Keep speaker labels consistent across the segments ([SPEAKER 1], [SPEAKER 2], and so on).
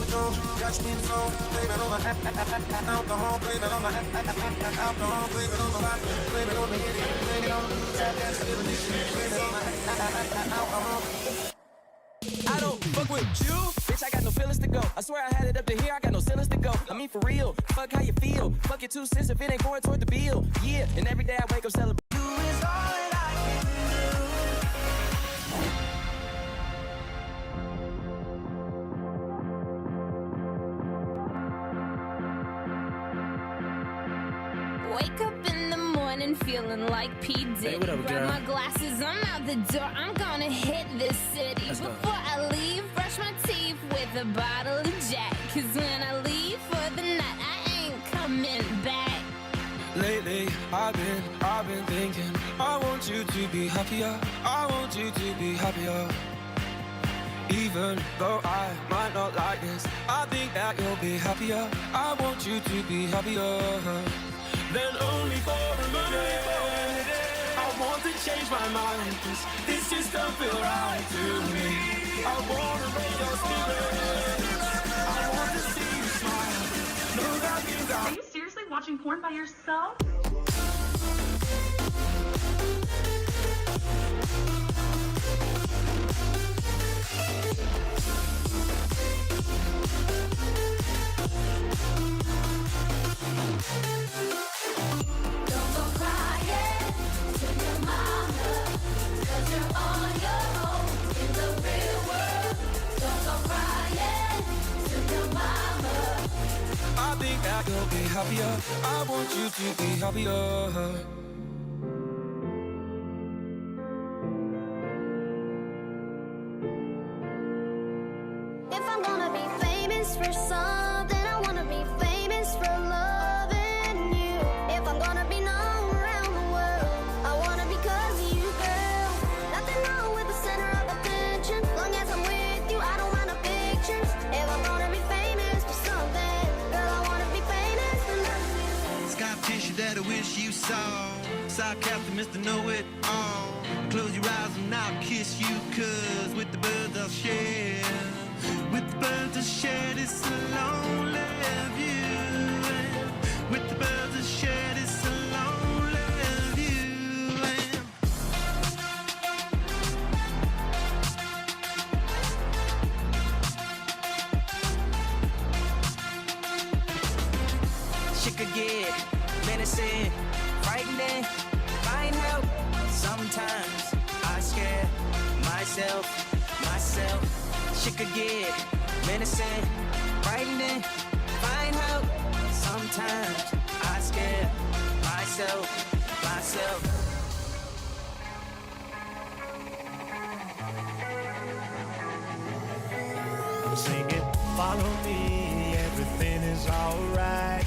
[SPEAKER 1] control. Got you in the zone. Blame it on the alcohol. Blame it on the alcohol. Blame it on the vodka. Blame it on the idiot. Blame it on the tap dance definition. Blame it on the alcohol.
[SPEAKER 2] I don't fuck with you, bitch. I got no feelings to go. I swear I had it up to here. I got no ceilings to go. I mean for real. Fuck how you feel. Fuck your 2 cents if it ain't going toward the bill. Yeah, and every day I wake up celebrating. You is all that I can
[SPEAKER 3] do. Wake up in the morning feeling like P. Diddy.
[SPEAKER 4] Hey, what up,
[SPEAKER 3] grab
[SPEAKER 4] girl?
[SPEAKER 3] my glasses, I'm out the door. I'm gonna hit this city.
[SPEAKER 4] Let's go.
[SPEAKER 3] Before I leave, brush my teeth with a bottle of Jack. Cause when I leave for the night, I ain't coming back.
[SPEAKER 2] Lately, I've been thinking, I want you to be happier. I want you to be happier. Even though I might not like this, I think that you'll be happier. I want you to be happier. Then only for a minute, I want to change my mind, 'cause this just don't feel right to me. I wanna raise your spirits. I want to see you smile. Know that you got.
[SPEAKER 5] Are you seriously watching porn by yourself?
[SPEAKER 6] Don't go crying to your mama, 'cause you're on your own in the real world. Don't go crying to your mama.
[SPEAKER 2] I think that you'll be happier. I want you to be happier.
[SPEAKER 6] If I'm gonna be famous for something, I wanna be famous for loving you. If I'm gonna be known around the world, I wanna be 'cause of you, girl. Nothing wrong with the center of attention. Long as I'm with you, I don't mind the pictures. If I'm gonna be famous for something, girl, I wanna be famous for loving you.
[SPEAKER 7] Sky tissue that I wish you saw. Side captain, Mr. Know-It-All. Close your eyes and I'll kiss you, 'cause with the birds I'll share. With the birds I share this lonely view. With the birds I share this lonely view.
[SPEAKER 2] She could get menacing, frightening, find help. Sometimes I scare myself. She could get menacing, frightening, find help. Sometimes I scare myself.
[SPEAKER 4] I'm singing, follow me, everything is alright.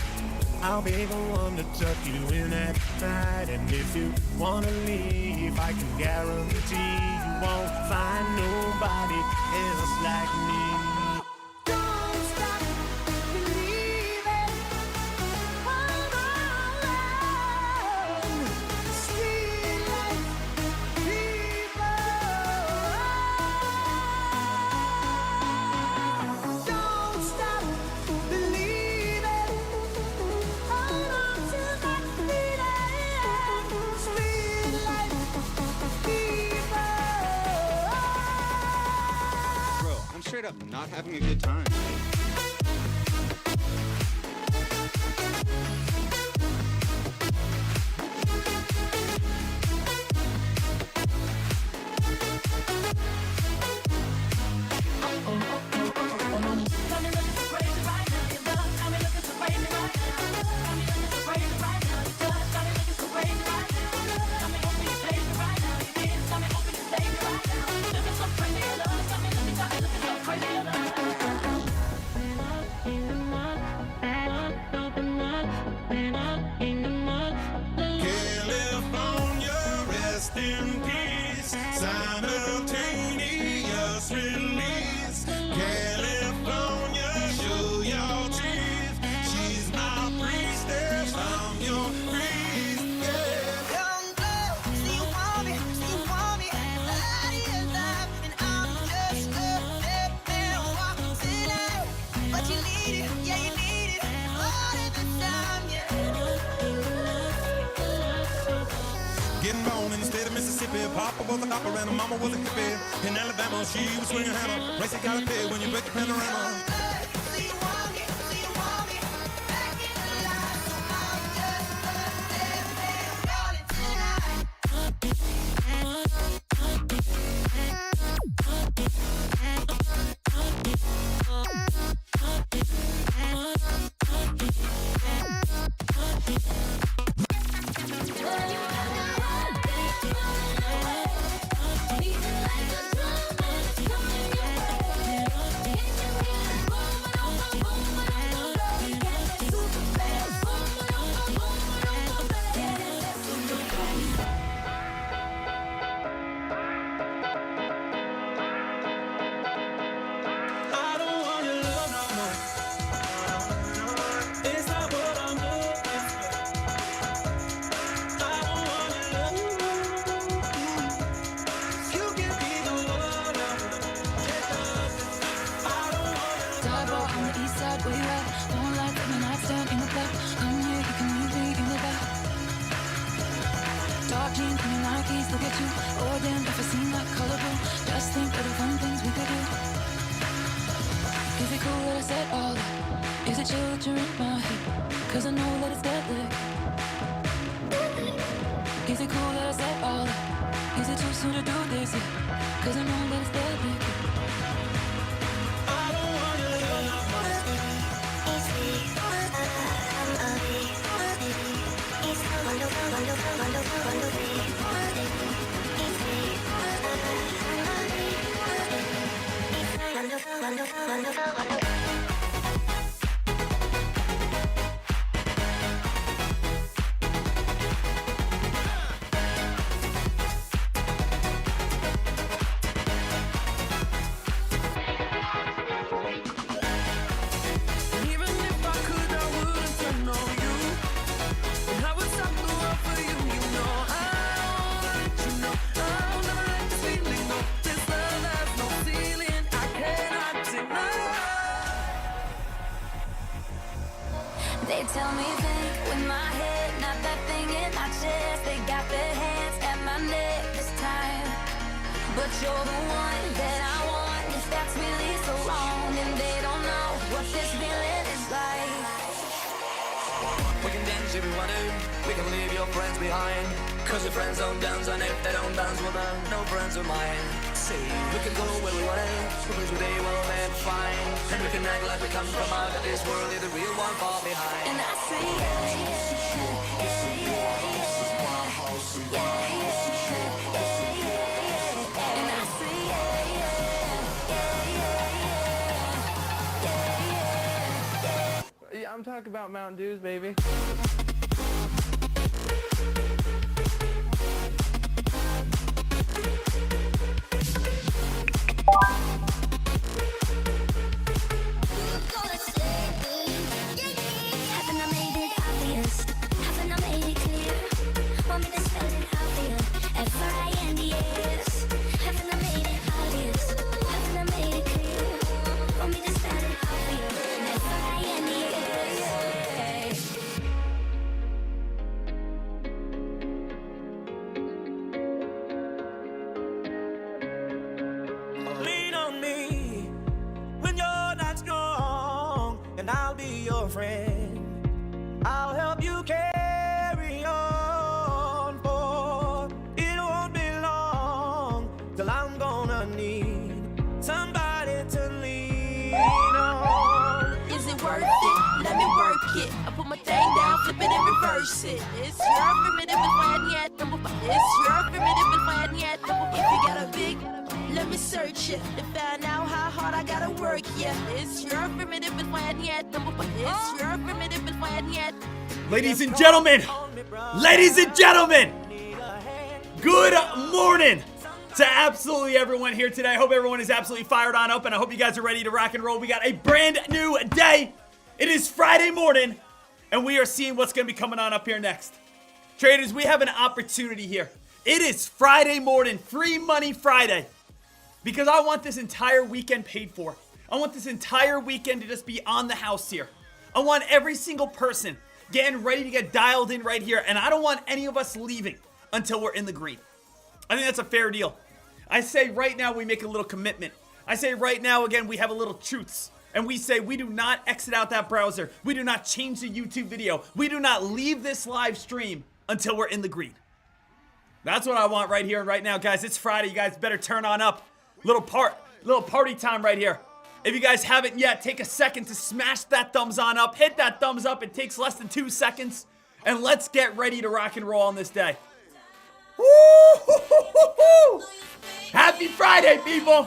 [SPEAKER 4] I'll be the one to tuck you in at night. And if you wanna leave, I can guarantee you won't find nobody else like me.
[SPEAKER 6] Don't stop believing. Hold on, sweet life, people. Don't stop believing. Hold on to that feeling. Sweet life, people.
[SPEAKER 8] Bro, I'm straight up not having a good time.
[SPEAKER 1] Papa was a copper and her mama was a hippie. In Alabama, she was swinging a hammer. Race got a pay when you break the panorama.
[SPEAKER 2] Look at you, oh damn, if I seem that colorful. Just think of the fun things we could do. Is it cool that I said all that? Is it chill that you're in my head? Cause I know that it's deadly. Is it cool that I said all that? Is it too soon to do this yet? Cause I know that it's deadly. I don't wanna live no more.
[SPEAKER 3] They tell me think with my head, not that thing in my chest. They got their hands at my neck this time, but you're the one that I want. If that's really so wrong, then they don't know what this feeling is like.
[SPEAKER 2] We can dance if we want to, we can leave your friends behind. Cause your friends don't dance, and if they don't dance, well then no friends of mine. See, we can go where we want to, because they will never find. And we can act like we come from out of this world, leave the real one far behind.
[SPEAKER 3] And I say yeah, yeah, yeah, yeah, yeah, yeah, yeah. And I say yeah, yeah, yeah,
[SPEAKER 9] Yeah, I'm talking about Mountain Dews, baby.
[SPEAKER 4] Lean on me when you're not strong, and I'll be your friend. I'll help you carry on, for it won't be long till I'm gonna need somebody to lean on.
[SPEAKER 10] Is it worth it? Let me work it. I put my thing down, flip it and reverse it. It's your primitive and yet. It's your primitive and yet. If you got a big, let me search it to find out how hard I gotta work. Yeah, it's your primitive and yet. It's your primitive and yet.
[SPEAKER 11] Ladies and gentlemen, good morning to absolutely everyone here today. I hope everyone is absolutely fired on up, and I hope you guys are ready to rock and roll. We got a brand new day. It is Friday morning, and we are seeing what's going to be coming on up here next. Traders, we have an opportunity here. It is Friday morning, Free Money Friday, because I want this entire weekend paid for. I want this entire weekend to just be on the house here. I want every single person getting ready to get dialed in right here, and I don't want any of us leaving until we're in the green. I think that's a fair deal. I say right now we make a little commitment. I say right now, again, we have a little truths. And we say we do not exit out that browser. We do not change the YouTube video. We do not leave this live stream until we're in the green. That's what I want right here and right now, guys. It's Friday. You guys better turn on up. Little party time right here. If you guys haven't yet, take a second to smash that thumbs on up. Hit that thumbs up. It takes less than 2 seconds. And let's get ready to rock and roll on this day. Woo! Happy Friday, people.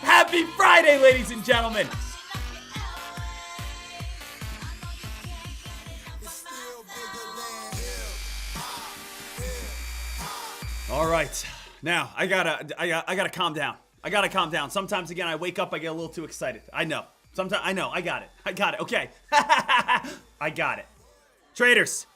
[SPEAKER 11] Happy Friday, ladies and gentlemen. All right, now I gotta calm down. I gotta calm down. Sometimes, again, I wake up, I get a little too excited. I know. Sometimes, I know. I got it. Okay. I got it. Traders,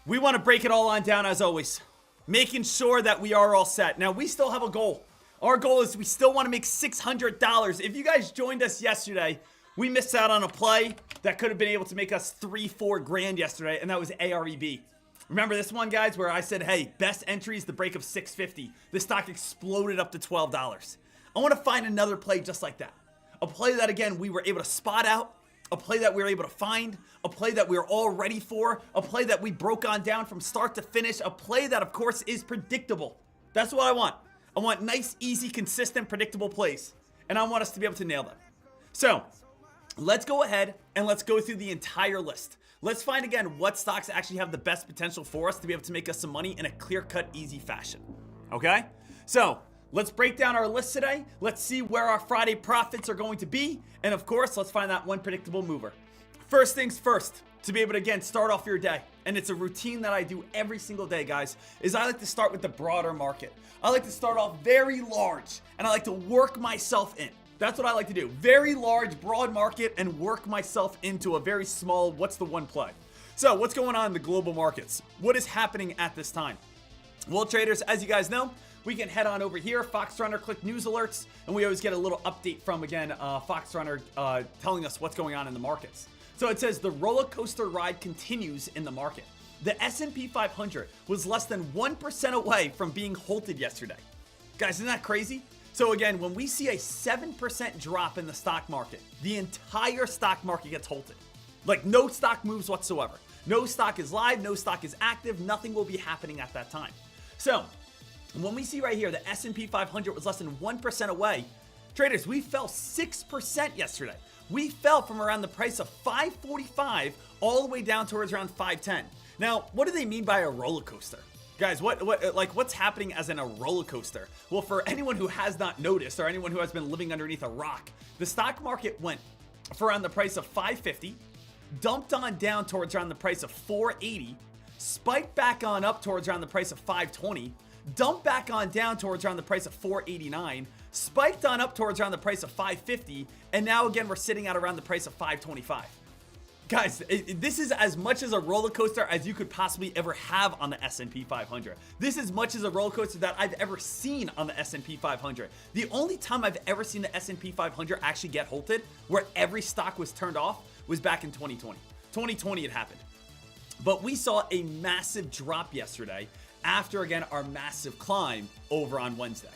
[SPEAKER 11] we want to break it all on down as always, making sure that we are all set. Now, we still have a goal. Our goal is we still want to make $600. If you guys joined us yesterday, we missed out on a play that could have been able to make us $3-4 grand yesterday, and that was AREB. Remember this one, guys, where I said, hey, best entry is the break of 650. The stock exploded up to $12. I want to find another play just like that. A play that, again, we were able to spot out. A play that we were able to find. A play that we were all ready for. A play that we broke on down from start to finish. A play that, of course, is predictable. That's what I want. I want nice, easy, consistent, predictable plays. And I want us to be able to nail them. So, let's go ahead and let's go through the entire list. Let's find, again, what stocks actually have the best potential for us to be able to make us some money in a clear-cut, easy fashion. Okay? So, let's break down our list today. Let's see where our Friday profits are going to be. And, of course, let's find that one predictable mover. First things first, to be able to, again, start off your day. And it's a routine that I do every single day, guys, is I like to start with the broader market. I like to start off very large, and I like to work myself in. That's what I like to do. Very large, broad market, and work myself into a very small, what's the one play? So, what's going on in the global markets? What is happening at this time? Well, traders, as you guys know, we can head on over here, Fox Runner, click news alerts, and we always get a little update from, again, Fox Runner telling us what's going on in the markets. So it says the roller coaster ride continues in the market. The S&P 500 was less than 1% away from being halted yesterday. Guys, isn't that crazy? So again, when we see a 7% drop in the stock market, the entire stock market gets halted. Like, no stock moves whatsoever. No stock is live, no stock is active, nothing will be happening at that time. So, when we see right here, the S&P 500 was less than 1% away, traders, we fell 6% yesterday. We fell from around the price of $5.45 all the way down towards around $5.10. Now, what do they mean by a roller coaster? Guys, what's happening as in a roller coaster? Well, for anyone who has not noticed or anyone who has been living underneath a rock, the stock market went for around the price of $5.50, dumped on down towards around the price of $4.80, spiked back on up towards around the price of $5.20, dumped back on down towards around the price of $4.89, spiked on up towards around the price of $5.50, and now again we're sitting at around the price of $5.25. Guys, this is as much as a roller coaster as you could possibly ever have on the S&P 500. This is as much as a roller coaster that I've ever seen on the S&P 500. The only time I've ever seen the S&P 500 actually get halted, where every stock was turned off, was back in 2020. 2020 it happened. But we saw a massive drop yesterday after, again, our massive climb over on Wednesday.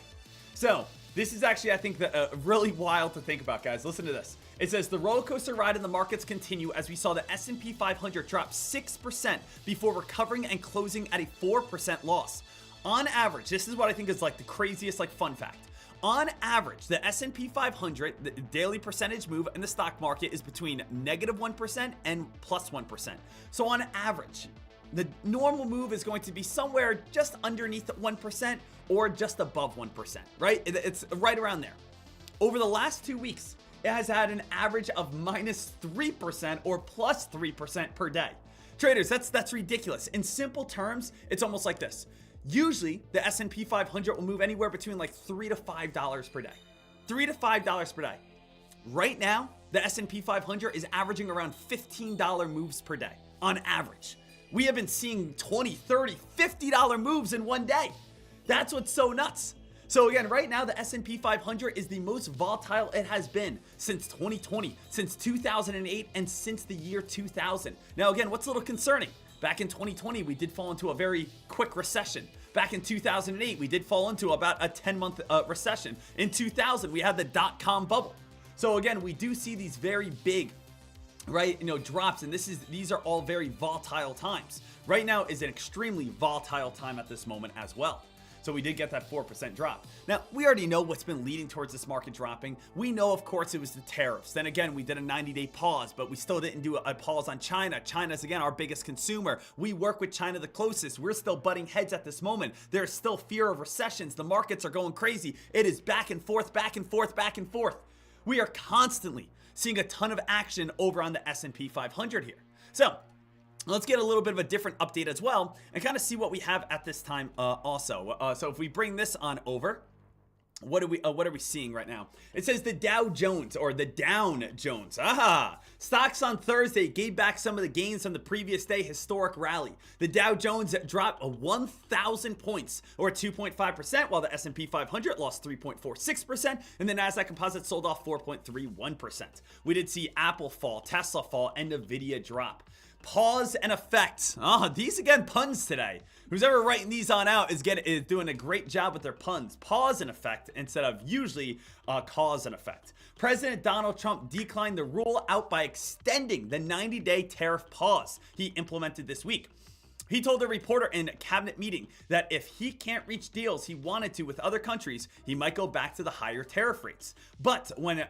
[SPEAKER 11] So, this is actually, I think, really wild to think about, guys. Listen to this. It says, the roller coaster ride in the markets continue as we saw the S&P 500 drop 6% before recovering and closing at a 4% loss. On average, this is what I think is like the craziest fun fact. On average, the S&P 500, the daily percentage move in the stock market is between -1% and +1%. So on average, the normal move is going to be somewhere just underneath 1% or just above 1%, right? It's right around there. Over the last 2 weeks, it has had an average of -3% or +3% per day. Traders, that's ridiculous. In simple terms, it's almost like this. Usually, the S&P 500 will move anywhere between like $3 to $5 per day. $3 to $5 per day. Right now, the S&P 500 is averaging around $15 moves per day on average. We have been seeing $20, $30, $50 moves in one day. That's what's so nuts. So again, right now, the S&P 500 is the most volatile it has been since 2020, since 2008, and since the year 2000. Now again, what's a little concerning? Back in 2020, we did fall into a very quick recession. Back in 2008, we did fall into about a 10-month recession. In 2000, we had the dot-com bubble. So again, we do see these very big, right, drops, and these are all very volatile times. Right now is an extremely volatile time at this moment as well. So we did get that 4% drop. Now, we already know what's been leading towards this market dropping. We know, of course, it was the tariffs. Then again, we did a 90-day pause, but we still didn't do a pause on China. China's, again, our biggest consumer. We work with China the closest. We're still butting heads at this moment. There's still fear of recessions. The markets are going crazy. It is back and forth, back and forth, back and forth. We are constantly seeing a ton of action over on the S&P 500 here. So let's get a little bit of a different update as well and kind of see what we have at this time also. So if we bring this on over, what are we seeing right now? It says the Dow Jones, or the Down Jones. Stocks on Thursday gave back some of the gains from the previous day historic rally. The Dow Jones dropped 1,000 points, or 2.5%, while the S&P 500 lost 3.46%, and the Nasdaq Composite sold off 4.31%. We did see Apple fall, Tesla fall, and Nvidia drop. Pause and effect. These again puns today. Who's ever writing these on out is doing a great job with their puns. Pause and effect instead of usually cause and effect. President Donald Trump declined the rule out by extending the 90-day tariff pause he implemented this week. He told a reporter in a cabinet meeting that if he can't reach deals he wanted to with other countries, he might go back to the higher tariff rates. But when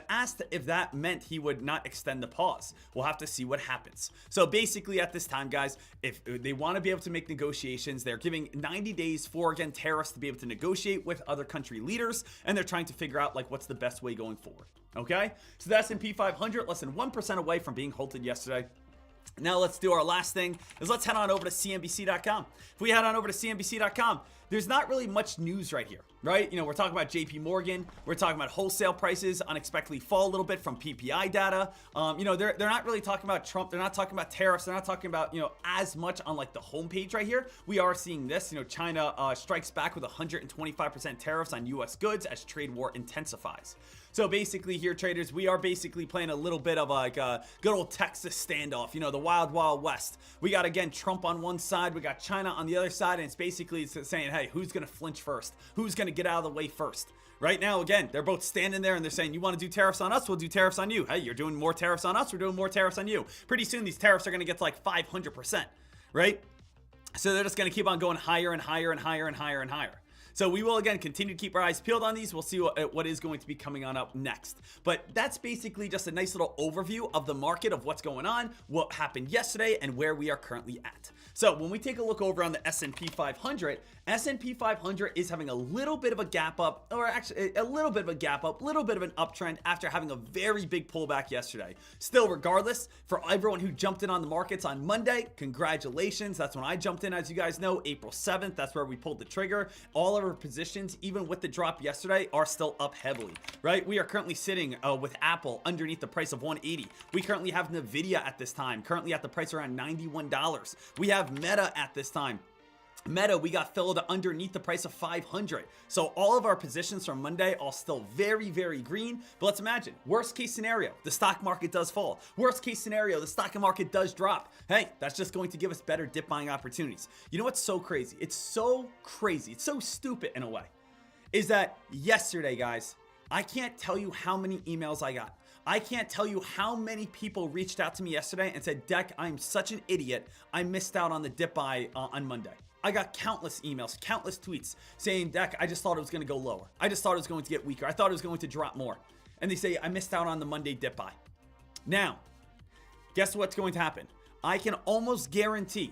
[SPEAKER 11] asked if that meant he would not extend the pause, we'll have to see what happens. So basically at this time, guys, if they want to be able to make negotiations, they're giving 90 days for, again, tariffs to be able to negotiate with other country leaders, and they're trying to figure out like what's the best way going forward. Okay? So the S&P 500 less than 1% away from being halted yesterday. Now let's do our last thing is let's head on over to CNBC.com. If we head on over to CNBC.com, there's not really much news right here, right? We're talking about JP Morgan. We're talking about wholesale prices unexpectedly fall a little bit from PPI data. They're not really talking about Trump. They're not talking about tariffs. They're not talking about, as much on like the homepage right here. We are seeing this, China strikes back with 125% tariffs on US goods as trade war intensifies. So basically here, traders, we are basically playing a little bit of like a good old Texas standoff, the wild, wild west. We got, again, Trump on one side. We got China on the other side. And it's saying, hey, who's going to flinch first? Who's going to get out of the way first? Right now, again, they're both standing there and they're saying, you want to do tariffs on us? We'll do tariffs on you. Hey, you're doing more tariffs on us? We're doing more tariffs on you. Pretty soon, these tariffs are going to get to like 500%, right? So they're just going to keep on going higher and higher and higher and higher and higher. So we will, again, continue to keep our eyes peeled on these. We'll see what is going to be coming on up next. But that's basically just a nice little overview of the market, of what's going on, what happened yesterday, and where we are currently at. So when we take a look over on the S&P 500, S&P 500 is having a little bit of a gap up, or actually a little bit of a gap up, little bit of an uptrend after having a very big pullback yesterday. Still, regardless, for everyone who jumped in on the markets on Monday, congratulations. That's when I jumped in, as you guys know, April 7th. That's where we pulled the trigger. All of our positions, even with the drop yesterday, are still up heavily, right? We are currently sitting with Apple underneath the price of 180. We currently have Nvidia at this time, currently at the price around $91. We have Meta at this time. Meta, we got filled underneath the price of 500. So all of our positions from Monday are still very, very green. But let's imagine, worst case scenario, the stock market does fall. Worst case scenario, the stock market does drop. Hey, that's just going to give us better dip buying opportunities. You know what's so crazy? It's so crazy. It's so stupid in a way. Is that yesterday, guys, I can't tell you how many emails I got. I can't tell you how many people reached out to me yesterday and said, Dek, I'm such an idiot. I missed out on the dip buy on Monday. I got countless emails, countless tweets saying, Dek, I just thought it was going to go lower. I just thought it was going to get weaker. I thought it was going to drop more. And they say, I missed out on the Monday dip buy. Now, guess what's going to happen? I can almost guarantee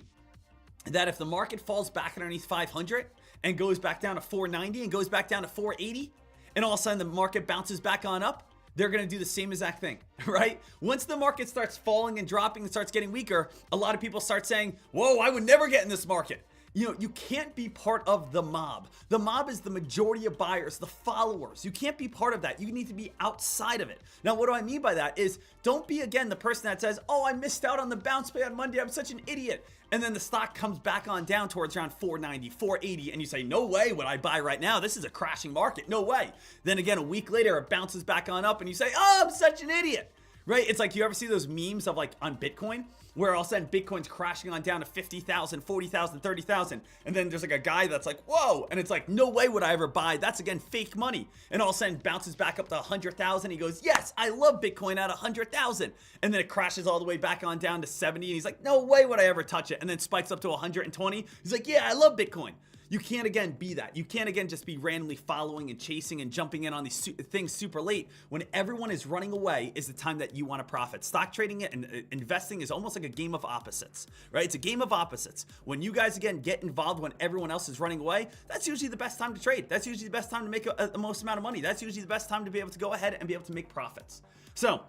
[SPEAKER 11] that if the market falls back underneath 500 and goes back down to 490 and goes back down to 480, and all of a sudden the market bounces back on up, they're going to do the same exact thing, right? Once the market starts falling and dropping and starts getting weaker, a lot of people start saying, whoa, I would never get in this market. You can't be part of the mob. The mob is the majority of buyers, the followers. You can't be part of that. You need to be outside of it. Now, what do I mean by that is don't be, again, the person that says, oh, I missed out on the bounce pay on Monday. I'm such an idiot. And then the stock comes back on down towards around 490, 480. And you say, no way would I buy right now. This is a crashing market. No way. Then again, a week later, it bounces back on up and you say, oh, I'm such an idiot. right? It's like, you ever see those memes of like on Bitcoin where all of a sudden Bitcoin's crashing on down to 50,000, 40,000, 30,000. And then there's like a guy that's like, whoa. And it's like, no way would I ever buy. That's again, fake money. And all of a sudden bounces back up to 100,000. He goes, yes, I love Bitcoin at 100,000. And then it crashes all the way back on down to 70. And he's like, no way would I ever touch it. And then spikes up to 120. He's like, yeah, I love Bitcoin. You can't again be that. You can't again just be randomly following and chasing and jumping in on these things super late. When everyone is running away is the time that you want to profit. Stock trading and investing is almost like a game of opposites, right? It's a game of opposites. When you guys again get involved when everyone else is running away, that's usually the best time to trade. That's usually the best time to make the most amount of money. That's usually the best time to be able to go ahead and be able to make profits. So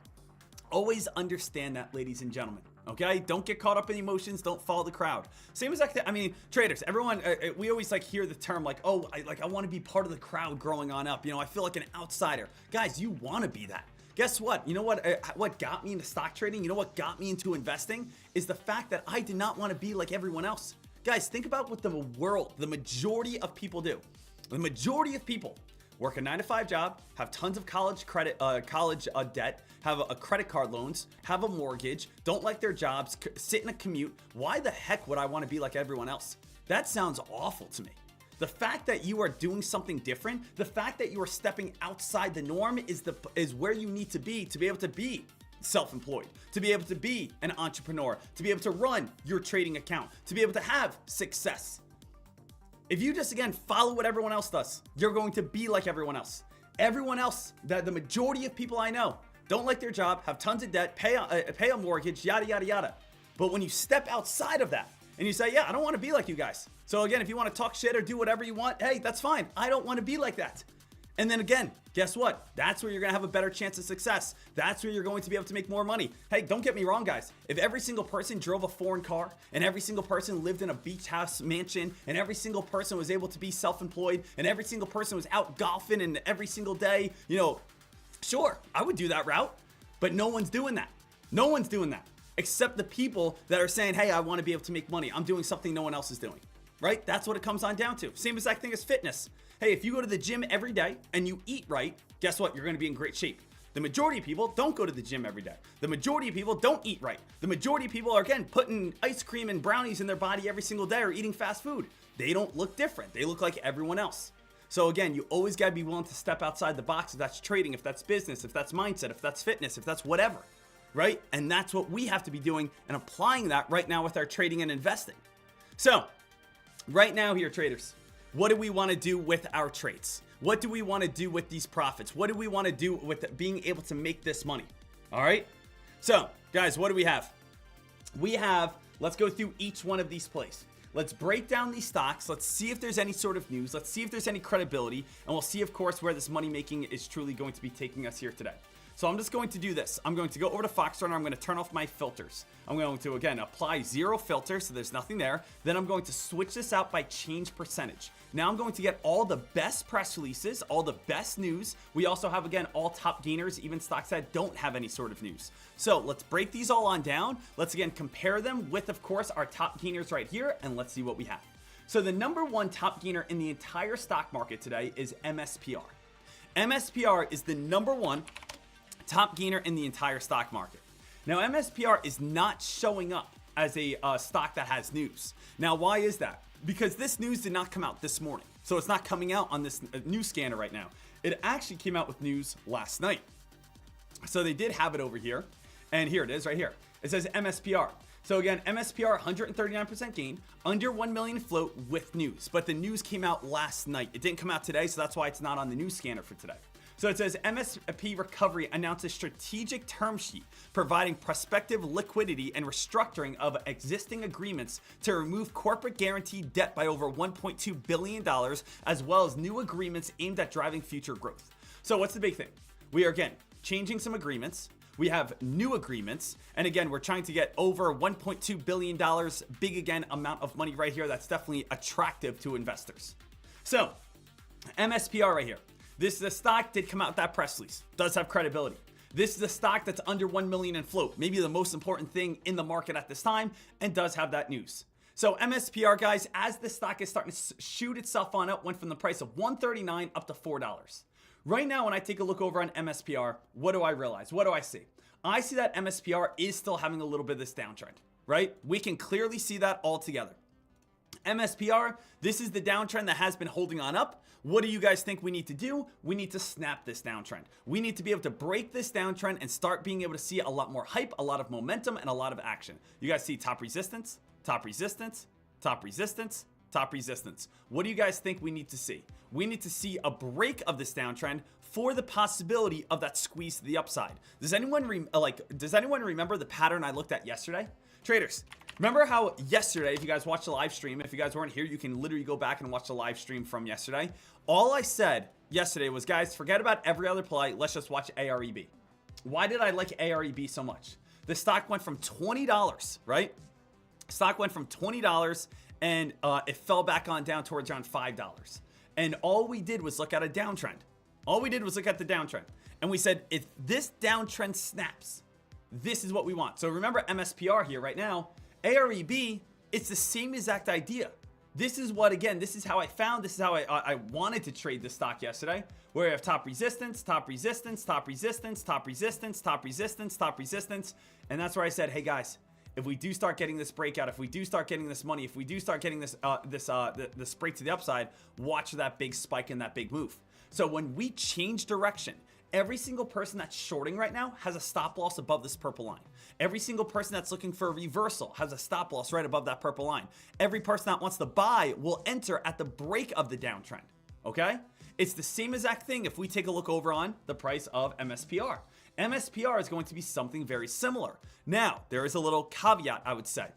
[SPEAKER 11] always understand that, ladies and gentlemen. Okay, don't get caught up in emotions. Don't follow the crowd. Same as like, I mean, traders. Everyone, we always like hear the term like, oh, I want to be part of the crowd growing on up. You know, I feel like an outsider. Guys, you want to be that. Guess what? You know what got me into stock trading? You know what got me into investing is the fact that I did not want to be like everyone else. Guys, think about what the majority of people do. The majority of people work a 9-to-5 job, have tons of college debt, have a credit card loans, have a mortgage, don't like their jobs, sit in a commute. Why the heck would I want to be like everyone else? That sounds awful to me. The fact that you are doing something different, the fact that you are stepping outside the norm is where you need to be able to be self-employed, to be able to be an entrepreneur, to be able to run your trading account, to be able to have success. If you just again follow what everyone else does, you're going to be like everyone else. Everyone else, the majority of people I know, don't like their job, have tons of debt, pay a mortgage, yada yada yada. But when you step outside of that and you say, yeah, I don't want to be like you guys. So again, if you want to talk shit or do whatever you want, hey, that's fine. I don't want to be like that. And then again, guess what? That's where you're going to have a better chance of success. That's where you're going to be able to make more money. Hey, don't get me wrong, guys. If every single person drove a foreign car and every single person lived in a beach house mansion and every single person was able to be self-employed and every single person was out golfing and every single day, you know, sure, I would do that route, but no one's doing that. No one's doing that except the people that are saying, hey, I want to be able to make money. I'm doing something no one else is doing, right? That's what it comes on down to. Same exact thing as fitness. Hey, if you go to the gym every day and you eat right, guess what? You're going to be in great shape. The majority of people don't go to the gym every day. The majority of people don't eat right. The majority of people are, again, putting ice cream and brownies in their body every single day or eating fast food. They don't look different. They look like everyone else. So again, you always got to be willing to step outside the box if that's trading, if that's business, if that's mindset, if that's fitness, if that's whatever, right? And that's what we have to be doing and applying that right now with our trading and investing. So right now here, traders, what do we want to do with our trades? What do we want to do with these profits? What do we want to do with being able to make this money? All right. So guys, what do we have? Let's go through each one of these plays. Let's break down these stocks. Let's see if there's any sort of news. Let's see if there's any credibility. And we'll see, of course, where this money making is truly going to be taking us here today. So I'm just going to do this. I'm going to go over to Foxrunner. I'm going to turn off my filters. I'm going to, again, apply 0 filter, so there's nothing there. Then I'm going to switch this out by change percentage. Now I'm going to get all the best press releases, all the best news. We also have, again, all top gainers, even stocks that don't have any sort of news. So let's break these all on down. Let's, again, compare them with, of course, our top gainers right here, and let's see what we have. So the number one top gainer in the entire stock market today is MSPR. MSPR is the number one top gainer in the entire stock market. Now, MSPR is not showing up as a stock that has news. Now, why is that? Because this news did not come out this morning. So it's not coming out on this news scanner right now. It actually came out with news last night. So they did have it over here. And here it is right here. It says MSPR. So again, MSPR 139% gain, under 1 million float with news. But the news came out last night. It didn't come out today, so that's why it's not on the news scanner for today. So it says MSP Recovery announces strategic term sheet providing prospective liquidity and restructuring of existing agreements to remove corporate guaranteed debt by over $1.2 billion, as well as new agreements aimed at driving future growth. So what's the big thing? We are, again, changing some agreements. We have new agreements. And again, we're trying to get over $1.2 billion, big, again, amount of money right here. That's definitely attractive to investors. So MSPR right here. This is a stock did come out with that press release. Does have credibility. This is a stock that's under 1 million in float, maybe the most important thing in the market at this time, and does have that news. So MSPR, guys, as the stock is starting to shoot itself on up, went from the price of $139 up to $4. Right now, when I take a look over on MSPR, what do I realize? What do I see? I see that MSPR is still having a little bit of this downtrend, right? We can clearly see that all together. MSPR, this is the downtrend that has been holding on up. What do you guys think we need to do? We need to snap this downtrend. We need to be able to break this downtrend and start being able to see a lot more hype, a lot of momentum, and a lot of action. You guys see top resistance, top resistance, top resistance, top resistance. What do you guys think we need to see? We need to see a break of this downtrend for the possibility of that squeeze to the upside. Does anyone remember the pattern I looked at yesterday? Traders, remember how yesterday, if you guys watched the live stream, if you guys weren't here, you can literally go back and watch the live stream from yesterday. All I said yesterday was, guys, forget about every other play. Let's just watch AREB. Why did I like AREB so much? The stock went from $20, right? Stock went from $20 and it fell back on down towards around $5. And all we did was look at a downtrend. All we did was look at the downtrend. And we said, if this downtrend snaps, this is what we want. So remember MSPR here right now. AREB, it's the same exact idea. This is what, again, this is how I found, this is how I wanted to trade this stock yesterday, where you have top resistance, top resistance, top resistance, top resistance, top resistance, top resistance. And that's where I said, hey guys, if we do start getting this breakout, if we do start getting this money, if we do start getting this this break to the upside, watch that big spike and that big move. So when we change direction, every single person that's shorting right now has a stop loss above this purple line. Every single person that's looking for a reversal has a stop loss right above that purple line. Every person that wants to buy will enter at the break of the downtrend. Okay? It's the same exact thing if we take a look over on the price of MSPR. MSPR is going to be something very similar. Now, there is a little caveat, I would say,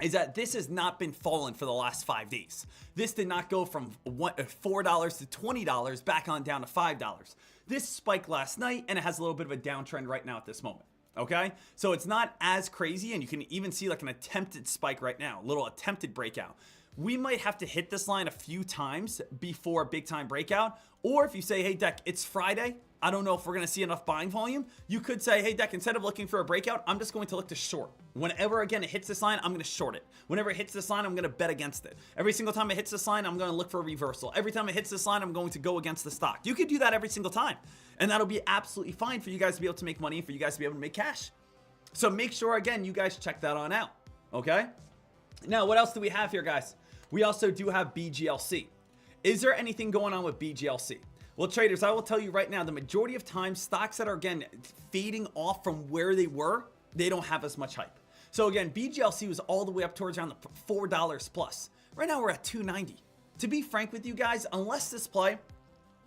[SPEAKER 11] is that this has not been falling for the last 5 days. This did not go from $4 to $20 back on down to $5. This spiked last night and it has a little bit of a downtrend right now at this moment. Okay, so it's not as crazy, and you can even see like an attempted spike right now, a little attempted breakout. We might have to hit this line a few times before a big time breakout. Or if you say, hey Dek, it's Friday, I don't know if we're going to see enough buying volume, you could say, hey Dek, instead of looking for a breakout, I'm just going to look to short. Whenever again it hits this line, I'm going to short it. Whenever it hits this line, I'm going to bet against it. Every single time it hits this line, I'm going to look for a reversal. Every time it hits this line, I'm going to go against the stock. You could do that every single time, and that'll be absolutely fine for you guys to be able to make money and for you guys to be able to make cash. So make sure, again, you guys check that on out, okay? Now, what else do we have here, guys? We also do have BGLC. Is there anything going on with BGLC? Well, traders, I will tell you right now, the majority of times, stocks that are, again, fading off from where they were, they don't have as much hype. So, again, BGLC was all the way up towards around the $4 plus. Right now, we're at $2.90. To be frank with you guys, unless this play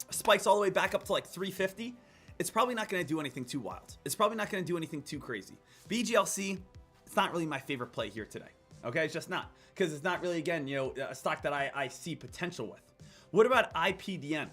[SPEAKER 11] spikes all the way back up to like $3.50, it's probably not going to do anything too wild. It's probably not going to do anything too crazy. BGLC, it's not really my favorite play here today. Okay, it's just not. Because it's not really, again, a stock that I see potential with. What about IPDN?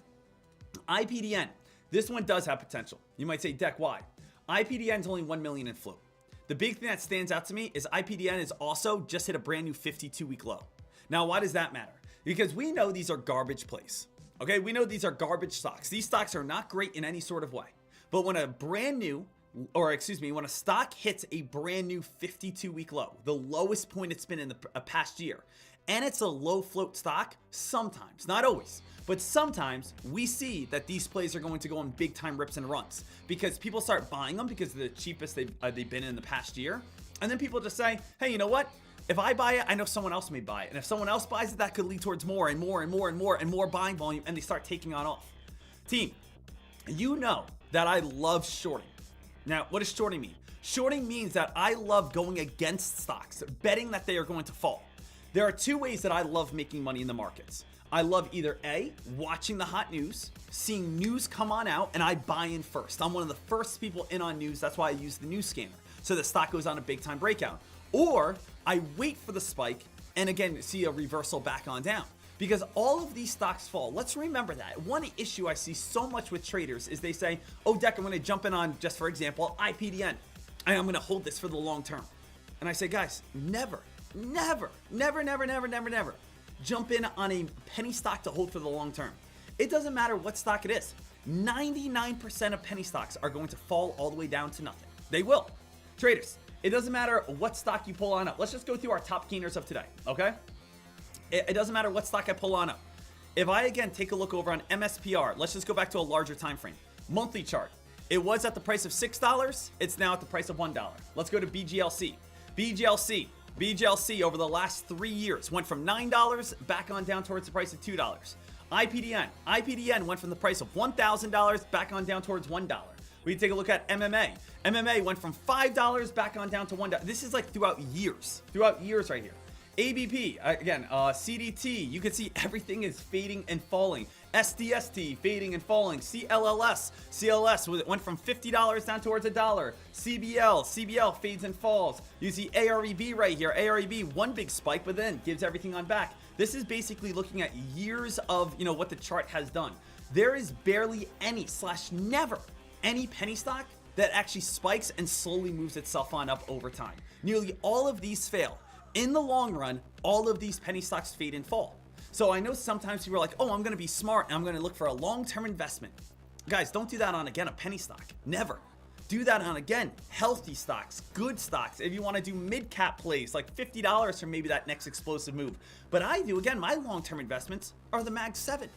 [SPEAKER 11] IPDN, this one does have potential. You might say, Dek, why? IPDN is only 1 million in float. The big thing that stands out to me is IPDN is also just hit a brand new 52-week low. Now, why does that matter? Because we know these are garbage plays. Okay, we know these are garbage stocks. These stocks are not great in any sort of way. But when when a stock hits a brand new 52-week low, the lowest point it's been in the past year, and it's a low float stock, sometimes, not always, but sometimes we see that these plays are going to go on big time rips and runs because people start buying them because they're the cheapest they've been in the past year. And then people just say, hey, you know what? If I buy it, I know someone else may buy it. And if someone else buys it, that could lead towards more and more and more and more and more buying volume, and they start taking on off. Team, you know that I love shorting. Now, what does shorting mean? Shorting means that I love going against stocks, betting that they are going to fall. There are two ways that I love making money in the markets. I love either A, watching the hot news, seeing news come on out, and I buy in first. I'm one of the first people in on news. That's why I use the news scanner. So the stock goes on a big time breakout. Or I wait for the spike and again see a reversal back on down. Because all of these stocks fall. Let's remember that. One issue I see so much with traders is they say, oh, Dek, I'm going to jump in on, just for example, IPDN. And I'm going to hold this for the long term. And I say, guys, never jump in on a penny stock to hold for the long term. It doesn't matter what stock it is. 99% of penny stocks are going to fall all the way down to nothing. They will. Traders, it doesn't matter what stock you pull on up. Let's just go through our top gainers of today, okay? It doesn't matter what stock I pull on up. If I again take a look over on MSPR, let's just go back to a larger time frame. Monthly chart. It was at the price of $6. It's now at the price of $1. Let's go to BGLC. BGLC over the last 3 years went from $9 back on down towards the price of $2. IPDN went from the price of $1,000 back on down towards $1. We take a look at MMA. MMA went from $5 back on down to $1. This is like throughout years right here. ABP, again, CDT, you can see everything is fading and falling. SDST, fading and falling. CLS went from $50 down towards $1. CBL fades and falls. You see AREB right here. AREB, one big spike, but then gives everything on back. This is basically looking at years of, what the chart has done. There is barely any / never any penny stock that actually spikes and slowly moves itself on up over time. Nearly all of these fail. In the long run, all of these penny stocks fade and fall. So I know sometimes people are like, oh, I'm going to be smart and I'm going to look for a long-term investment. Guys, don't do that on, again, a penny stock. Never. Do that on, again, healthy stocks, good stocks. If you want to do mid-cap plays, like $50 for maybe that next explosive move. But I do, again, my long-term investments are the Mag 7.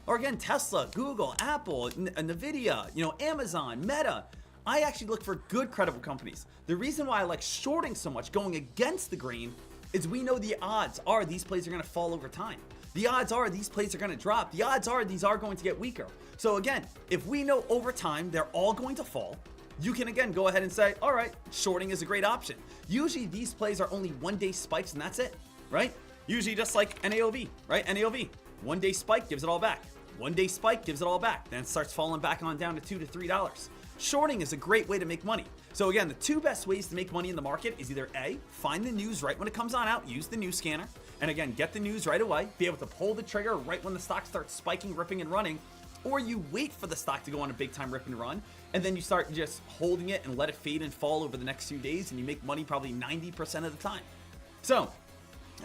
[SPEAKER 11] Or again, Tesla, Google, Apple, Nvidia, Amazon, Meta. I actually look for good, credible companies. The reason why I like shorting so much, going against the grain, is we know the odds are these plays are going to fall over time. The odds are these plays are going to drop. The odds are these are going to get weaker. So again, if we know over time they're all going to fall, you can again go ahead and say, all right, shorting is a great option. Usually these plays are only one-day spikes and that's it, right? Usually just like NAOV, right? NAOV, one-day spike gives it all back. One-day spike gives it all back. Then it starts falling back on down to $2 to $3. Shorting is a great way to make money. So again, the two best ways to make money in the market is either A, find the news right when it comes on out, use the news scanner, and again, get the news right away, be able to pull the trigger right when the stock starts spiking, ripping, and running, or you wait for the stock to go on a big time rip and run, and then you start just holding it and let it fade and fall over the next few days, and you make money probably 90% of the time. So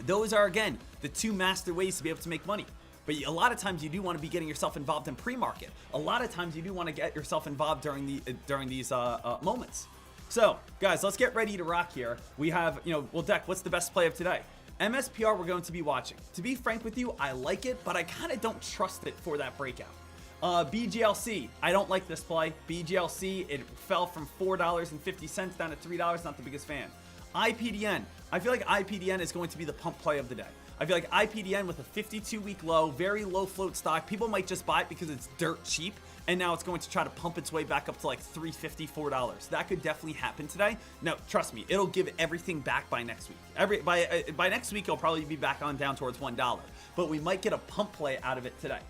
[SPEAKER 11] those are, again, the two master ways to be able to make money. But a lot of times you do want to be getting yourself involved in pre-market. A lot of times you do want to get yourself involved during these moments. So, guys, let's get ready to rock here. We have, Dek, what's the best play of today? MSPR we're going to be watching. To be frank with you, I like it, but I kind of don't trust it for that breakout. BGLC, I don't like this play. BGLC, it fell from $4.50 down to $3, not the biggest fan. IPDN, I feel like IPDN is going to be the pump play of the day. I feel like IPDN with a 52-week low, very low float stock, people might just buy it because it's dirt cheap, and now it's going to try to pump its way back up to like $3.50, $4. That could definitely happen today. No, trust me, it'll give everything back by next week. By next week, it'll probably be back on down towards $1, but we might get a pump play out of it today.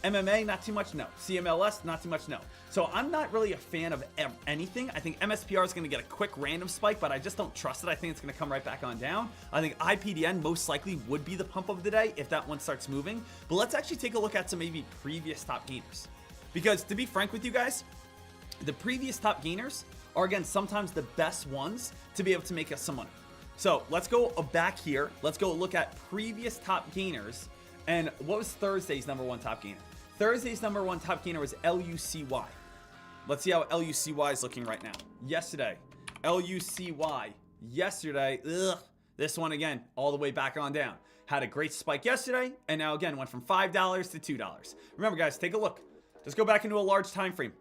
[SPEAKER 11] MMA, not too much, no. CMLS, not too much, no. So I'm not really a fan of anything. I think MSPR is going to get a quick random spike, but I just don't trust it. I think it's going to come right back on down. I think IPDN most likely would be the pump of the day if that one starts moving. But let's actually take a look at some maybe previous top gainers. Because to be frank with you guys, the previous top gainers are, again, sometimes the best ones to be able to make us some money. So let's go back here. Let's go look at previous top gainers. And what was Thursday's number one top gainer? Thursday's number one top gainer was LUCY. Let's see how LUCY is looking right now. Yesterday, LUCY. Yesterday, this one again, all the way back on down. Had a great spike yesterday, and now again went from $5 to $2. Remember, guys, take a look. Just go back into a large time frame.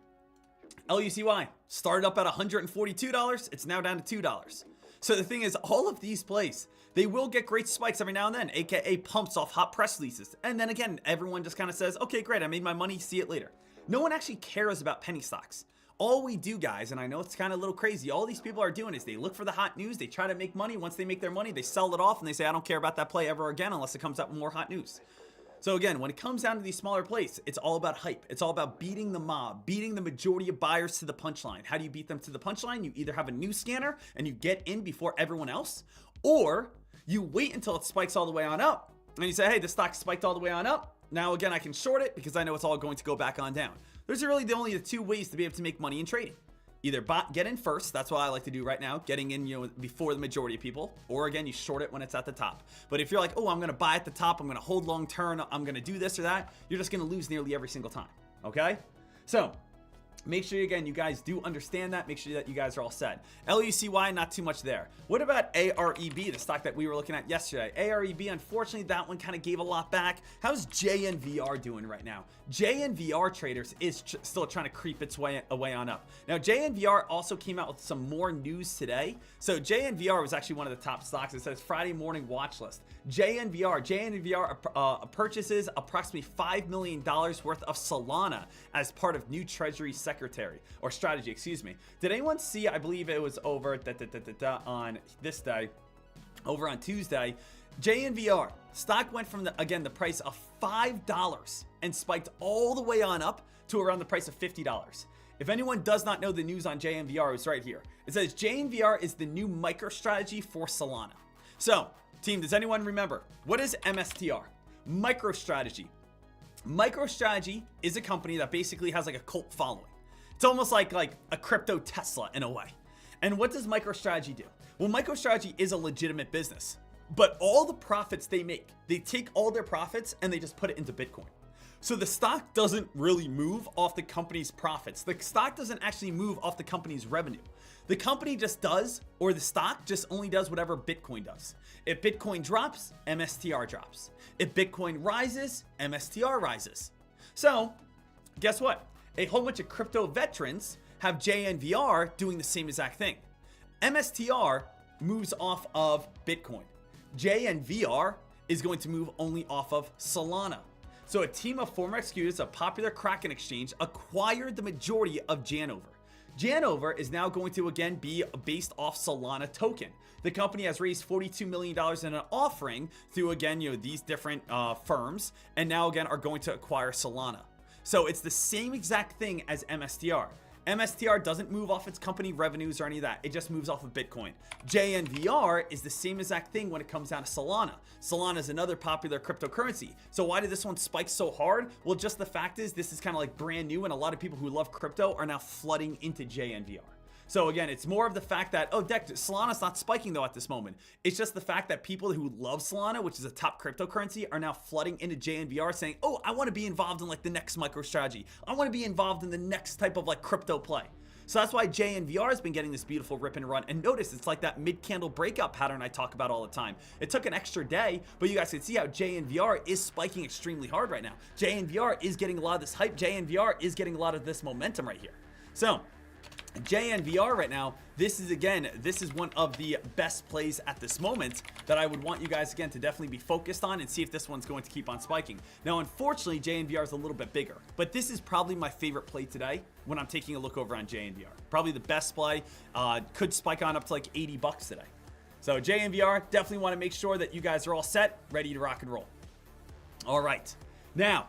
[SPEAKER 11] LUCY started up at $142. It's now down to $2. So the thing is, all of these plays, they will get great spikes every now and then, aka pumps off hot press releases. And then again, everyone just kind of says, okay, great, I made my money, see it later. No one actually cares about penny stocks. All we do, guys, and I know it's kind of a little crazy, all these people are doing is they look for the hot news, they try to make money. Once they make their money, they sell it off and they say, I don't care about that play ever again unless it comes out with more hot news. So again, when it comes down to these smaller plays, it's all about hype. It's all about beating the mob, beating the majority of buyers to the punchline. How do you beat them to the punchline? You either have a news scanner and you get in before everyone else, or you wait until it spikes all the way on up and you say, hey, the stock spiked all the way on up. Now again, I can short it because I know it's all going to go back on down. Those are really only the two ways to be able to make money in trading. Either get in first, that's what I like to do right now, getting in before the majority of people, or again, you short it when it's at the top. But if you're like, oh, I'm going to buy at the top, I'm going to hold long term, I'm going to do this or that, you're just going to lose nearly every single time, okay? So Make sure, again, you guys do understand that. Make sure that you guys are all set. LUCY, not too much there. What about AREB, the stock that we were looking at yesterday? AREB, unfortunately, that one kind of gave a lot back. How's JNVR doing right now? JNVR traders is still trying to creep its way on up. Now, JNVR also came out with some more news today. So JNVR was actually one of the top stocks. It says Friday morning watch list. JNVR purchases approximately $5 million worth of Solana as part of new Treasury strategy, excuse me. Did anyone see, I believe it was over on this day, over on Tuesday, JNVR stock went from the price of $5 and spiked all the way on up to around the price of $50. If anyone does not know the news on JNVR, it's right here. It says JNVR is the new MicroStrategy for Solana. So, team, does anyone remember? What is MSTR? MicroStrategy. MicroStrategy is a company that basically has like a cult following. It's almost like a crypto Tesla in a way. And what does MicroStrategy do? Well, MicroStrategy is a legitimate business, but all the profits they make, they take all their profits and they just put it into Bitcoin. So the stock doesn't really move off the company's profits. The stock doesn't actually move off the company's revenue. The company just does, or the stock just only does whatever Bitcoin does. If Bitcoin drops, MSTR drops. If Bitcoin rises, MSTR rises. So guess what? A whole bunch of crypto veterans have JNVR doing the same exact thing. MSTR moves off of Bitcoin. JNVR is going to move only off of Solana. So a team of former executives of popular Kraken exchange acquired the majority of Janover. Janover is now going to again be based off Solana token. The company has raised $42 million in an offering through again, these different firms, and now again are going to acquire Solana. So it's the same exact thing as MSTR. MSTR doesn't move off its company revenues or any of that. It just moves off of Bitcoin. JNVR is the same exact thing when it comes down to Solana. Solana is another popular cryptocurrency. So why did this one spike so hard? Well, just the fact is this is kind of like brand new, and a lot of people who love crypto are now flooding into JNVR. So again, it's more of the fact that, oh, Solana's not spiking though at this moment. It's just the fact that people who love Solana, which is a top cryptocurrency, are now flooding into JNVR saying, oh, I want to be involved in like the next MicroStrategy. I want to be involved in the next type of like crypto play. So that's why JNVR has been getting this beautiful rip and run. And notice it's like that mid-candle breakout pattern I talk about all the time. It took an extra day, but you guys can see how JNVR is spiking extremely hard right now. JNVR is getting a lot of this hype. JNVR is getting a lot of this momentum right here. So JNVR right now, this is one of the best plays at this moment that I would want you guys again to definitely be focused on and see if this one's going to keep on spiking. Now, unfortunately, JNVR is a little bit bigger, but this is probably my favorite play today when I'm taking a look over on JNVR. Probably the best play, could spike on up to like $80 today. So JNVR, definitely want to make sure that you guys are all set, ready to rock and roll. All right, now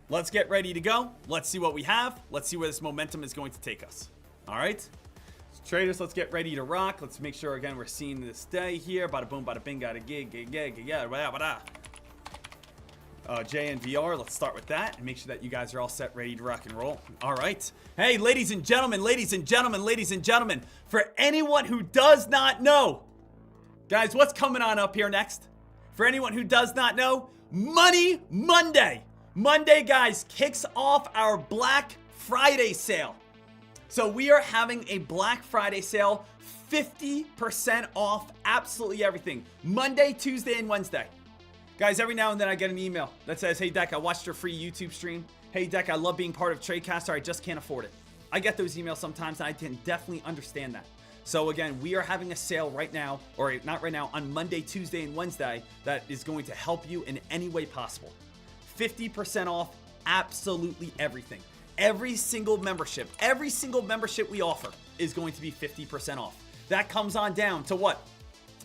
[SPEAKER 11] let's get ready to go. Let's see what we have. Let's see where this momentum is going to take us. All right, so traders, let's get ready to rock. Let's make sure again we're seeing this day here. Bada boom, bada bing, got a gig. JNVR, let's start with that and make sure that you guys are all set, ready to rock and roll. All right, hey, ladies and gentlemen, for anyone who does not know, guys, what's coming on up here next? For anyone who does not know, Money Monday. Monday, guys, kicks off our Black Friday sale. So we are having a Black Friday sale, 50% off absolutely everything. Monday, Tuesday, and Wednesday. Guys, every now and then I get an email that says, hey, Dek, I watched your free YouTube stream. Hey, Dek, I love being part of TradeCaster. I just can't afford it. I get those emails sometimes, and I can definitely understand that. So again, we are having a sale right now, or not right now, on Monday, Tuesday, and Wednesday that is going to help you in any way possible. 50% off absolutely everything. Every single membership we offer is going to be 50% off. That comes on down to what?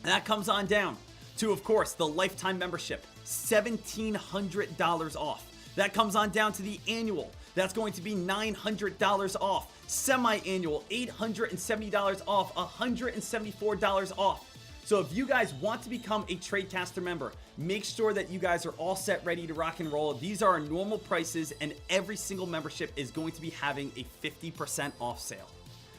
[SPEAKER 11] That comes on down to, of course, the lifetime membership, $1,700 off. That comes on down to the annual. That's going to be $900 off. Semi-annual, $870 off, $174 off. So if you guys want to become a TradeCaster member, make sure that you guys are all set, ready to rock and roll. These are our normal prices, and every single membership is going to be having a 50% off sale.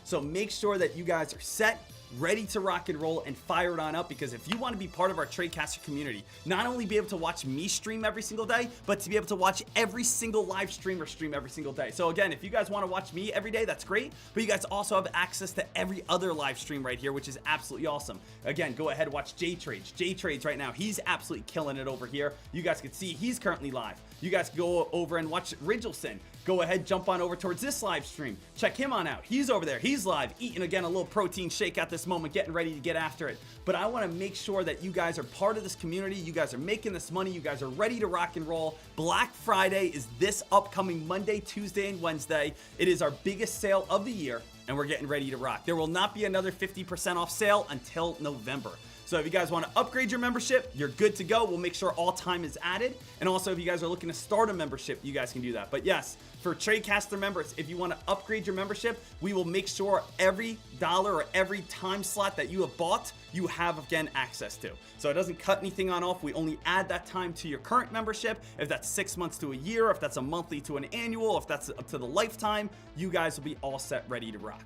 [SPEAKER 11] So make sure that you guys are set, ready to rock and roll and fire it on up, because if you want to be part of our Tradecaster community, not only be able to watch me stream every single day, but to be able to watch every single live streamer stream every single day. So again, if you guys want to watch me every day, that's great, but you guys also have access to every other live stream right here, which is absolutely awesome. Again, go ahead, watch J-Trades. J-Trades right now, he's absolutely killing it over here. You guys can see he's currently live. You guys can go over and watch Ridgelson. Go ahead, jump on over towards this live stream. Check him on out. He's over there. He's live, eating again a little protein shake at this moment, getting ready to get after it. But I want to make sure that you guys are part of this community. You guys are making this money. You guys are ready to rock and roll. Black Friday is this upcoming Monday, Tuesday, and Wednesday. It is our biggest sale of the year, and we're getting ready to rock. There will not be another 50% off sale until November. So if you guys want to upgrade your membership, you're good to go. We'll make sure all time is added. And also, if you guys are looking to start a membership, you guys can do that. But yes, for Tradecaster members, if you want to upgrade your membership, we will make sure every dollar or every time slot that you have bought, you have, again, access to. So it doesn't cut anything on off. We only add that time to your current membership. If that's 6 months to a year, if that's a monthly to an annual, if that's up to the lifetime, you guys will be all set, ready to rock.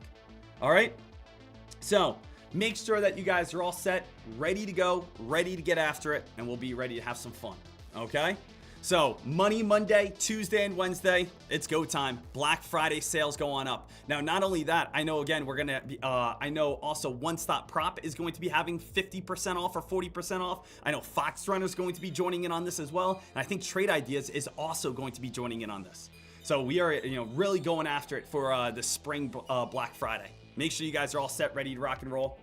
[SPEAKER 11] All right? So make sure that you guys are all set, ready to go, ready to get after it, and we'll be ready to have some fun, okay? So, Money Monday, Tuesday, and Wednesday, it's go time. Black Friday sales go on up. Now, not only that, I know, again, we're going to be, I know also One Stop Prop is going to be having 50% off or 40% off. I know Fox Runner is going to be joining in on this as well, and I think Trade Ideas is also going to be joining in on this. So, we are, really going after it for the spring Black Friday. Make sure you guys are all set, ready to rock and roll.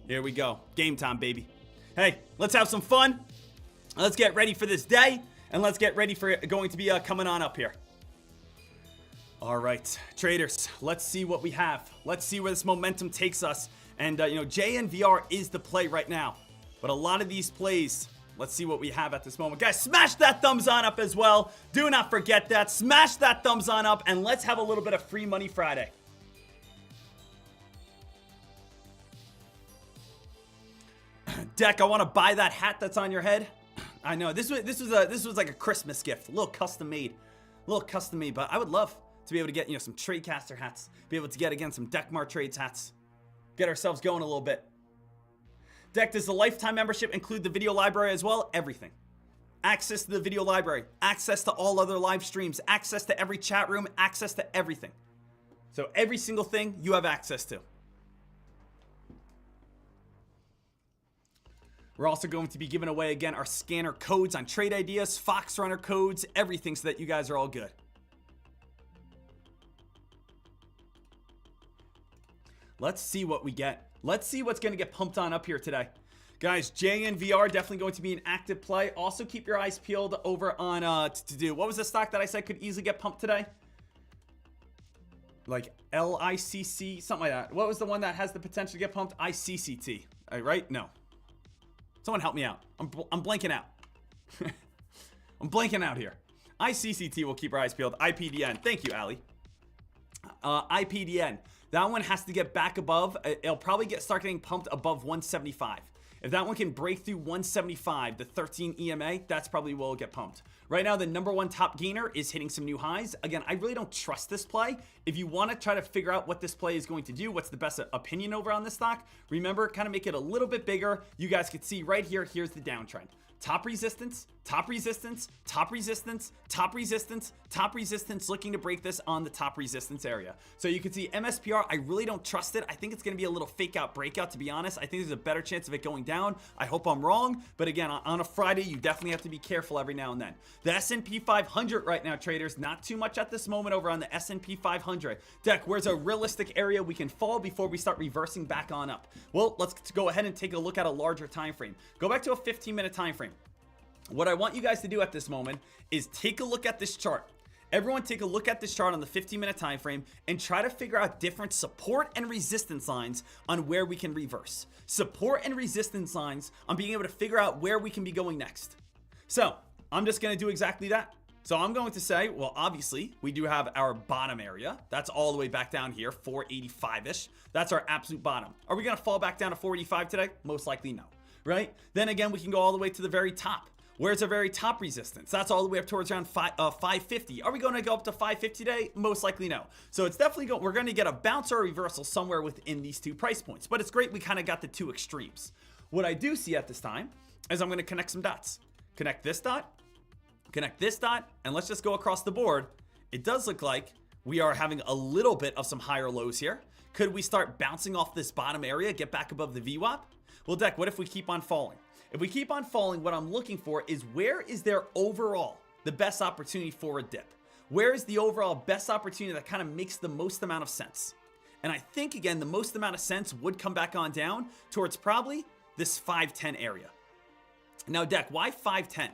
[SPEAKER 11] Here we go. Game time, baby. Hey, let's have some fun. Let's get ready for this day, and let's get ready for it going to be coming on up here. All right, traders, let's see what we have. Let's see where this momentum takes us. And, JNVR is the play right now. But a lot of these plays, let's see what we have at this moment. Guys, smash that thumbs on up as well. Do not forget that. Smash that thumbs on up, and let's have a little bit of Free Money Friday. Dek, I want to buy that hat that's on your head. I know this was like a Christmas gift, a little custom made, but I would love to be able to get some Tradecaster hats, be able to get again some Dekmar Trades hats, get ourselves going a little bit. Dek, does the lifetime membership include the video library as well? Everything. Access to the video library, access to all other live streams, access to every chat room, access to everything. So every single thing you have access to. We're also going to be giving away, again, our scanner codes on Trade Ideas, Fox Runner codes, everything, so that you guys are all good. Let's see what we get. Let's see what's going to get pumped on up here today. Guys, JNVR definitely going to be an active play. Also, keep your eyes peeled over on, what was the stock that I said could easily get pumped today? Like LICC, something like that. What was the one that has the potential to get pumped? ICCT, right? No. Someone help me out. I'm blanking out. I'm blanking out here. ICCT will keep our eyes peeled. IPDN. Thank you, Ali. IPDN. That one has to get back above. It'll probably start getting pumped above 175. If that one can break through 175, the 13 EMA, that's probably where it'll get pumped. Right now, the #1 top gainer is hitting some new highs. Again, I really don't trust this play. If you want to try to figure out what this play is going to do, what's the best opinion over on this stock, remember, kind of make it a little bit bigger. You guys can see right here, here's the downtrend. Top resistance, top resistance, top resistance, top resistance, top resistance, looking to break this on the top resistance area. So you can see MSPR, I really don't trust it. I think it's going to be a little fake out breakout, to be honest. I think there's a better chance of it going down. I hope I'm wrong. But again, on a Friday, you definitely have to be careful every now and then. The S&P 500 right now, traders, not too much at this moment over on the S&P 500. Dek, where's a realistic area we can fall before we start reversing back on up? Well, let's go ahead and take a look at a larger time frame. Go back to a 15-minute time frame. What I want you guys to do at this moment is take a look at this chart. Everyone take a look at this chart on the 15-minute time frame and try to figure out different support and resistance lines on where we can reverse. Support and resistance lines on being able to figure out where we can be going next. So I'm just going to do exactly that. So I'm going to say, well, obviously, we do have our bottom area. That's all the way back down here, 485-ish. That's our absolute bottom. Are we going to fall back down to 485 today? Most likely no, right? Then again, we can go all the way to the very top. Where's our very top resistance? That's all the way up towards around 550. Are we going to go up to 550 today? Most likely no. So it's definitely we're going to get a bounce or a reversal somewhere within these 2 price points. But it's great we kind of got the 2 extremes. What I do see at this time is I'm going to connect some dots. Connect this dot, and let's just go across the board. It does look like we are having a little bit of some higher lows here. Could we start bouncing off this bottom area, get back above the VWAP? Well, Dek, what if we keep on falling? If we keep on falling, what I'm looking for is where is there overall the best opportunity for a dip? Where is the overall best opportunity that kind of makes the most amount of sense? And I think, again, the most amount of sense would come back on down towards probably this 510 area. Now, Dek, why 510?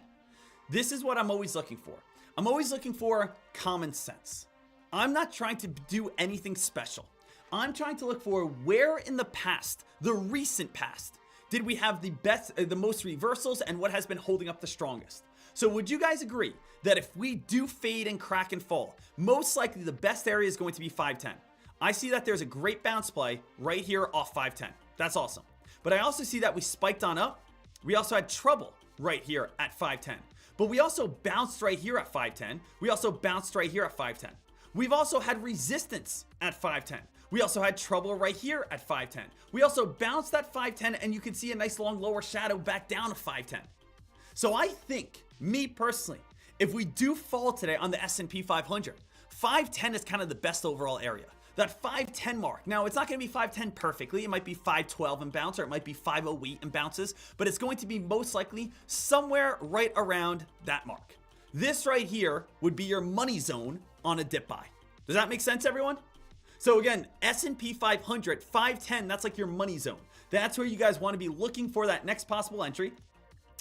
[SPEAKER 11] This is what I'm always looking for. I'm always looking for common sense. I'm not trying to do anything special. I'm trying to look for where in the past, the recent past, did we have the most reversals and what has been holding up the strongest? So would you guys agree that if we do fade and crack and fall, most likely the best area is going to be 510? I see that there's a great bounce play right here off 510. That's awesome. But I also see that we spiked on up. We also had trouble right here at 510. But we also bounced right here at 510. We also bounced right here at 510. We've also had resistance at 510. We also had trouble right here at 510. We also bounced at 510, and you can see a nice long lower shadow back down to 510. So I think, me personally, if we do fall today on the S&P 500, 510 is kind of the best overall area. That 510 mark. Now, it's not going to be 510 perfectly. It might be 512 and bounce, or it might be 508 and bounces, but it's going to be most likely somewhere right around that mark. This right here would be your money zone on a dip buy. Does that make sense, everyone? So again, S&P 500, 510, that's like your money zone. That's where you guys want to be looking for that next possible entry.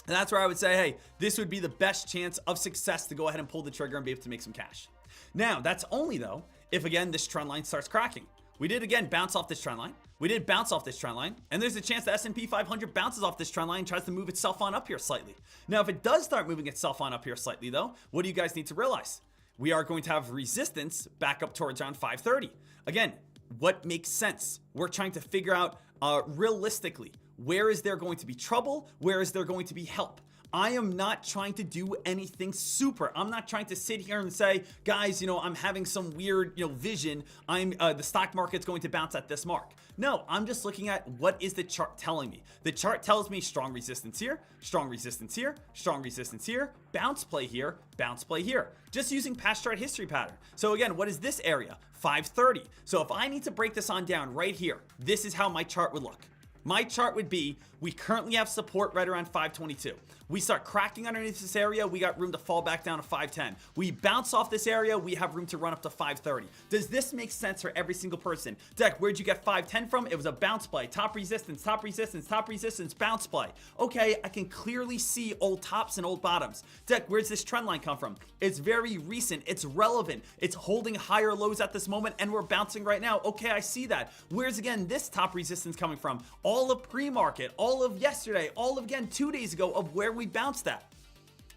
[SPEAKER 11] And that's where I would say, hey, this would be the best chance of success to go ahead and pull the trigger and be able to make some cash. Now, that's only though, if again, this trend line starts cracking. We did again bounce off this trend line. We did bounce off this trend line. And there's a chance the S&P 500 bounces off this trend line and tries to move itself on up here slightly. Now, if it does start moving itself on up here slightly though, what do you guys need to realize? We are going to have resistance back up towards around 530. Again, what makes sense? We're trying to figure out realistically, where is there going to be trouble? Where is there going to be help? I am not trying to do anything super. I'm not trying to sit here and say, guys, I'm having some weird, vision. The stock market's going to bounce at this mark. No, I'm just looking at what is the chart telling me. The chart tells me strong resistance here, strong resistance here, strong resistance here, bounce play here, bounce play here. Just using past chart history pattern. So again, what is this area? 530. So if I need to break this on down right here, this is how my chart would look. My chart would be, we currently have support right around 522. We start cracking underneath this area, we got room to fall back down to 510. We bounce off this area, we have room to run up to 530. Does this make sense for every single person? Dek, where'd you get 510 from? It was a bounce play. Top resistance, top resistance, top resistance, bounce play. Okay, I can clearly see old tops and old bottoms. Dek, where's this trend line come from? It's very recent, it's relevant, it's holding higher lows at this moment, and we're bouncing right now. Okay, I see that. Where's again this top resistance coming from? All of pre-market, all of yesterday, all of again 2 days ago of where we bounced at.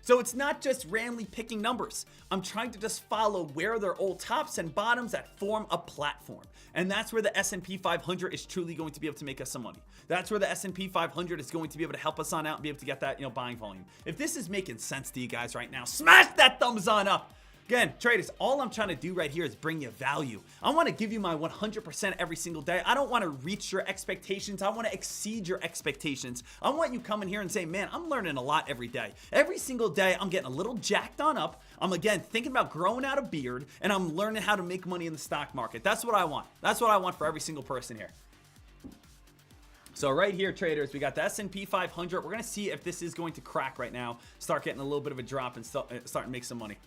[SPEAKER 11] So it's not just randomly picking numbers. I'm trying to just follow where there are old tops and bottoms that form a platform. And that's where the S&P 500 is truly going to be able to make us some money. That's where the S&P 500 is going to be able to help us on out and be able to get that, buying volume. If this is making sense to you guys right now, smash that thumbs on up. Again, traders, all I'm trying to do right here is bring you value. I want to give you my 100% every single day. I don't want to reach your expectations. I want to exceed your expectations. I want you coming here and saying, man, I'm learning a lot every day. Every single day, I'm getting a little jacked on up. I'm, again, thinking about growing out a beard, and I'm learning how to make money in the stock market. That's what I want. That's what I want for every single person here. So right here, traders, we got the S&P 500. We're going to see if this is going to crack right now, start getting a little bit of a drop and start to make some money.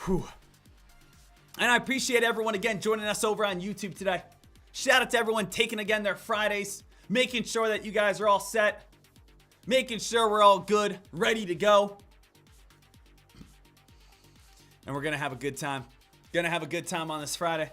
[SPEAKER 11] Whew. And I appreciate everyone again joining us over on YouTube today. Shout out to everyone taking again their Fridays, making sure that you guys are all set, making sure we're all good, ready to go. And we're going to have a good time. Going to have a good time on this Friday.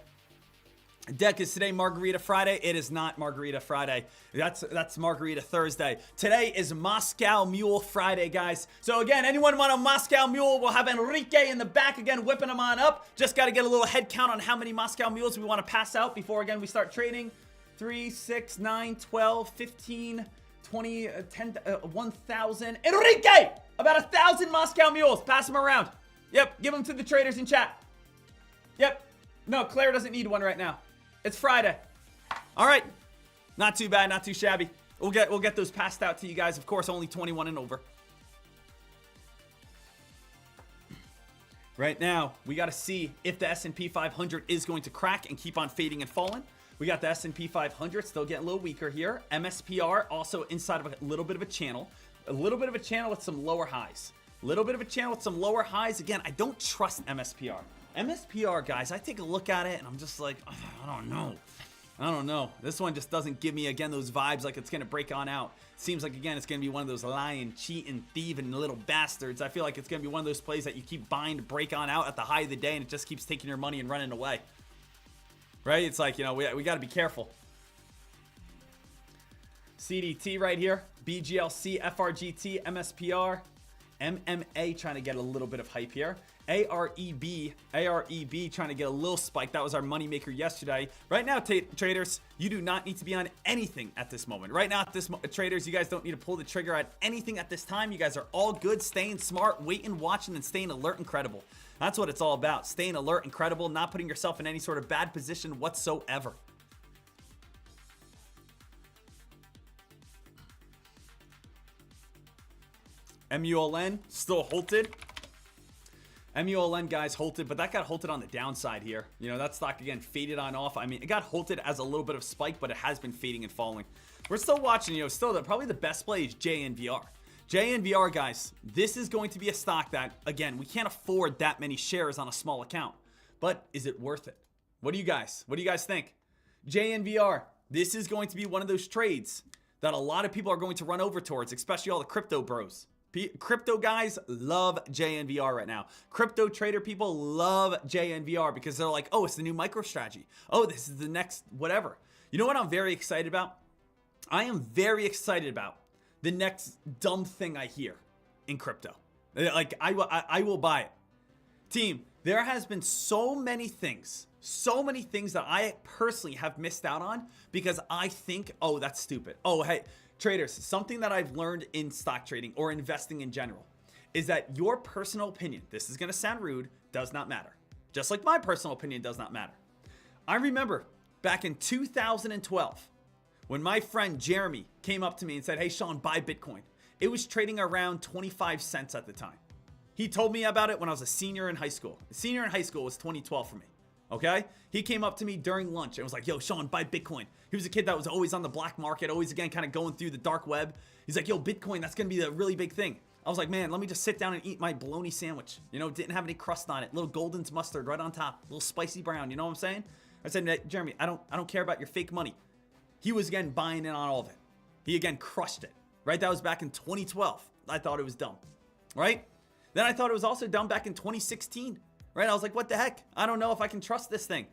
[SPEAKER 11] Dek, is today Margarita Friday? It is not Margarita Friday. That's Margarita Thursday. Today is Moscow Mule Friday, guys. So again, anyone want a Moscow Mule? We'll have Enrique in the back again, whipping them on up. Just got to get a little head count on how many Moscow Mules we want to pass out before, again, we start trading. 3, 6, 9, 12, 15, 1,000. Enrique! About 1,000 Moscow mules. Pass them around. Yep, give them to the traders in chat. Yep. No, Claire doesn't need one right now. It's Friday. All right. Not too bad, not too shabby. We'll get those passed out to you guys. Of course, only 21 and over. Right now, we got to see if the S&P 500 is going to crack and keep on fading and falling. We got the S&P 500 still getting a little weaker here. MSPR also inside of a little bit of a channel. A little bit of a channel with some lower highs. Little bit of a channel with some lower highs. Again, I don't trust MSPR. MSPR, guys, I take a look at it and I'm just like, I don't know. I don't know. This one just doesn't give me, again, those vibes like it's going to break on out. Seems like, again, it's going to be one of those lying, cheating, thieving little bastards. I feel like it's going to be one of those plays that you keep buying to break on out at the high of the day and it just keeps taking your money and running away. Right? It's like, you know, we got to be careful. CDT right here. BGLC, FRGT, MSPR, MMA trying to get a little bit of hype here. AREB trying to get a little spike. That was our moneymaker yesterday. Right now, traders, you do not need to be on anything at this moment. Right now, at this traders, you guys don't need to pull the trigger at anything at this time. You guys are all good, staying smart, waiting, watching, and staying alert and credible. That's what it's all about. Staying alert and credible, not putting yourself in any sort of bad position whatsoever. MULN still halted. MULN, guys, halted, but that got halted on the downside here. You know, that stock, again, faded on off. I mean, it got halted as a little bit of spike, but it has been fading and falling. We're still watching, you know, still probably the best play is JNVR. JNVR, guys, this is going to be a stock that, again, we can't afford that many shares on a small account. But is it worth it? What do you guys think? JNVR, this is going to be one of those trades that a lot of people are going to run over towards, especially all the crypto bros. Crypto guys love JNVR right now. Crypto trader people love JNVR because they're like, oh, it's the new MicroStrategy. Oh, this is the next whatever. You know what I'm very excited about? I am very excited about the next dumb thing I hear in crypto. Like, I will buy it. Team, there has been so many things that I personally have missed out on because I think, oh, that's stupid. Oh, hey, traders, something that I've learned in stock trading or investing in general is that your personal opinion, this is going to sound rude, does not matter. Just like my personal opinion does not matter. I remember back in 2012 when my friend Jeremy came up to me and said, hey, Sean, buy Bitcoin. It was trading around 25 cents at the time. He told me about it when I was a senior in high school. A senior in high school was 2012 for me. Okay? He came up to me during lunch and was like, yo, Sean, buy Bitcoin. He was a kid that was always on the black market, always, again, kind of going through the dark web. He's like, yo, Bitcoin, that's going to be the really big thing. I was like, man, let me just sit down and eat my bologna sandwich. You know, didn't have any crust on it. Little Golden's mustard right on top. Little spicy brown. You know what I'm saying? I said, Jeremy, I don't care about your fake money. He was, again, buying in on all of it. He, again, crushed it. Right? That was back in 2012. I thought it was dumb. Right? Then I thought it was also dumb back in 2016. Right? I was like, what the heck? I don't know if I can trust this thing.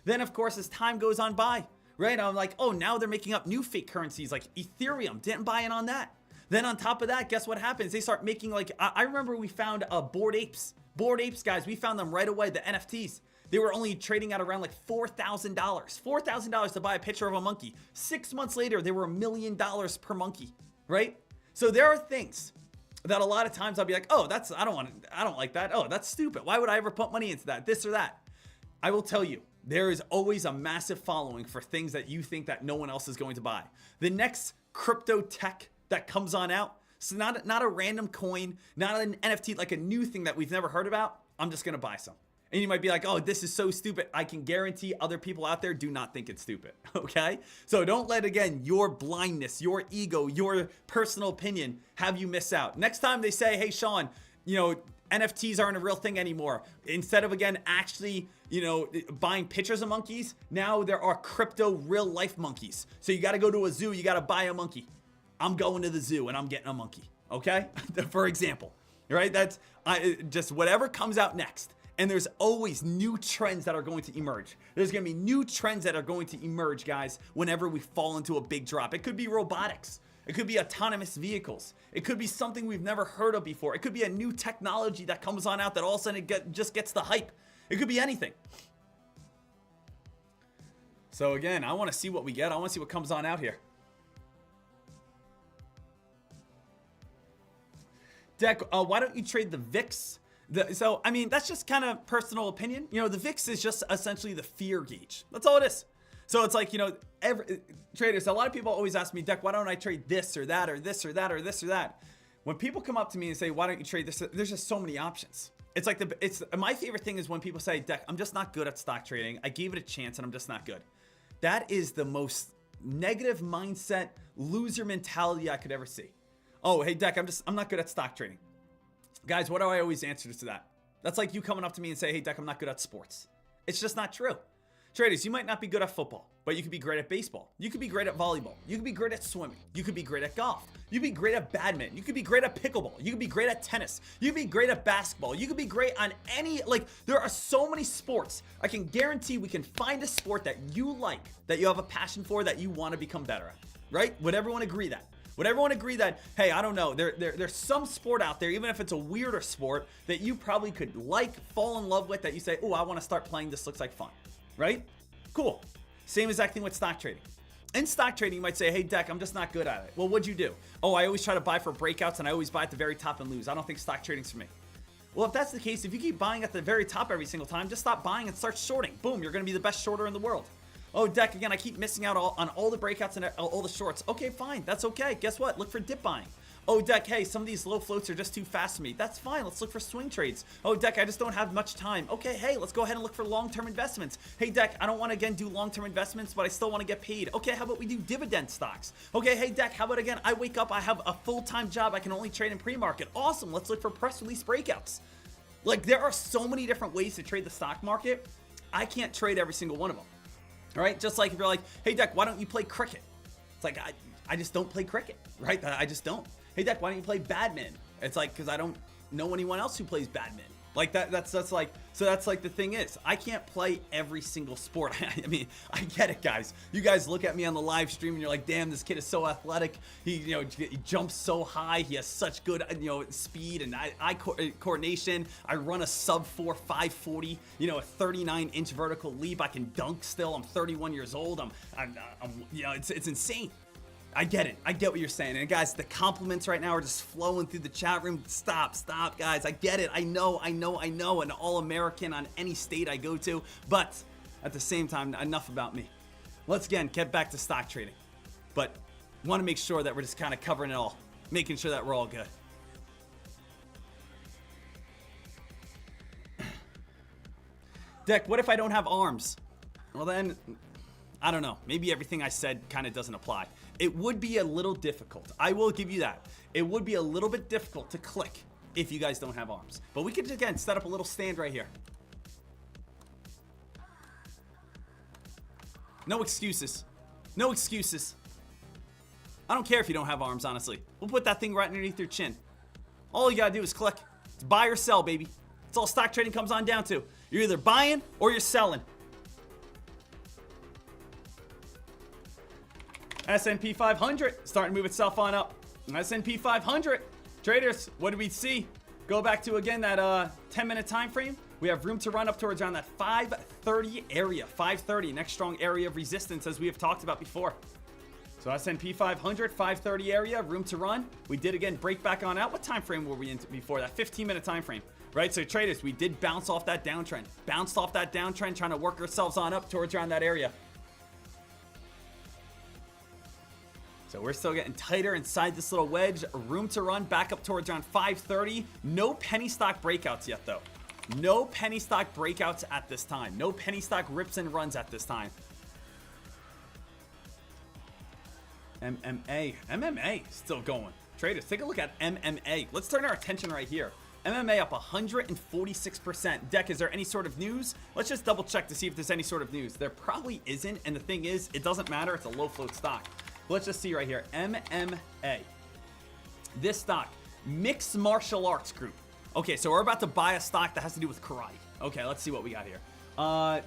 [SPEAKER 11] Then, of course, as time goes on by, right? I'm like, oh, now they're making up new fake currencies like Ethereum. Didn't buy in on that. Then on top of that, guess what happens? They start making like, I remember we found Bored Apes. Bored Apes, guys, we found them right away, the NFTs. They were only trading at around like $4,000. $4,000 to buy a picture of a monkey. 6 months later, they were $1 million per monkey, right? So there are things that a lot of times I'll be like, oh, I don't like that. Oh, that's stupid. Why would I ever put money into that? This or that. I will tell you, there is always a massive following for things that you think that no one else is going to buy. The next crypto tech that comes on out, so not a random coin, not an NFT, like a new thing that we've never heard about, I'm just going to buy some. And you might be like, oh, this is so stupid. I can guarantee other people out there do not think it's stupid, okay? So don't let, again, your blindness, your ego, your personal opinion have you miss out. Next time they say, hey, Sean, you know, NFTs aren't a real thing anymore. Instead of, again, actually, you know, buying pictures of monkeys, now there are crypto real life monkeys. So you got to go to a zoo, you got to buy a monkey. I'm going to the zoo and I'm getting a monkey, okay? For example, right? That's just whatever comes out next. And there's always new trends that are going to emerge. There's going to be new trends that are going to emerge, guys, whenever we fall into a big drop. It could be robotics. It could be autonomous vehicles. It could be something we've never heard of before. It could be a new technology that comes on out that all of a sudden just gets the hype. It could be anything. So again, I want to see what we get. I want to see what comes on out here. Dek, why don't you trade the VIX? So, I mean, that's just kind of personal opinion. You know, the VIX is just essentially the fear gauge. That's all it is. So it's like, you know, traders, a lot of people always ask me, Dek, why don't I trade this or that or this or that or this or that? When people come up to me and say, why don't you trade this? There's just so many options. It's like my favorite thing is when people say, Dek, I'm just not good at stock trading. I gave it a chance and I'm just not good. That is the most negative mindset, loser mentality I could ever see. Oh, hey, Dek, I'm not good at stock trading. Guys, what do I always answer to that? That's like you coming up to me and say, hey, Dek, I'm not good at sports. It's just not true. Traders, you might not be good at football, but you could be great at baseball. You could be great at volleyball. You could be great at swimming. You could be great at golf. You could be great at badminton. You could be great at pickleball. You could be great at tennis. You could be great at basketball. You could be great on any, like, there are so many sports. I can guarantee we can find a sport that you like, that you have a passion for, that you want to become better at, right? Would everyone agree that? Would everyone agree that, hey, I don't know, there's some sport out there, even if it's a weirder sport, that you probably could like, fall in love with, that you say, oh, I want to start playing, this looks like fun, right? Cool. Same exact thing with stock trading. In stock trading, you might say, hey, Dek, I'm just not good at it. Well, what'd you do? Oh, I always try to buy for breakouts and I always buy at the very top and lose. I don't think stock trading's for me. Well, if that's the case, if you keep buying at the very top every single time, just stop buying and start shorting. Boom, you're going to be the best shorter in the world. Oh, Dek, again, I keep missing out on all the breakouts and all the shorts. Okay, fine. That's okay. Guess what? Look for dip buying. Oh, Dek, hey, some of these low floats are just too fast for me. That's fine. Let's look for swing trades. Oh, Dek, I just don't have much time. Okay, hey, let's go ahead and look for long-term investments. Hey, Dek, I don't want to, again, do long-term investments, but I still want to get paid. Okay, how about we do dividend stocks? Okay, hey, Dek, how about, again, I wake up, I have a full-time job. I can only trade in pre-market. Awesome. Let's look for press release breakouts. Like, there are so many different ways to trade the stock market. I can't trade every single one of them. All right, just like if you're like, hey, Dek, why don't you play cricket? It's like, I just don't play cricket, right? I just don't. Hey, Dek, why don't you play badminton? It's like, because I don't know anyone else who plays badminton. Like that's like, so that's like the thing is, I can't play every single sport. I mean, I get it, guys. You guys look at me on the live stream and you're like, damn, this kid is so athletic. He jumps so high. He has such good, speed and eye coordination. I run a sub 4 540, a 39-inch vertical leap. I can dunk still. I'm 31 years old. It's insane. I get it. I get what you're saying. And guys, the compliments right now are just flowing through the chat room. Stop, guys. I get it. I know. An All-American on any state I go to. But at the same time, enough about me. Let's, again, get back to stock trading. But want to make sure that we're just kind of covering it all. Making sure that we're all good. Dek, what if I don't have arms? Well, then, I don't know. Maybe everything I said kind of doesn't apply. It would be a little difficult. I will give you that. It would be a little bit difficult to click if you guys don't have arms. But we could, again, set up a little stand right here. No excuses. No excuses. I don't care if you don't have arms, honestly. We'll put that thing right underneath your chin. All you gotta do is click. It's buy or sell, baby. That's all stock trading comes on down to. You're either buying or you're selling. S&P 500 starting to move itself on up. S&P 500 traders, what did we see? Go back to, again, that 10-minute time frame. We have room to run up towards around that 530 area. 530, next strong area of resistance, as we have talked about before. So S&P 500, 530 area, room to run. We did, again, break back on out. What time frame were we in before? That 15-minute time frame, right? So traders, we did bounce off that downtrend. Bounced off that downtrend, trying to work ourselves on up towards around that area. So we're still getting tighter inside this little wedge. Room to run back up towards around 530. No penny stock breakouts yet, though. No penny stock breakouts at this time. No penny stock rips and runs at this time. MMA still going. Traders, take a look at MMA. Let's turn our attention right here. MMA up 146%. Dek, is there any sort of news? Let's just double check to see if there's any sort of news. There probably isn't, and the thing is, it doesn't matter. It's a low float stock. Let's just see right here. MMA. This stock, Mixed Martial Arts Group. Okay, so we're about to buy a stock that has to do with karate. Okay, let's see what we got here.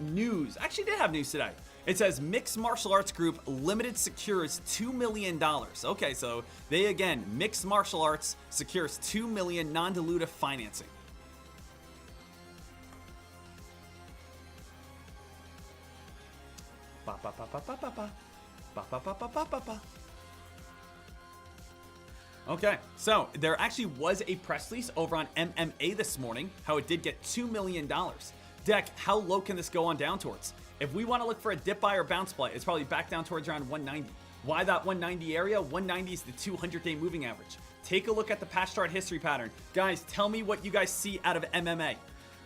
[SPEAKER 11] News. Actually did have news today. It says Mixed Martial Arts Group Limited secures $2 million. Okay, so they, again, Mixed Martial Arts secures $2 million non-dilutive financing. Ba, ba, ba, ba, ba, ba, ba. Ba, ba, ba, ba, ba, ba, ba. Okay, so there actually was a press release over on MMA this morning, how it did get $2 million. Deck, how low can this go on down towards? If we want to look for a dip buy or bounce play, it's probably back down towards around 190. Why that 190 area? 190 is the 200-day moving average. Take a look at the patch chart history pattern. Guys, tell me what you guys see out of MMA.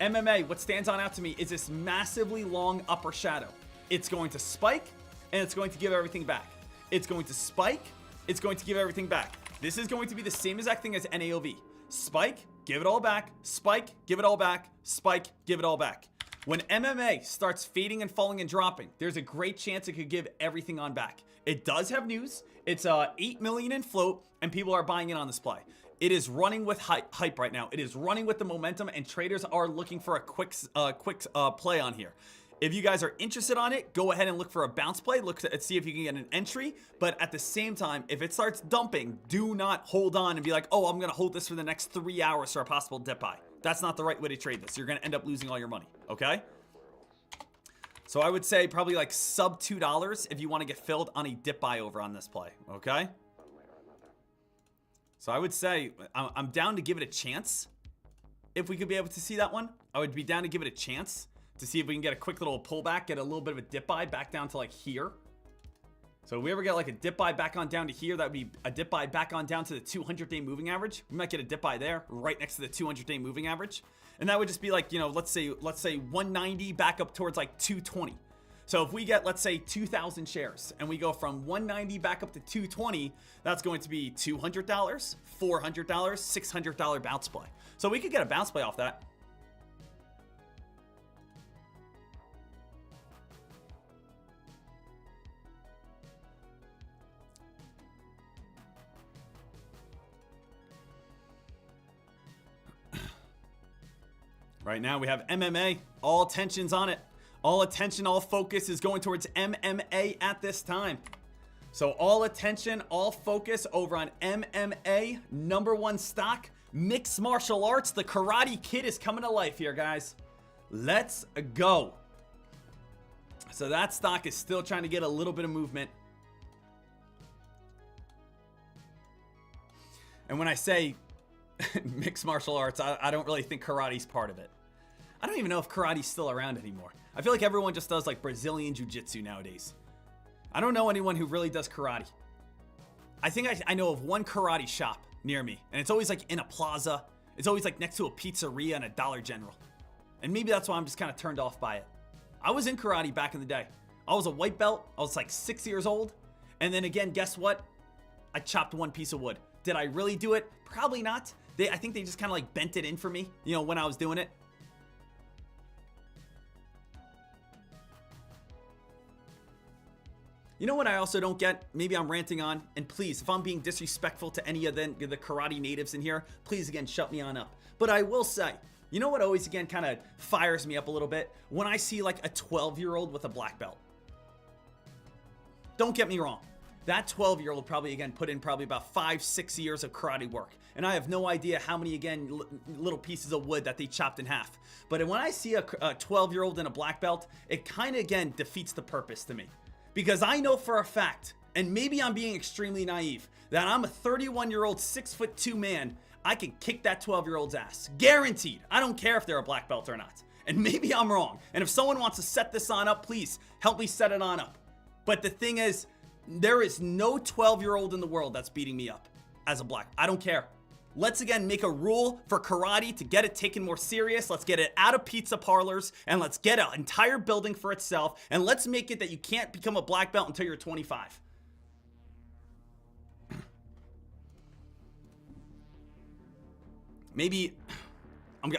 [SPEAKER 11] MMA, what stands on out to me is this massively long upper shadow. It's going to spike, and it's going to give everything back. It's going to spike, it's going to give everything back. This is going to be the same exact thing as NAOV. Spike, give it all back. Spike, give it all back. Spike, give it all back. When MMA starts fading and falling and dropping, there's a great chance it could give everything on back. It does have news. It's 8 million in float, and people are buying in on this play. It is running with hype right now. It is running with the momentum, and traders are looking for a quick play on here. If you guys are interested on it, go ahead and look for a bounce play. Look to see if you can get an entry. But at the same time, if it starts dumping, do not hold on and be like, oh, I'm going to hold this for the next 3 hours for a possible dip buy. That's not the right way to trade this. You're going to end up losing all your money, okay? So I would say probably like sub $2 if you want to get filled on a dip buy over on this play, okay? So I would say I'm down to give it a chance. If we could be able to see that one, I would be down to give it a chance to see if we can get a quick little pullback, get a little bit of a dip buy back down to like here. So if we ever get like a dip buy back on down to here, that would be a dip buy back on down to the 200-day moving average. We might get a dip buy there, right next to the 200-day moving average. And that would just be like, you know, let's say 190 back up towards like 220. So if we get, let's say 2,000 shares and we go from 190 back up to 220, that's going to be $200, $400, $600 bounce play. So we could get a bounce play off that. Right now we have MMA, all attention's on it. All attention, all focus is going towards MMA at this time. So all attention, all focus over on MMA, #1 stock, mixed martial arts. The Karate Kid is coming to life here, guys. Let's go. So that stock is still trying to get a little bit of movement. And when I say mixed martial arts, I don't really think karate's part of it. I don't even know if karate's still around anymore. I feel like everyone just does like Brazilian jiu-jitsu nowadays. I don't know anyone who really does karate. I think I know of one karate shop near me, and it's always like in a plaza. It's always like next to a pizzeria and a Dollar General. And maybe that's why I'm just kind of turned off by it. I was in karate back in the day. I was a white belt. I was like 6 years old. And then again, guess what? I chopped one piece of wood. Did I really do it? Probably not. I think they just kind of like bent it in for me, you know, when I was doing it. You know what I also don't get? Maybe I'm ranting on, and please, if I'm being disrespectful to any of the karate natives in here, please again, shut me on up. But I will say, you know what always again kind of fires me up a little bit? When I see like a 12-year-old with a black belt. Don't get me wrong. That 12-year-old probably again put in probably about 5-6 years of karate work. And I have no idea how many again little pieces of wood that they chopped in half. But when I see a 12-year-old in a black belt, it kind of again defeats the purpose to me. Because I know for a fact, and maybe I'm being extremely naive, that I'm a 31-year-old 6'2" man. I can kick that 12-year-old's ass. Guaranteed. I don't care if they're a black belt or not. And maybe I'm wrong. And if someone wants to set this on up, please help me set it on up. But the thing is, there is no 12-year-old in the world that's beating me up as a black. I don't care. Let's again make a rule for karate to get it taken more serious. Let's get it out of pizza parlors and let's get an entire building for itself. And let's make it that you can't become a black belt until you're 25. Maybe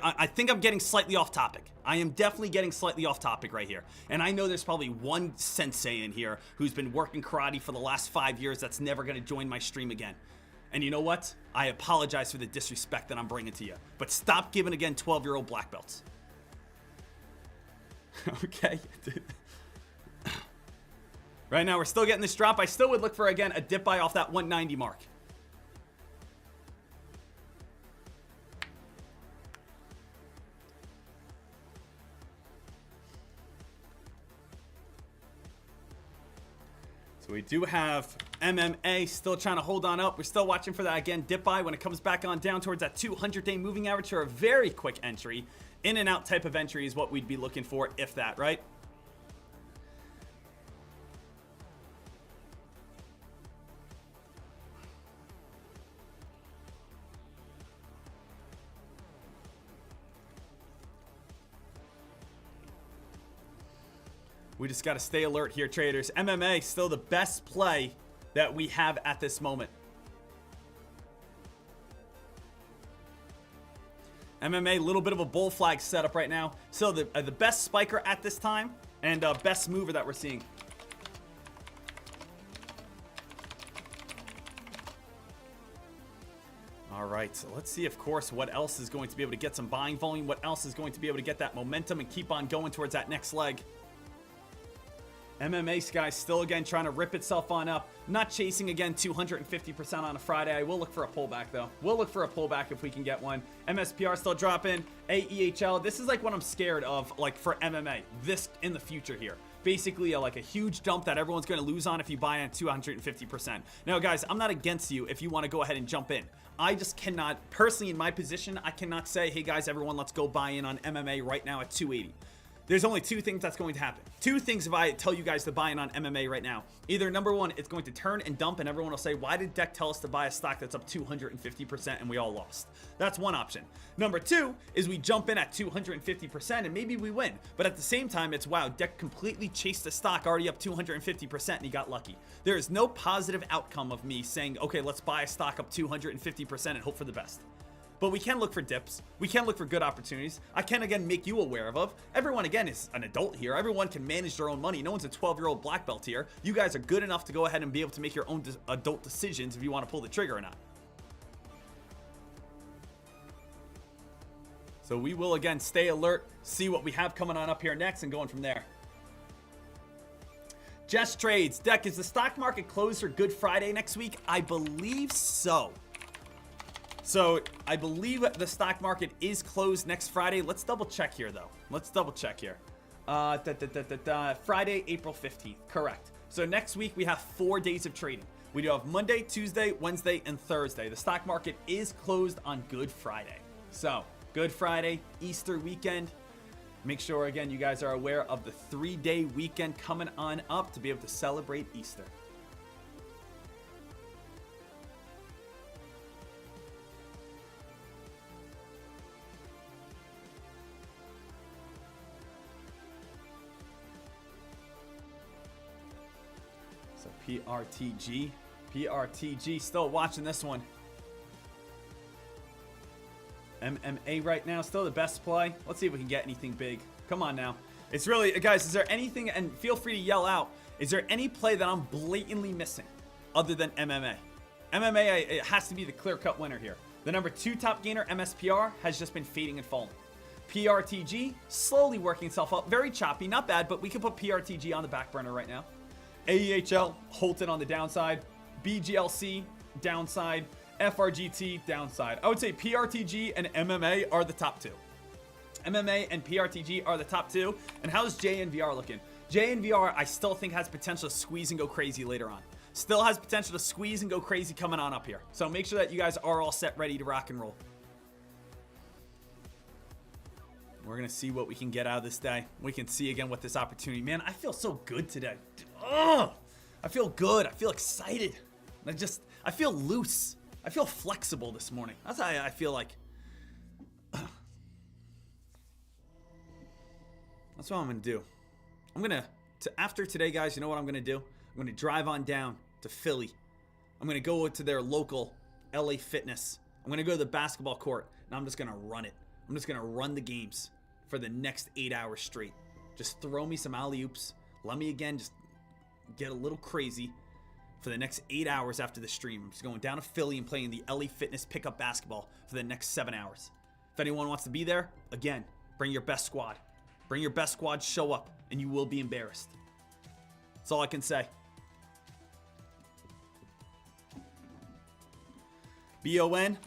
[SPEAKER 11] I think I'm getting slightly off topic. I am definitely getting slightly off topic right here. And I know there's probably one sensei in here who's been working karate for the last 5 years that's never going to join my stream again. And you know what? I apologize for the disrespect that I'm bringing to you. But stop giving, again, 12-year-old black belts. Okay? Right now, we're still getting this drop. I still would look for, again, a dip buy off that 190 mark. So we do have MMA still trying to hold on up. We're still watching for that, again, dip buy when it comes back on down towards that 200-day moving average for a very quick entry. In and out type of entry is what we'd be looking for, if that, right? We just got to stay alert here, traders. MMA still the best play that we have at this moment. MMA, a little bit of a bull flag setup right now. So the best spiker at this time and best mover that we're seeing. All right, so let's see, of course, what else is going to be able to get some buying volume. What else is going to be able to get that momentum and keep on going towards that next leg. MMA, guys, still again trying to rip itself on up. Not chasing again 250% on a Friday. I will look for a pullback though. We'll look for a pullback if we can get one. MSPR still dropping. AEHL. This is like what I'm scared of, like for MMA. This in the future here. Basically like a huge dump that everyone's going to lose on if you buy at 250%. Now, guys, I'm not against you if you want to go ahead and jump in. I just cannot, personally in my position, I cannot say, hey guys, everyone, let's go buy in on MMA right now at 280. There's only two things that's going to happen. Two things if I tell you guys to buy in on MMA right now. Either number one, it's going to turn and dump and everyone will say, why did Dek tell us to buy a stock that's up 250% and we all lost? That's one option. Number two is we jump in at 250% and maybe we win. But at the same time, it's wow, Dek completely chased the stock already up 250% and he got lucky. There is no positive outcome of me saying, okay, let's buy a stock up 250% and hope for the best. But we can look for dips. We can look for good opportunities. I can, again, make you aware of. Everyone, again, is an adult here. Everyone can manage their own money. No one's a 12-year-old black belt here. You guys are good enough to go ahead and be able to make your own adult decisions if you want to pull the trigger or not. So we will, again, stay alert, see what we have coming on up here next, and going from there. Just trades. Dek, is the stock market closed for Good Friday next week? I believe so. So I believe the stock market is closed next Friday. Let's double check here though. Let's double check here. Friday, April 15th. Correct. So next week we have 4 days of trading. We do have Monday, Tuesday, Wednesday, and Thursday. The stock market is closed on Good Friday. So Good Friday, Easter weekend. Make sure again you guys are aware of the 3-day weekend coming on up to be able to celebrate Easter. So PRTG still watching this one. MMA right now, still the best play. Let's see if we can get anything big. Come on now. It's really, guys, is there anything, and feel free to yell out, is there any play that I'm blatantly missing other than MMA? MMA, it has to be the clear-cut winner here. The number 2 top gainer, MSPR, has just been fading and falling. PRTG, slowly working itself up. Very choppy, not bad, but we can put PRTG on the back burner right now. AEHL, Holton on the downside. BGLC, downside. FRGT, downside. I would say PRTG and MMA are the top 2. MMA and PRTG are the top 2. And how's JNVR looking? JNVR, I still think has potential to squeeze and go crazy later on. Still has potential to squeeze and go crazy coming on up here. So make sure that you guys are all set, ready to rock and roll. We're going to see what we can get out of this day. We can see again what this opportunity. Man, I feel so good today. Oh, I feel good. I feel excited. I feel loose. I feel flexible this morning. That's how I feel like. That's what I'm going to do. I'm going to, after today, guys, you know what I'm going to do? I'm going to drive on down to Philly. I'm going to go to their local LA Fitness. I'm going to go to the basketball court, and I'm just going to run it. I'm just going to run the games for the next 8 hours straight. Just throw me some alley-oops. Let me, again, just get a little crazy for the next 8 hours after the stream. I'm just going down to Philly and playing the LA Fitness pickup basketball for the next 7 hours. If anyone wants to be there, again, bring your best squad. Bring your best squad, show up, and you will be embarrassed. That's all I can say. BON,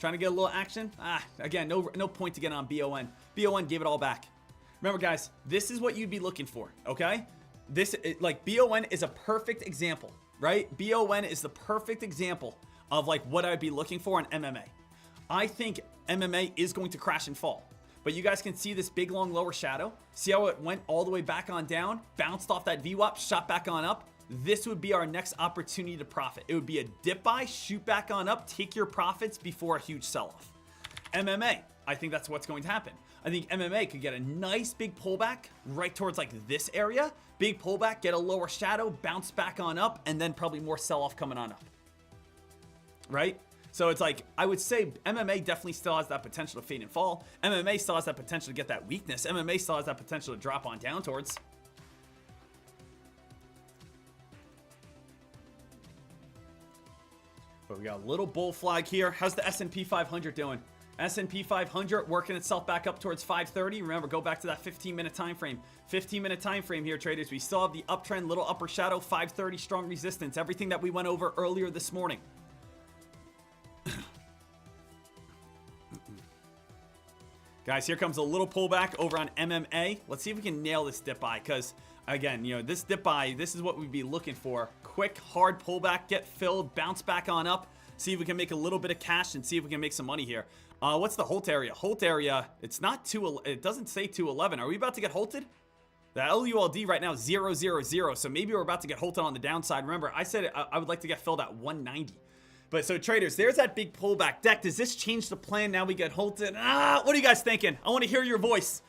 [SPEAKER 11] trying to get a little action. Again, no point to get on BON. BON gave it all back. Remember, guys, this is what you'd be looking for, okay? Like BON is a perfect example right? BON is the perfect example of like what I'd be looking for in MMA. I think MMA is going to crash and fall. But you guys can see this big long lower shadow. See how it went all the way back on down, bounced off that VWAP, shot back on up. This would be our next opportunity to profit. It would be a dip buy, shoot back on up, take your profits before a huge sell-off. MMA, I think that's what's going to happen. I think MMA could get a nice big pullback right towards like this area. Big pullback, get a lower shadow, bounce back on up, and then probably more sell-off coming on up. Right? So it's like, I would say MMA definitely still has that potential to fade and fall. MMA still has that potential to get that weakness. MMA still has that potential to drop on down towards. But we got a little bull flag here. How's the S&P 500 doing? S&P 500 working itself back up towards 530. Remember, go back to that 15-minute time frame. 15-minute time frame here, traders. We still have the uptrend, little upper shadow, 530 strong resistance. Everything that we went over earlier this morning. Guys, here comes a little pullback over on MMA. Let's see if we can nail this dip buy, because again, you know, this dip buy, this is what we'd be looking for. Quick, hard pullback, get filled, bounce back on up, see if we can make a little bit of cash and see if we can make some money here. What's the Holt area? Holt area, it's not it doesn't say 211. Are we about to get halted? The LULD right now is 000, so maybe we're about to get halted on the downside. Remember, I said I would like to get filled at 190. But so traders, there's that big pullback. Deck, does this change the plan now we get halted? What are you guys thinking? I want to hear your voice.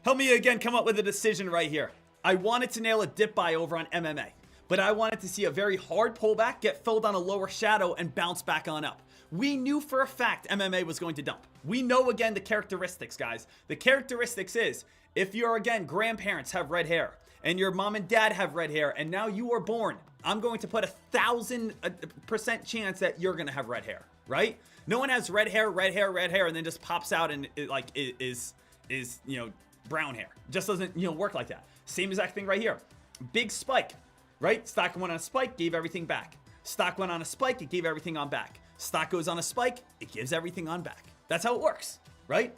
[SPEAKER 11] Help me again come up with a decision right here. I wanted to nail a dip buy over on MMA, but I wanted to see a very hard pullback, get filled on a lower shadow, and bounce back on up. We knew for a fact MMA was going to dump. We know, again, the characteristics, guys. The characteristics is, if your, again, grandparents have red hair, and your mom and dad have red hair, and now you are born, I'm going to put 1,000% chance that you're going to have red hair, right? No one has red hair, and then just pops out and is you know, brown hair. Just doesn't, you know, work like that. Same exact thing right here. Big spike, right? Stock went on a spike, gave everything back. Stock went on a spike, it gave everything on back. Stock goes on a spike, it gives everything on back. That's how it works, right?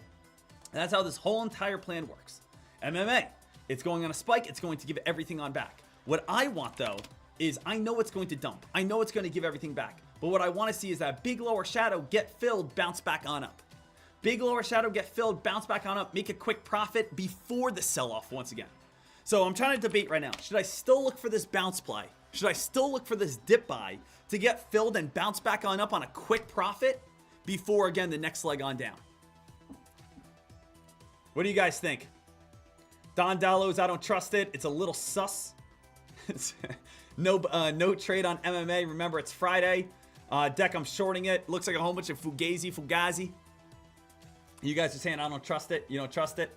[SPEAKER 11] That's how this whole entire plan works. MMA, it's going on a spike, it's going to give everything on back. What I want, though, is I know it's going to dump. I know it's going to give everything back. But what I want to see is that big lower shadow get filled, bounce back on up. Big lower shadow get filled, bounce back on up, make a quick profit before the sell-off once again. So I'm trying to debate right now. Should I still look for this bounce play? Should I still look for this dip buy to get filled and bounce back on up on a quick profit before, again, the next leg on down? What do you guys think? Don Dallo's, I don't trust it. It's a little sus. No trade on MMA. Remember, it's Friday. Deck, I'm shorting it. Looks like a whole bunch of fugazi. You guys are saying I don't trust it. You don't trust it.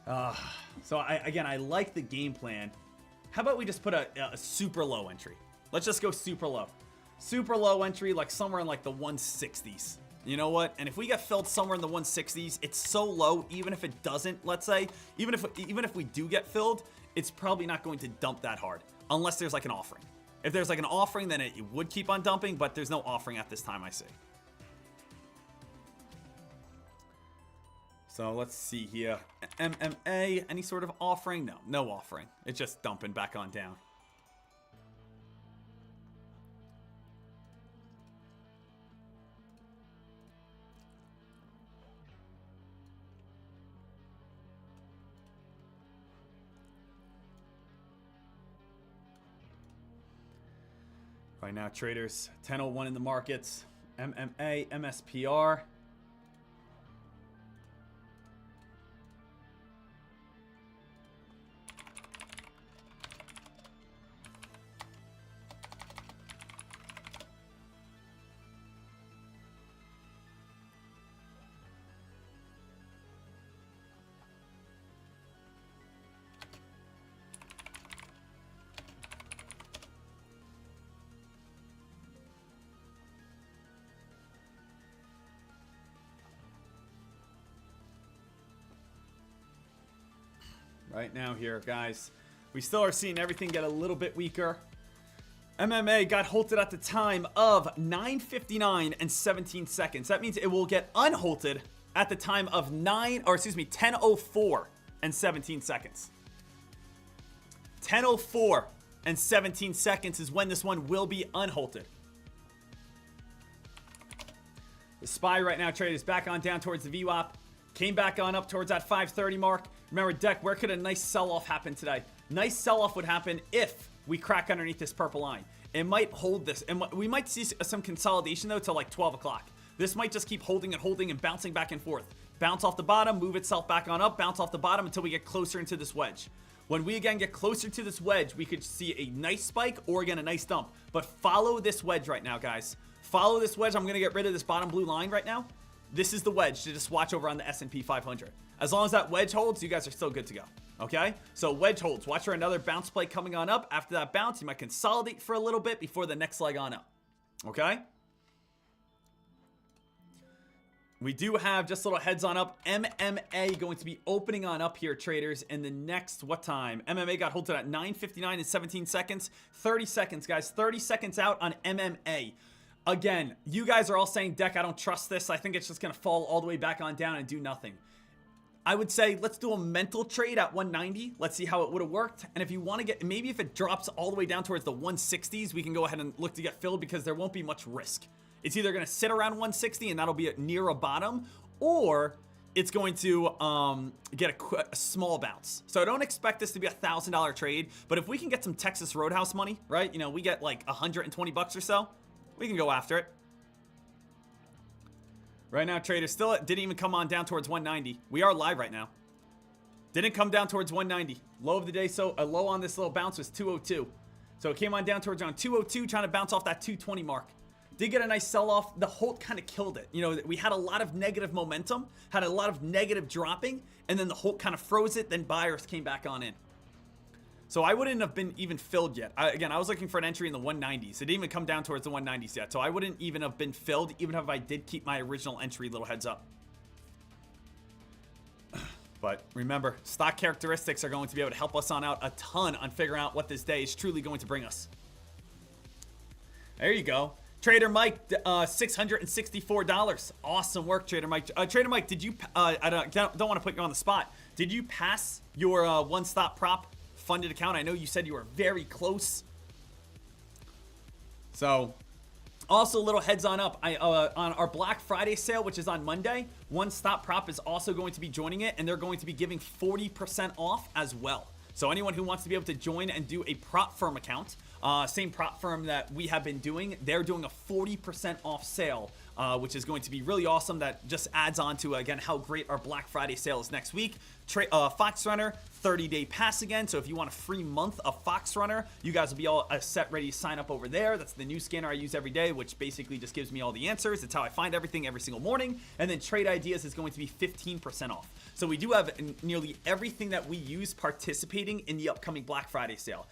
[SPEAKER 11] So I like the game plan. How about we just put a super low entry? Let's just go super low. Super low entry, like somewhere in like the 160s. You know what? And if we get filled somewhere in the 160s, it's so low, even if it doesn't, let's say, even if we do get filled, it's probably not going to dump that hard unless there's like an offering. If there's like an offering, then it would keep on dumping, but there's no offering at this time, I see. So let's see here. MMA, any sort of offering? No offering. It's just dumping back on down. Right now, traders, 10:01 in the markets. MMA, MSPR. Right now here, guys, we still are seeing everything get a little bit weaker. MMA got halted at the time of 9:59 and 17 seconds. That means it will get unhalted at the time of 10:04 and 17 seconds. 10:04 and 17 seconds is when this one will be unhalted. The SPY right now, traders, back on down towards the VWAP. Came back on up towards that 530 mark. Remember, Dek, where could a nice sell-off happen today? Nice sell-off would happen if we crack underneath this purple line. It might hold this. And we might see some consolidation, though, till like 12 o'clock. This might just keep holding and bouncing back and forth. Bounce off the bottom, move itself back on up, bounce off the bottom until we get closer into this wedge. When we again get closer to this wedge, we could see a nice spike or again a nice dump. But follow this wedge right now, guys. Follow this wedge. I'm going to get rid of this bottom blue line right now. This is the wedge to just watch over on the S&P 500. As long as that wedge holds, you guys are still good to go. Okay? So wedge holds. Watch for another bounce play coming on up. After that bounce, you might consolidate for a little bit before the next leg on up. Okay? We do have just a little heads on up. MMA going to be opening on up here, traders, in the next, what time? MMA got halted at 9:59 and 17 seconds. 30 seconds, guys. 30 seconds out on MMA. Again, you guys are all saying, Dek, I don't trust this. I think it's just going to fall all the way back on down and do nothing. I would say let's do a mental trade at 190. Let's see how it would have worked. And if you want to get, maybe if it drops all the way down towards the 160s, we can go ahead and look to get filled because there won't be much risk. It's either going to sit around 160 and that'll be near a bottom, or it's going to get a small bounce. So I don't expect this to be a $1,000 trade, but if we can get some Texas Roadhouse money, right? You know, we get like 120 bucks or so, we can go after it. Right now, traders still didn't even come on down towards 190. We are live right now. Didn't come down towards 190. Low of the day, so a low on this little bounce was 202. So it came on down towards around 202, trying to bounce off that 220 mark. Did get a nice sell-off. The Holt kind of killed it. You know, we had a lot of negative momentum, had a lot of negative dropping, and then the Holt kind of froze it, then buyers came back on in. So I wouldn't have been even filled yet. Again, I was looking for an entry in the 190s. It didn't even come down towards the 190s yet. So I wouldn't even have been filled, even if I did keep my original entry, little heads up. But remember, stock characteristics are going to be able to help us on out a ton on figuring out what this day is truly going to bring us. There you go. Trader Mike, $664. Awesome work, Trader Mike. Trader Mike, did you, I don't want to put you on the spot. Did you pass your one-stop prop funded account? I know you said you were very close. So, also a little heads on up. On our Black Friday sale, which is on Monday, One Stop Prop is also going to be joining it, and they're going to be giving 40% off as well. So anyone who wants to be able to join and do a prop firm account, same prop firm that we have been doing, they're doing a 40% off sale, which is going to be really awesome. That just adds on to, again, how great our Black Friday sale is next week. Fox Runner, 30-day pass again. So if you want a free month of Fox Runner, you guys will be all set, ready to sign up over there. That's the new scanner I use every day, which basically just gives me all the answers. It's how I find everything every single morning. And then Trade Ideas is going to be 15% off. So we do have nearly everything that we use participating in the upcoming Black Friday sale.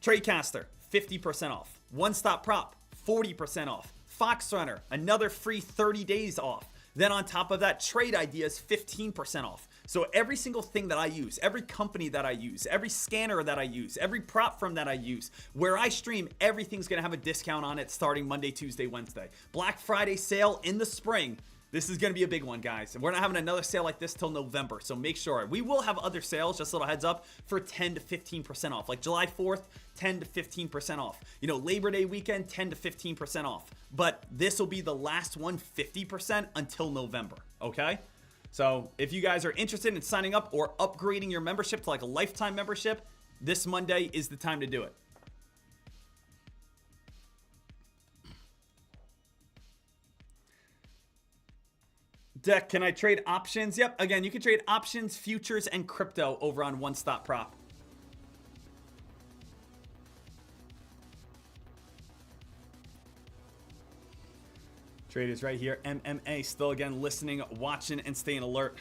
[SPEAKER 11] Tradecaster, 50% off. One Stop Prop, 40% off. Fox Runner, another free 30 days off. Then on top of that, Trade Ideas, 15% off. So every single thing that I use, every company that I use, every scanner that I use, every prop firm that I use, where I stream, everything's going to have a discount on it starting Monday, Tuesday, Wednesday. Black Friday sale in the spring. This is going to be a big one, guys. And we're not having another sale like this till November. So make sure. We will have other sales, just a little heads up, for 10 to 15% off. Like July 4th, 10 to 15% off. You know, Labor Day weekend, 10 to 15% off. But this will be the last one, 50% until November. Okay? So if you guys are interested in signing up or upgrading your membership to like a lifetime membership, this Monday is the time to do it. Dek, can I trade options? Yep. Again, you can trade options, futures, and crypto over on One Stop Prop. Traders right here. MMA still again listening, watching, and staying alert.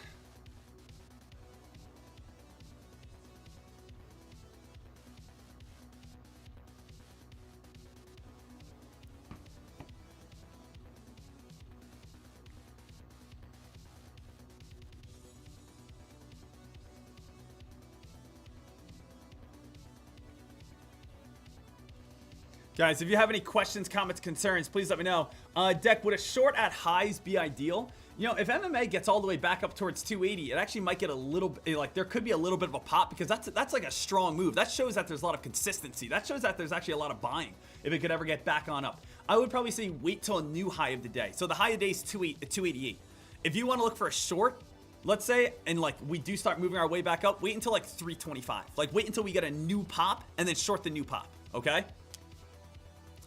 [SPEAKER 11] Guys, if you have any questions, comments, concerns, please let me know. Dek, would a short at highs be ideal? You know, if MMA gets all the way back up towards 280, it actually might get a little, like, there could be a little bit of a pop, because that's like a strong move. That shows that there's a lot of consistency. That shows that there's actually a lot of buying if it could ever get back on up. I would probably say wait till a new high of the day. So the high of the day is 288. If you want to look for a short, let's say, and like we do start moving our way back up, wait until like 325. Like, wait until we get a new pop and then short the new pop, okay?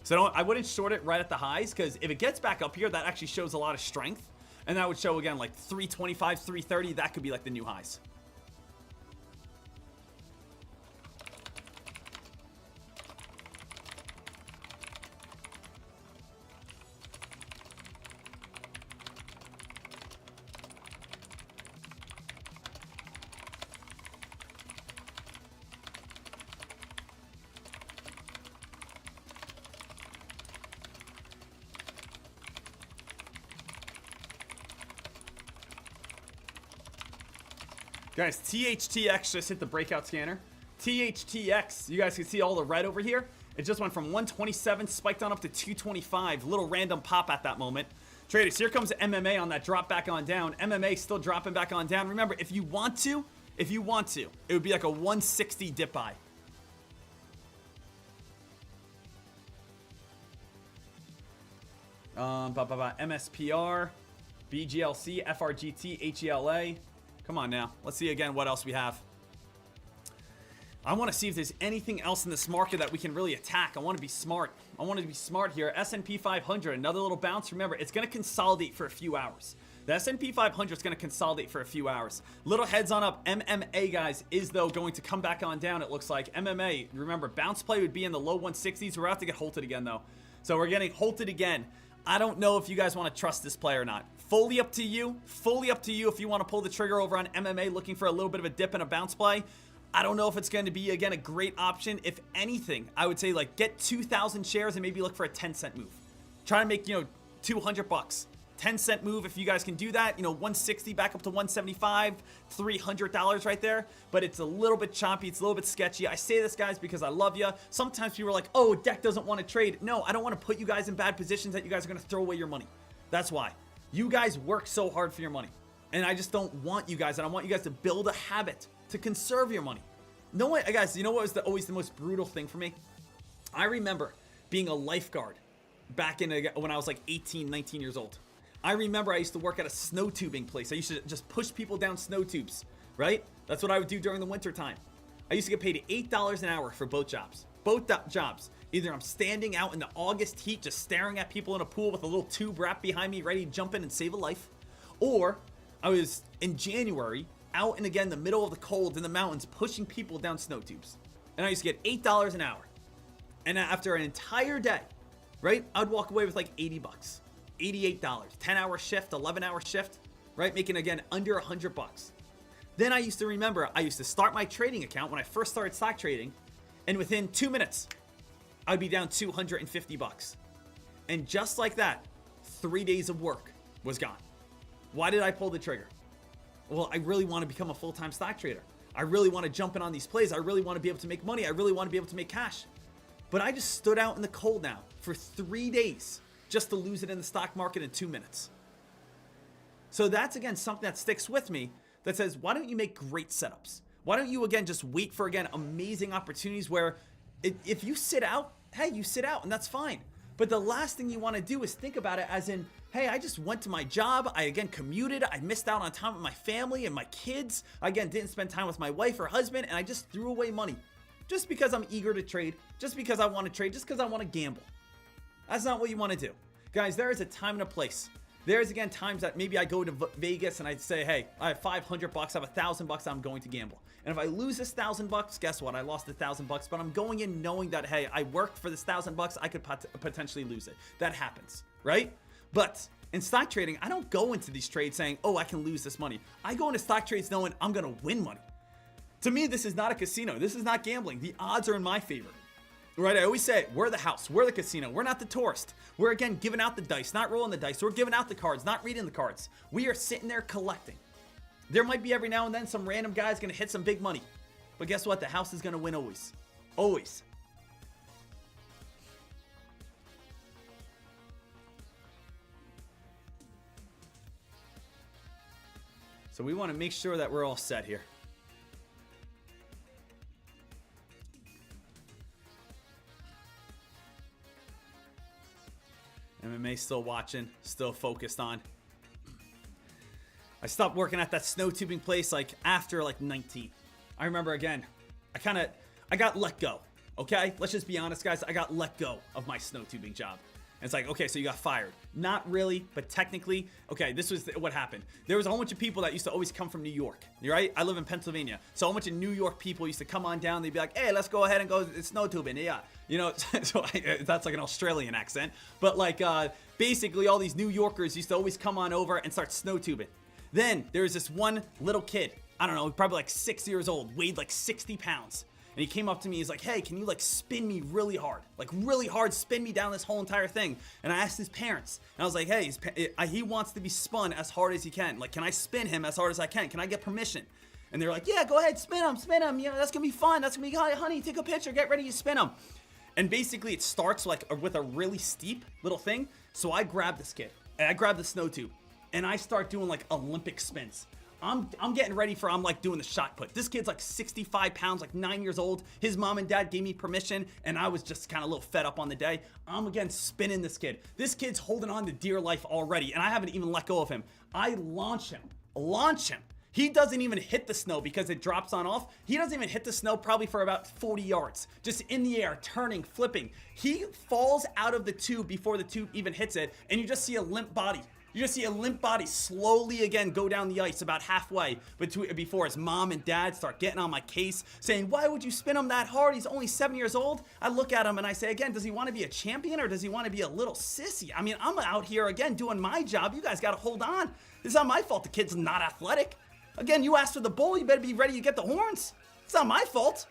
[SPEAKER 11] So I wouldn't short it right at the highs, because if it gets back up here, that actually shows a lot of strength. And that would show, again, like 325, 330. That could be like the new highs. Guys, THTX just hit the breakout scanner. THTX, you guys can see all the red over here. It just went from 127, spiked on up to 225. Little random pop at that moment. Traders, here comes MMA on that drop back on down. MMA still dropping back on down. Remember, if you want to, it would be like a 160 dip buy. MSPR, BGLC, FRGT, HELA. Come on now. Let's see again what else we have. I want to see if there's anything else in this market that we can really attack. I want to be smart. I want to be smart here. S&P 500, another little bounce. Remember, it's going to consolidate for a few hours. The S&P 500 is going to consolidate for a few hours. Little heads on up. MMA, guys, is, though, going to come back on down, it looks like. MMA, remember, bounce play would be in the low 160s. We're about to get halted again, though. So we're getting halted again. I don't know if you guys want to trust this play or not. Fully up to you. Fully up to you if you want to pull the trigger over on MMA looking for a little bit of a dip and a bounce play. I don't know if it's going to be, again, a great option. If anything, I would say, like, get 2,000 shares and maybe look for a 10-cent move. Try to make, you know, 200 bucks. 10-cent move if you guys can do that. You know, 160 back up to 175, $300 right there. But it's a little bit choppy. It's a little bit sketchy. I say this, guys, because I love you. Sometimes people are like, oh, Deck doesn't want to trade. No, I don't want to put you guys in bad positions that you guys are going to throw away your money. That's why. You guys work so hard for your money. And I just don't want you guys, and I want you guys to build a habit to conserve your money. No way, guys, you know what was always the most brutal thing for me? I remember being a lifeguard back when I was like 18, 19 years old. I remember I used to work at a snow tubing place. I used to just push people down snow tubes, right? That's what I would do during the winter time. I used to get paid $8 an hour for both jobs. Both jobs. Either I'm standing out in the August heat just staring at people in a pool with a little tube wrapped behind me ready to jump in and save a life, or I was in January out in, again, the middle of the cold in the mountains pushing people down snow tubes. And I used to get $8 an hour. And after an entire day, right, I'd walk away with like 80 bucks, $88, 10-hour shift, 11-hour shift, right, making, again, under 100 bucks. Then I used to remember, I used to start my trading account when I first started stock trading, and within 2 minutes, I'd be down 250 bucks. And just like that, 3 days of work was gone. Why did I pull the trigger? Well, I really want to become a full-time stock trader. I really want to jump in on these plays. I really want to be able to make money. I really want to be able to make cash. But I just stood out in the cold now for 3 days just to lose it in the stock market in 2 minutes. So that's, again, something that sticks with me that says, why don't you make great setups? Why don't you, again, just wait for, again, amazing opportunities where if you sit out, hey, you sit out and that's fine. But the last thing you want to do is think about it as in, hey, I just went to my job. I, again, commuted. I missed out on time with my family and my kids. I, again, didn't spend time with my wife or husband, and I just threw away money just because I'm eager to trade, just because I want to trade, just because I want to gamble. That's not what you want to do. Guys, there is a time and a place. There's, again, times that maybe I go to Vegas and I say, hey, I have 500 bucks, I have 1,000 bucks, I'm going to gamble. And if I lose this 1,000 bucks, guess what? I lost 1,000 bucks, but I'm going in knowing that, hey, I worked for this 1,000 bucks, I could potentially lose it. That happens, right? But in stock trading, I don't go into these trades saying, oh, I can lose this money. I go into stock trades knowing I'm going to win money. To me, this is not a casino. This is not gambling. The odds are in my favor. Right, I always say, we're the house, we're the casino, we're not the tourist. We're, again, giving out the dice, not rolling the dice. We're giving out the cards, not reading the cards. We are sitting there collecting. There might be every now and then some random guy's going to hit some big money. But guess what? The house is going to win always. Always. So we want to make sure that we're all set here. MMA still watching, still focused on. I stopped working at that snow tubing place like after like 19. I remember again, I got let go. Okay, let's just be honest, guys. I got let go of my snow tubing job. And it's like, okay, so you got fired. Not really, but technically, okay, this was what happened. There was a whole bunch of people that used to always come from New York, right? I live in Pennsylvania. So a whole bunch of New York people used to come on down. They'd be like, hey, let's go ahead and go snow tubing. Yeah, you know, so that's like an Australian accent. But like, basically all these New Yorkers used to always come on over and start snow tubing. Then there was this one little kid, I don't know, probably like 6 years old, weighed like 60 pounds. And he came up to me, he's like, hey, can you like spin me really hard? Like really hard, spin me down this whole entire thing. And I asked his parents, and I was like, hey, he wants to be spun as hard as he can. Like, can I spin him as hard as I can? Can I get permission? And they're like, yeah, go ahead, spin him. You know, that's gonna be fun. That's gonna be, honey, take a picture, get ready to spin him. And basically it starts like with a really steep little thing. So I grab this kid, and I grab the snow tube, and I start doing like Olympic spins. I'm getting ready for, I'm like doing the shot put. This kid's like 65 pounds, like 9 years old. His mom and dad gave me permission, and I was just kind of a little fed up on the day. I'm again spinning this kid. This kid's holding on to dear life already, and I haven't even let go of him. I launch him. He doesn't even hit the snow because it drops on off. He doesn't even hit the snow probably for about 40 yards. Just in the air, turning, flipping. He falls out of the tube before the tube even hits it, and you just see a limp body. You just see a limp body slowly again go down the ice about halfway before his mom and dad start getting on my case saying, why would you spin him that hard? He's only 7 years old. I look at him and I say, again, does he want to be a champion or does he want to be a little sissy? I mean, I'm out here again doing my job. You guys got to hold on. It's not my fault the kid's not athletic. Again, you asked for the bull. You better be ready to get the horns. It's not my fault,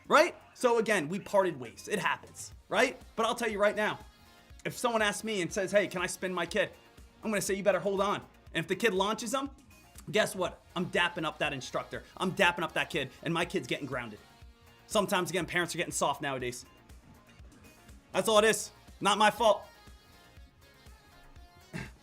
[SPEAKER 11] right? So again, we parted ways. It happens, right? But I'll tell you right now, if someone asks me and says, hey, can I spin my kid? I'm gonna say you better hold on. And if the kid launches them, guess what? I'm dapping up that instructor. I'm dapping up that kid, and my kid's getting grounded. Sometimes, again, parents are getting soft nowadays. That's all it is. Not my fault.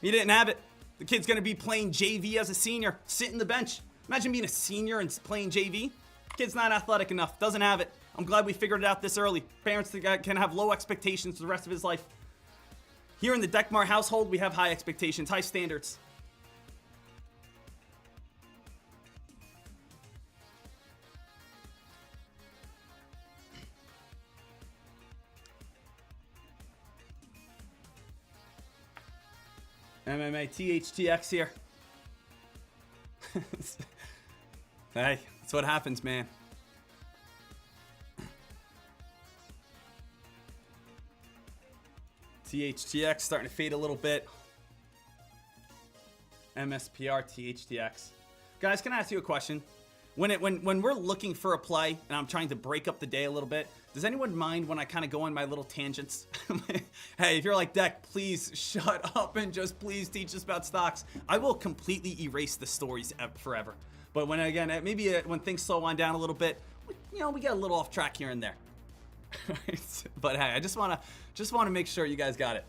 [SPEAKER 11] He didn't have it. The kid's gonna be playing JV as a senior, sitting the bench. Imagine being a senior and playing JV. Kid's not athletic enough, doesn't have it. I'm glad we figured it out this early. Parents can have low expectations for the rest of his life. Here in the Dekmar household, we have high expectations, high standards. MMA THTX here. Hey, that's what happens, man. THTX starting to fade a little bit. MSPR THTX. Guys, can I ask you a question? When we're looking for a play and I'm trying to break up the day a little bit, does anyone mind when I kind of go on my little tangents? Hey, if you're like, Dek, please shut up and just please teach us about stocks. I will completely erase the stories forever. But when again, maybe when things slow on down a little bit, you know, we get a little off track here and there. But hey, I just want to make sure you guys got it.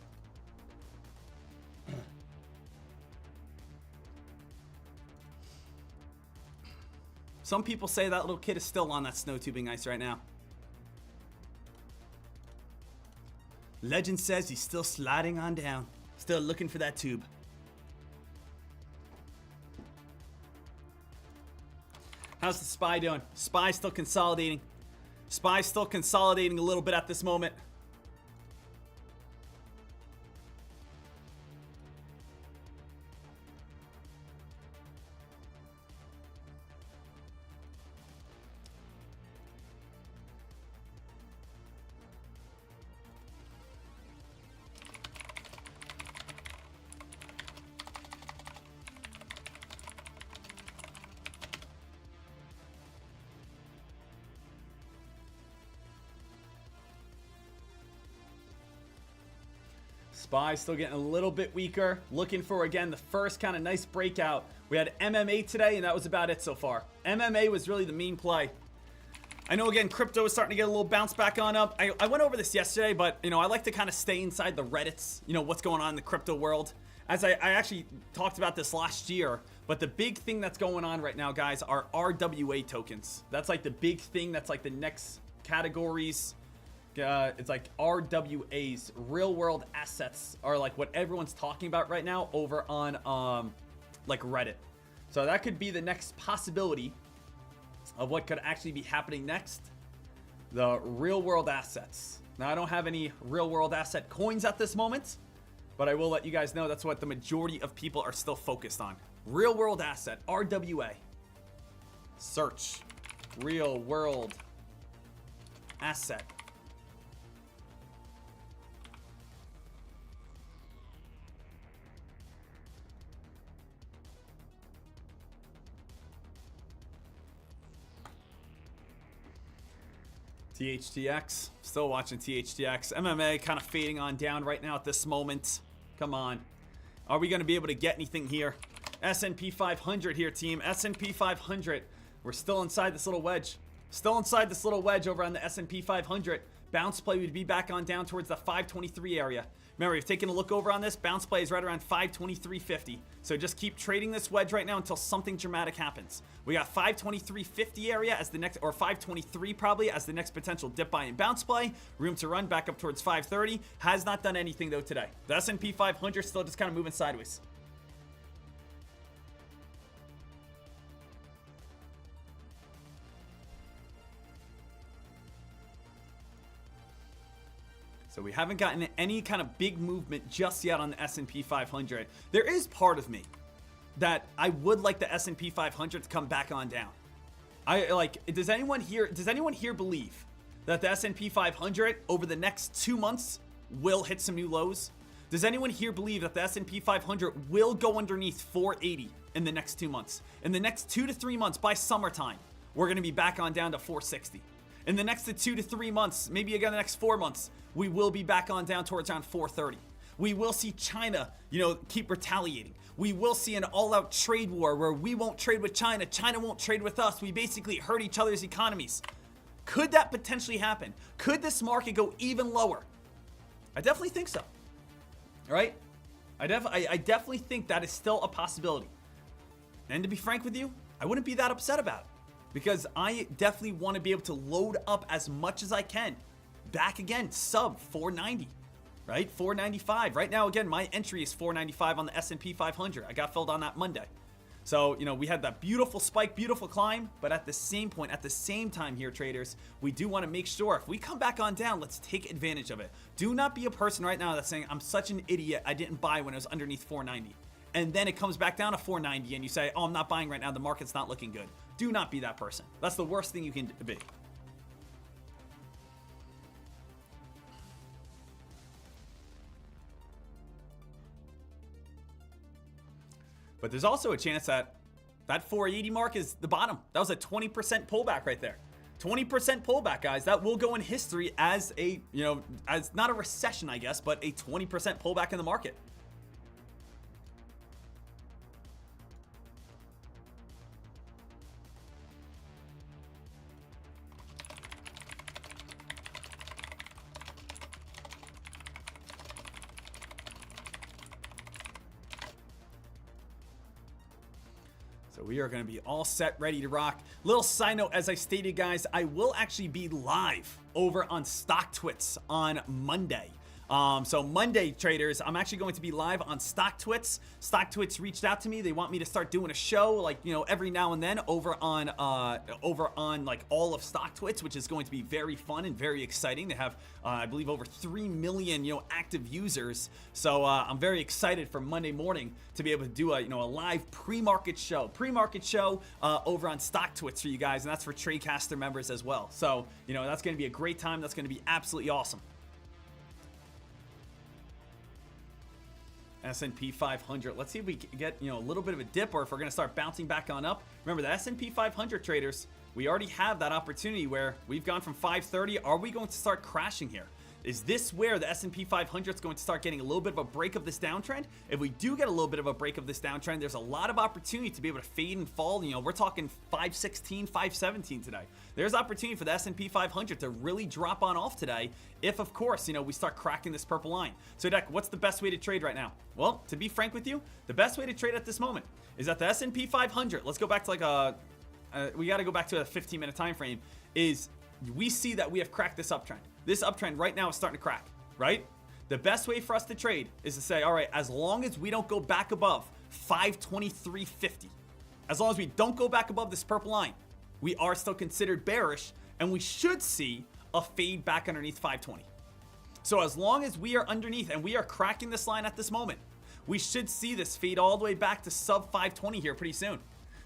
[SPEAKER 11] Some people say that little kid is still on that snow tubing ice right now. Legend says he's still sliding on down, still looking for that tube. How's the SPY doing? SPY still consolidating. SPY still consolidating a little bit at this moment. SPY still getting a little bit weaker. Looking for, again, the first kind of nice breakout. We had MMA today, and that was about it so far. MMA was really the main play. I know, again, crypto is starting to get a little bounce back on up. I went over this yesterday, but, you know, I like to kind of stay inside the Reddits, you know, what's going on in the crypto world. As I actually talked about this last year, But the big thing that's going on right now, guys, are RWA tokens. That's like the big thing. That's like the next categories. It's like RWAs, real world assets, are like what everyone's talking about right now over on like Reddit. So that could be the next possibility of what could actually be happening next. The real world assets. Now, I don't have any real world asset coins at this moment, but I will let you guys know that's what the majority of people are still focused on. Real world asset, RWA. Search. Real world asset. THTX, still watching THTX. MMA kind of fading on down right now at this moment. Come on. Are we going to be able to get anything here? S&P 500 here, team. S&P 500. We're still inside this little wedge. Still inside this little wedge over on the S&P 500. Bounce play would be back on down towards the 523 area. Remember, we've taken a look over on this. Bounce play is right around 523.50. So just keep trading this wedge right now until something dramatic happens. We got 523.50 area as the next, or 523 probably as the next potential dip buy and bounce play. Room to run back up towards 530. Has not done anything though today. The S&P 500 still just kind of moving sideways. So we haven't gotten any kind of big movement just yet on the S&P 500. There is part of me that I would like the S&P 500 to come back on down. Does anyone here believe that the S&P 500 over the next 2 months will hit some new lows? Does anyone here believe that the S&P 500 will go underneath 480 in the next 2 months? In the next 2 to 3 months, by summertime, we're going to be back on down to 460. In the next 2 to 3 months, maybe again the next 4 months, we will be back on down towards around 430. We will see China, keep retaliating. We will see an all-out trade war where we won't trade with China. China won't trade with us. We basically hurt each other's economies. Could that potentially happen? Could this market go even lower? I definitely think so. All right? I definitely think that is still a possibility. And to be frank with you, I wouldn't be that upset about it. Because I definitely want to be able to load up as much as I can. Back again, sub 490, right? 495. Right now, again, my entry is 495 on the S&P 500. I got filled on that Monday. So, we had that beautiful spike, beautiful climb. But at the same point, at the same time here, traders, we do want to make sure if we come back on down, let's take advantage of it. Do not be a person right now that's saying, I'm such an idiot, I didn't buy when it was underneath 490. And then it comes back down to 490 and you say, oh, I'm not buying right now, the market's not looking good. Do not be that person. That's the worst thing you can be. But there's also a chance that that 480 mark is the bottom. That was a 20% pullback right there. 20% pullback, guys. That will go in history as a, as not a recession, I guess, but a 20% pullback in the market. So we are going to be all set, ready to rock. Little side note, as I stated, guys, I will actually be live over on StockTwits on Monday. So Monday, traders, I'm actually going to be live on StockTwits. StockTwits reached out to me. They want me to start doing a show, like, every now and then over on like all of StockTwits, which is going to be very fun and very exciting. They have, I believe, over 3 million, active users. So I'm very excited for Monday morning to be able to do a live pre-market show over on StockTwits for you guys, and that's for Tradecaster members as well. So that's going to be a great time. That's going to be absolutely awesome. S&P 500. Let's see if we get, a little bit of a dip, or if we're going to start bouncing back on up. Remember, the S&P 500 traders, we already have that opportunity where we've gone from 530. Are we going to start crashing here? Is this where the S&P 500 is going to start getting a little bit of a break of this downtrend? If we do get a little bit of a break of this downtrend, there's a lot of opportunity to be able to fade and fall. You know, we're talking 516, 517 today. There's opportunity for the S&P 500 to really drop on off today if, of course, you know, we start cracking this purple line. So, Dek, what's the best way to trade right now? Well, to be frank with you, the best way to trade at this moment is that the S&P 500, let's go back to like we got to go back to a 15-minute time frame, is we see that we have cracked this uptrend. This uptrend right now is starting to crack, right? The best way for us to trade is to say, all right, as long as we don't go back above 523.50, as long as we don't go back above this purple line, we are still considered bearish, and we should see a fade back underneath 520. So as long as we are underneath and we are cracking this line at this moment, we should see this fade all the way back to sub 520 here pretty soon.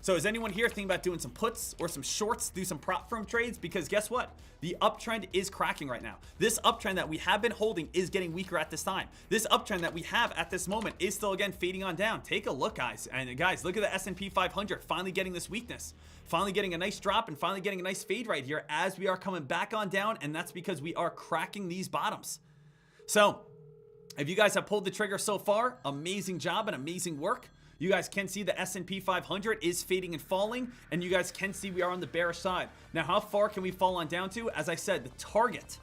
[SPEAKER 11] So is anyone here thinking about doing some puts or some shorts, do some prop firm trades? Because guess what? The uptrend is cracking right now. This uptrend that we have been holding is getting weaker at this time. This uptrend that we have at this moment is still, again, fading on down. Take a look, guys. And guys, look at the S&P 500 finally getting this weakness. Finally getting a nice drop and finally getting a nice fade right here as we are coming back on down. And that's because we are cracking these bottoms. So if you guys have pulled the trigger so far, amazing job and amazing work. You guys can see the S&P 500 is fading and falling, and you guys can see we are on the bearish side. Now, how far can we fall on down to? As I said, the target,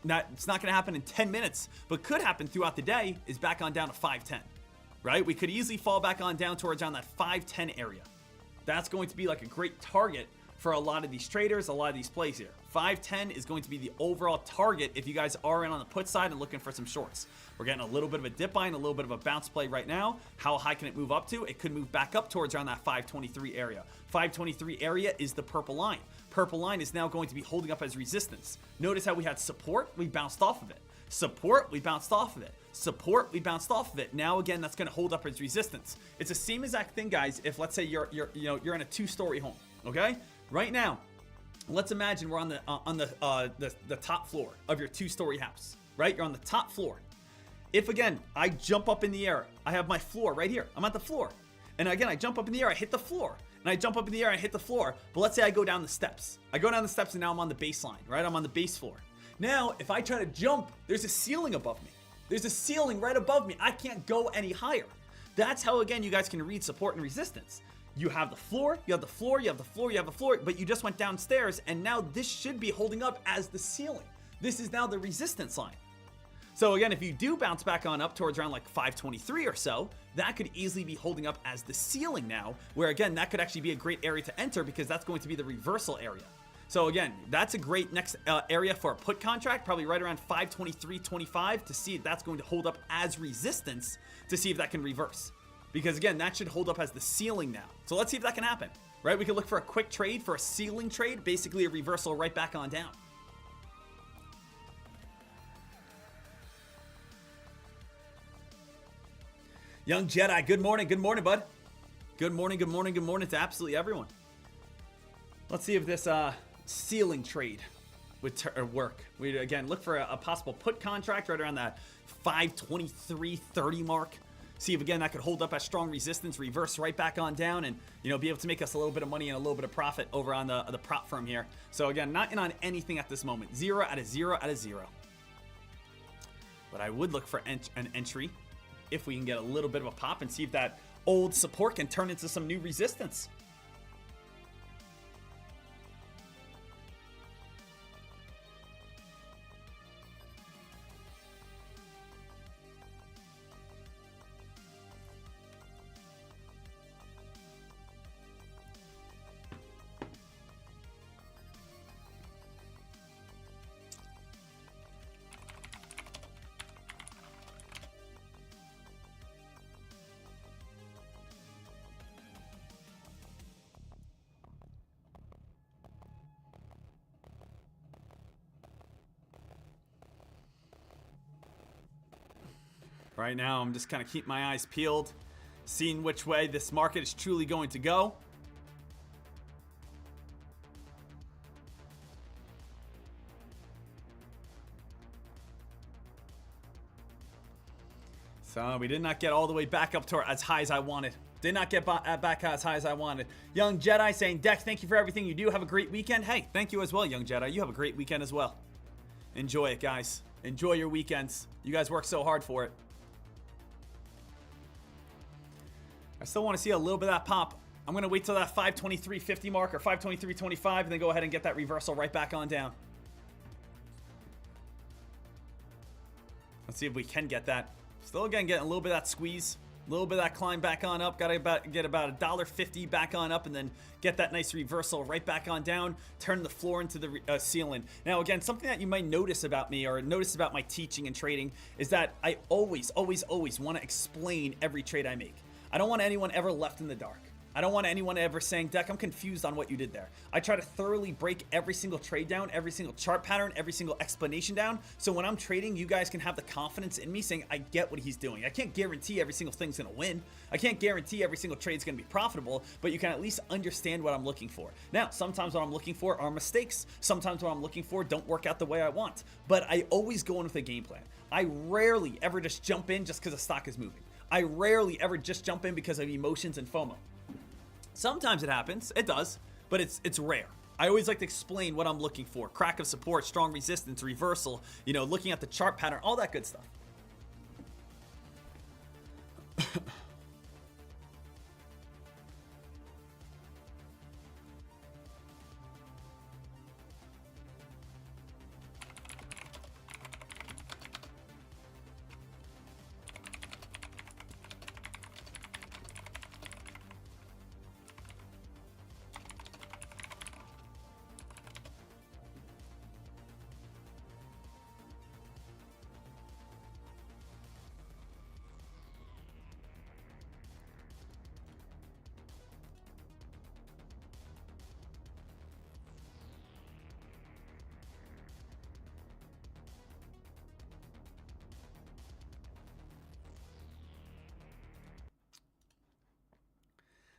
[SPEAKER 11] it's not going to happen in 10 minutes, but could happen throughout the day, is back on down to 510, right? We could easily fall back on down towards around that 510 area. That's going to be like a great target for a lot of these traders, a lot of these plays here. 510 is going to be the overall target if you guys are in on the put side and looking for some shorts. We're getting a little bit of a dip buy and a little bit of a bounce play right now. How high can it move up to? It could move back up towards around that 523 area. 523 area is the purple line. Purple line is now going to be holding up as resistance. Notice how we had support, we bounced off of it. Support, we bounced off of it. Support, we bounced off of it. Now again, that's going to hold up as resistance. It's the same exact thing, guys. If let's say you're in a two-story home, okay? Right now, let's imagine we're on the top floor of your two-story house, right? You're on the top floor. If again, I jump up in the air, I have my floor right here. I'm at the floor. And again, I jump up in the air, I hit the floor. And I jump up in the air, I hit the floor. But let's say I go down the steps. I go down the steps and now I'm on the baseline, right? I'm on the base floor. Now, if I try to jump, there's a ceiling above me. There's a ceiling right above me. I can't go any higher. That's how, again, you guys can read support and resistance. You have the floor, you have the floor, you have the floor, you have the floor, but you just went downstairs, and now this should be holding up as the ceiling. This is now the resistance line. So again, if you do bounce back on up towards around like 523 or so, that could easily be holding up as the ceiling now, where again, that could actually be a great area to enter because that's going to be the reversal area. So again, that's a great next area for a put contract, probably right around 523.25 to see if that's going to hold up as resistance to see if that can reverse. Because again, that should hold up as the ceiling now. So let's see if that can happen, right? We could look for a quick trade for a ceiling trade, basically a reversal right back on down. Young Jedi, good morning, bud. Good morning to absolutely everyone. Let's see if this ceiling trade would work. We again look for a possible put contract right around that 523.30 mark. See if again that could hold up as strong resistance, reverse right back on down, and be able to make us a little bit of money and a little bit of profit over on the prop firm here. So again, not in on anything at this moment. 0 out of 0 out of 0. But I would look for an entry if we can get a little bit of a pop and see if that old support can turn into some new resistance. Right now, I'm just kind of keep my eyes peeled, seeing which way this market is truly going to go. So we did not get all the way back up to as high as I wanted. Did not get back as high as I wanted. Young Jedi saying, Deck, thank you for everything you do. Have a great weekend. Hey, thank you as well, Young Jedi. You have a great weekend as well. Enjoy it, guys. Enjoy your weekends. You guys work so hard for it. I still want to see a little bit of that pop. I'm going to wait till that 523.50 mark or 523.25 and then go ahead and get that reversal right back on down. Let's see if we can get that. Still, again, getting a little bit of that squeeze. A little bit of that climb back on up. Got to get about $1.50 back on up and then get that nice reversal right back on down. Turn the floor into the ceiling. Now, again, something that you might notice about me or notice about my teaching and trading is that I always want to explain every trade I make. I don't want anyone ever left in the dark. I don't want anyone ever saying, Dek, I'm confused on what you did there. I try to thoroughly break every single trade down, every single chart pattern, every single explanation down. So when I'm trading, you guys can have the confidence in me saying, I get what he's doing. I can't guarantee every single thing's going to win. I can't guarantee every single trade's going to be profitable, but you can at least understand what I'm looking for. Now, sometimes what I'm looking for are mistakes. Sometimes what I'm looking for don't work out the way I want. But I always go in with a game plan. I rarely ever just jump in just because the stock is moving. I rarely ever just jump in because of emotions and FOMO. Sometimes it happens, it does, but it's rare. I always like to explain what I'm looking for. Crack of support, strong resistance, reversal, you know, looking at the chart pattern, all that good stuff.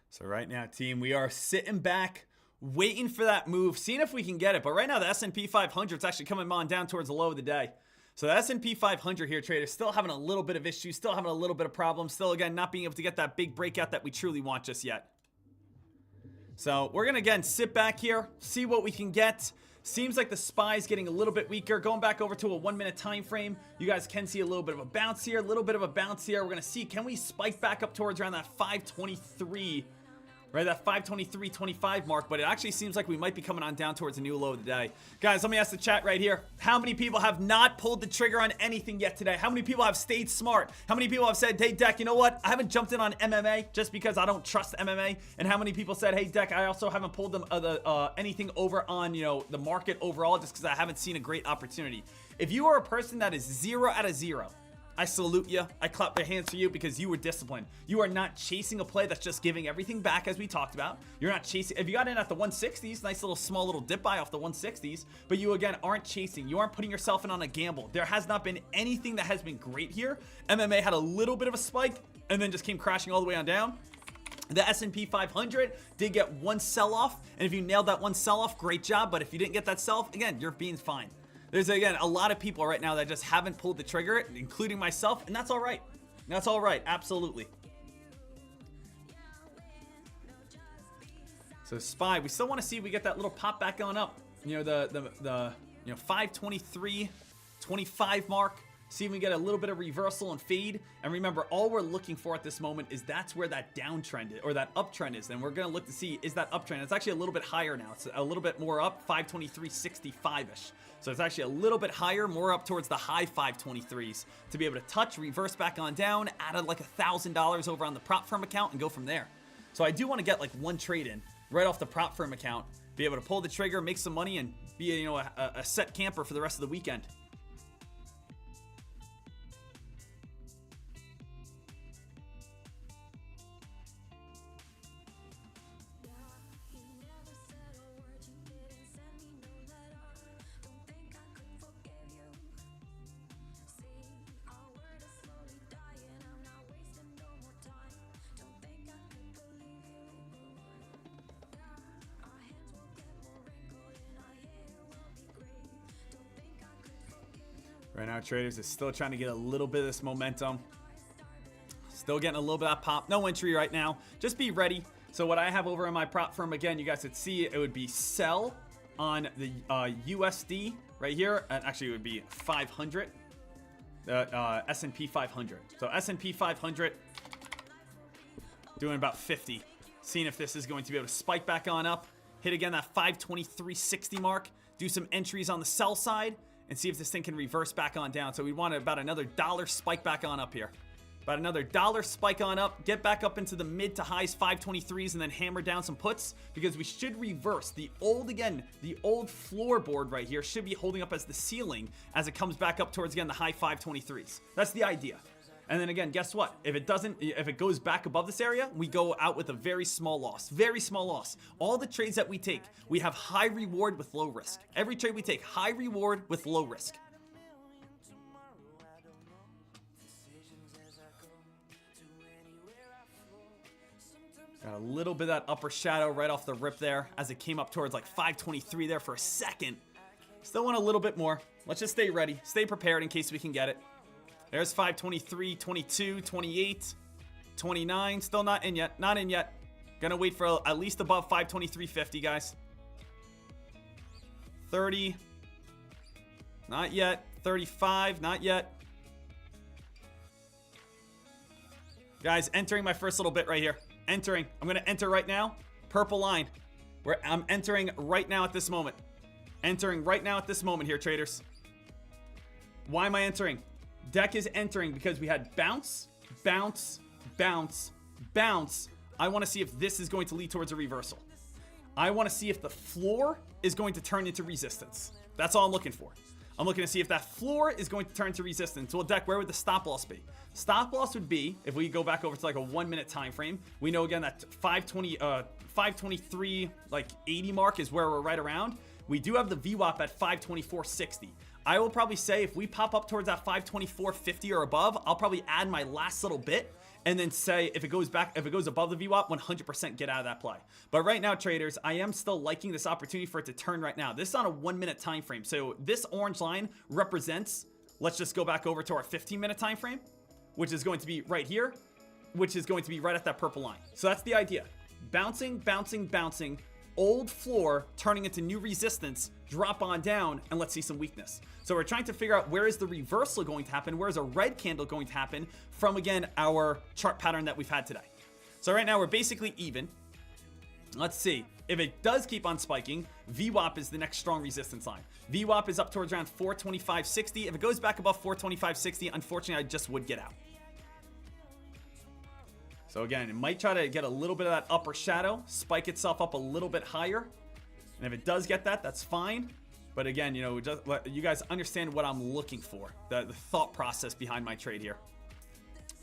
[SPEAKER 11] So right now, team, we are sitting back, waiting for that move, seeing if we can get it. But right now, the S&P 500 is actually coming on down towards the low of the day. So the S&P 500 here, traders, still having a little bit of issues, still having a little bit of problems, still, again, not being able to get that big breakout that we truly want just yet. So we're going to, again, sit back here, see what we can get. Seems like the SPY is getting a little bit weaker. Going back over to a 1 minute time frame, you guys can see a little bit of a bounce here, a little bit of a bounce here. We're going to see, can we spike back up towards around that 523, right, that 523.25 mark, but it actually seems like we might be coming on down towards a new low of the day. Guys, let me ask the chat right here. How many people have not pulled the trigger on anything yet today? How many people have stayed smart? How many people have said, hey, Dek, you know what? I haven't jumped in on MMA just because I don't trust MMA. And how many people said, hey, Dek, I also haven't pulled them anything over on, you know, the market overall just because I haven't seen a great opportunity. If you are a person that is 0 out of 0, I salute you. I clap my hands for you because you were disciplined. You are not chasing a play that's just giving everything back as we talked about. You're not chasing. If you got in at the 160s, nice little small little dip buy off the 160s, but you again aren't chasing. You aren't putting yourself in on a gamble. There has not been anything that has been great here. MMA had a little bit of a spike and then just came crashing all the way on down. The S&P 500 did get one sell-off, and if you nailed that one sell-off, great job. But if you didn't get that sell-off, again, you're being fine. There's, again, a lot of people right now that just haven't pulled the trigger, including myself, and that's all right. That's all right. Absolutely. So SPY, we still want to see if we get that little pop back on up. You know, the 523.25 mark. See if we get a little bit of reversal and fade. And remember, all we're looking for at this moment is that's where that downtrend is, or that uptrend is. And we're going to look to see, is that uptrend? It's actually a little bit higher now. It's a little bit more up, 523.65-ish. So it's actually a little bit higher, more up towards the high 523s to be able to touch, reverse back on down, add like $1,000 over on the prop firm account and go from there. So I do want to get like one trade in right off the prop firm account, be able to pull the trigger, make some money, and be a set camper for the rest of the weekend. Right now, traders is still trying to get a little bit of this momentum. Still getting a little bit of pop. No entry right now. Just be ready. So what I have over in my prop firm, again, you guys could see it would be sell on the USD right here. Actually, it would be 500. S&P 500. So S&P 500 doing about 50. Seeing if this is going to be able to spike back on up. Hit again that 523.60 mark. Do some entries on the sell side and see if this thing can reverse back on down. So we want about another $1 spike back on up here. About another $1 spike on up, get back up into the mid to highs 523s and then hammer down some puts because we should reverse the old floorboard right here should be holding up as the ceiling as it comes back up towards again the high 523s. That's the idea. And then again, guess what? If it goes back above this area, we go out with a very small loss. Very small loss. All the trades that we take, we have high reward with low risk. Every trade we take, high reward with low risk. Got a little bit of that upper shadow right off the rip there as it came up towards like 523 there for a second. Still want a little bit more. Let's just stay ready. Stay prepared in case we can get it. There's 523, 22, 28, 29. Still not in yet. Not in yet. Gonna wait for at least above 523.50, guys. 30. Not yet. 35. Not yet. Guys, entering my first little bit right here. Entering. I'm going to enter right now. Purple line. Where I'm entering right now at this moment. Entering right now at this moment here, traders. Why am I entering? Deck is entering because we had bounce, bounce, bounce, bounce. I want to see if this is going to lead towards a reversal. I want to see if the floor is going to turn into resistance. That's all I'm looking for. I'm looking to see if that floor is going to turn to resistance. Well, Deck, where would the stop loss be? Stop loss would be, if we go back over to like a 1 minute time frame, we know again that 523, like 80 mark is where we're right around. We do have the VWAP at 524.60. I will probably say if we pop up towards that 524.50 or above, I'll probably add my last little bit and then say if it goes above the VWAP, 100% get out of that play. But right now, traders, I am still liking this opportunity for it to turn right now. This is on a 1 minute time frame. So this orange line represents, let's just go back over to our 15 minute time frame, which is going to be right here, which is going to be right at that purple line. So that's the idea. Bouncing, bouncing, bouncing. Old floor turning into new resistance, drop on down, and let's see some weakness. So we're trying to figure out where is the reversal going to happen, where is a red candle going to happen from, again, our chart pattern that we've had today. So right now we're basically even. Let's see. If it does keep on spiking, VWAP is the next strong resistance line. VWAP is up towards around 425.60. If it goes back above 425.60, unfortunately, I just would get out. So again, it might try to get a little bit of that upper shadow, spike itself up a little bit higher. And if it does get that, that's fine. But again, you know, just let you guys understand what I'm looking for, the thought process behind my trade here.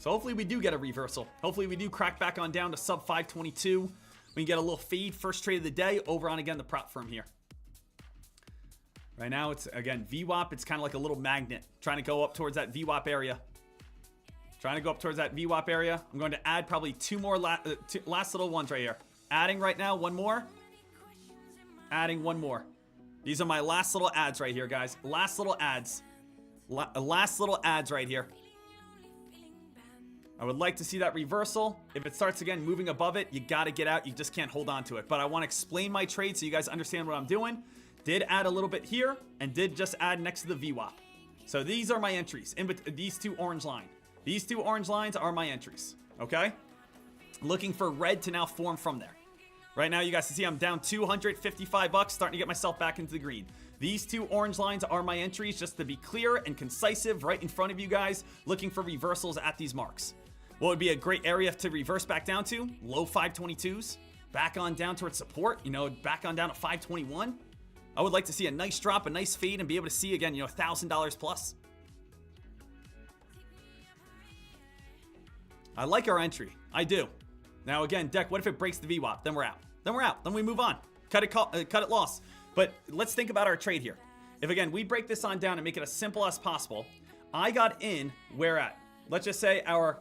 [SPEAKER 11] So hopefully we do get a reversal. Hopefully we do crack back on down to sub 522. We can get a little fade first trade of the day over on, again, the prop firm here. Right now, it's, again, VWAP. It's kind of like a little magnet trying to go up towards that VWAP area. Trying to go up towards that VWAP area. I'm going to add probably two more last little ones right here. Adding right now, one more. Adding one more. These are my last little ads right here, guys. Last little ads. Last little ads right here. I would like to see that reversal. If it starts again moving above it, you got to get out. You just can't hold on to it. But I want to explain my trade so you guys understand what I'm doing. Did add a little bit here and did just add next to the VWAP. So these are my entries in these two orange lines. These two orange lines are my entries, okay? Looking for red to now form from there. Right now, you guys can see I'm down 255 bucks, starting to get myself back into the green. These two orange lines are my entries, just to be clear and concisive right in front of you guys, looking for reversals at these marks. What would be a great area to reverse back down to? Low 522s, back on down towards support, you know, back on down to 521. I would like to see a nice drop, a nice fade, and be able to see, again, you know, $1,000 plus. I like our entry. I do. Now, again, Deck, what if it breaks the VWAP? Then we're out. Then we're out. Then we move on. Cut it loss. But let's think about our trade here. If, again, we break this on down and make it as simple as possible, I got in where at? Let's just say our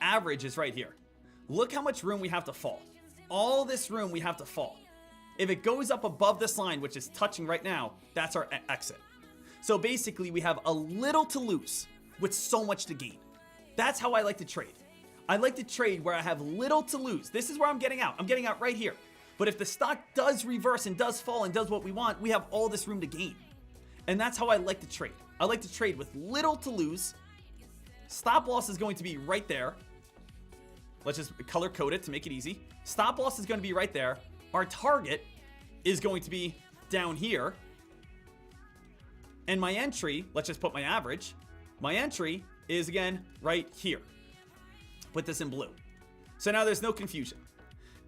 [SPEAKER 11] average is right here. Look how much room we have to fall. All this room we have to fall. If it goes up above this line, which is touching right now, that's our exit. So basically, we have a little to lose with so much to gain. That's how I like to trade. I like to trade where I have little to lose. This is where I'm getting out. I'm getting out right here. But if the stock does reverse and does fall and does what we want, we have all this room to gain. And that's how I like to trade. I like to trade with little to lose. Stop loss is going to be right there. Let's just color code it to make it easy. Stop loss is going to be right there. Our target is going to be down here. And my entry, let's just put my average. My entry is again right here. Put this in blue. So now there's no confusion.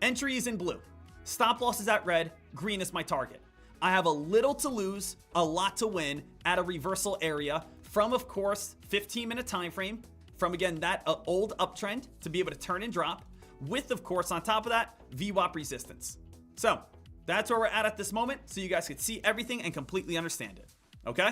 [SPEAKER 11] Entry is in blue. Stop loss is at red. Green is my target. I have a little to lose, a lot to win at a reversal area from, of course, 15-minute time frame. From, again, that old uptrend to be able to turn and drop with, of course, on top of that, VWAP resistance. So that's where we're at this moment, so you guys can see everything and completely understand it. Okay?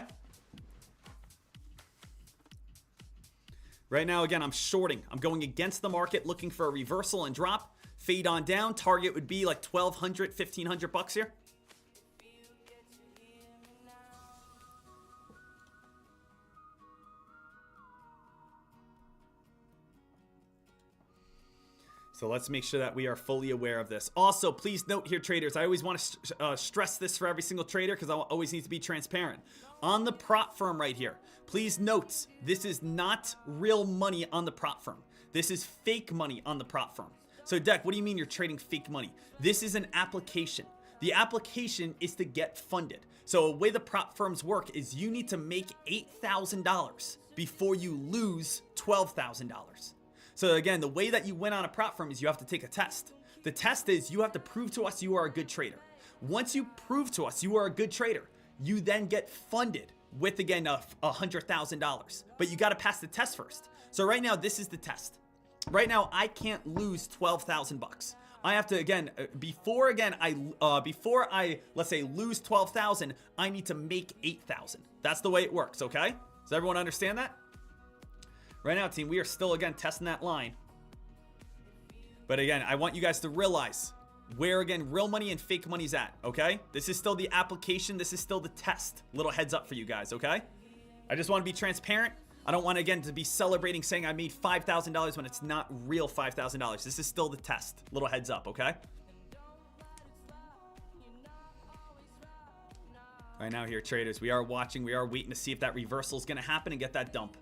[SPEAKER 11] Right now, again, I'm shorting. I'm going against the market, looking for a reversal and drop. Fade on down. Target would be like 1,200, 1,500 bucks here. So let's make sure that we are fully aware of this. Also, please note here, traders, I always want to stress this for every single trader because I always need to be transparent. On the prop firm right here, please note, this is not real money on the prop firm. This is fake money on the prop firm. So, Dek, what do you mean you're trading fake money? This is an application. The application is to get funded. So, the way the prop firms work is you need to make $8,000 before you lose $12,000. So again, the way that you win on a prop firm is you have to take a test. The test is you have to prove to us you are a good trader. Once you prove to us you are a good trader, you then get funded with, again, $100,000. But you got to pass the test first. So right now, this is the test. Right now, I can't lose 12,000 bucks. I have to, again, before I let's say lose 12,000, I need to make 8,000. That's the way it works, okay? Does everyone understand that? Right now, team, we are still, again, testing that line. But again, I want you guys to realize where, again, real money and fake money's at, okay? This is still the application. This is still the test. Little heads up for you guys, okay? I just want to be transparent. I don't want, again, to be celebrating saying I made $5,000 when it's not real $5,000. This is still the test. Little heads up, okay? Right now here, traders, we are watching. We are waiting to see if that reversal is going to happen and get that dump.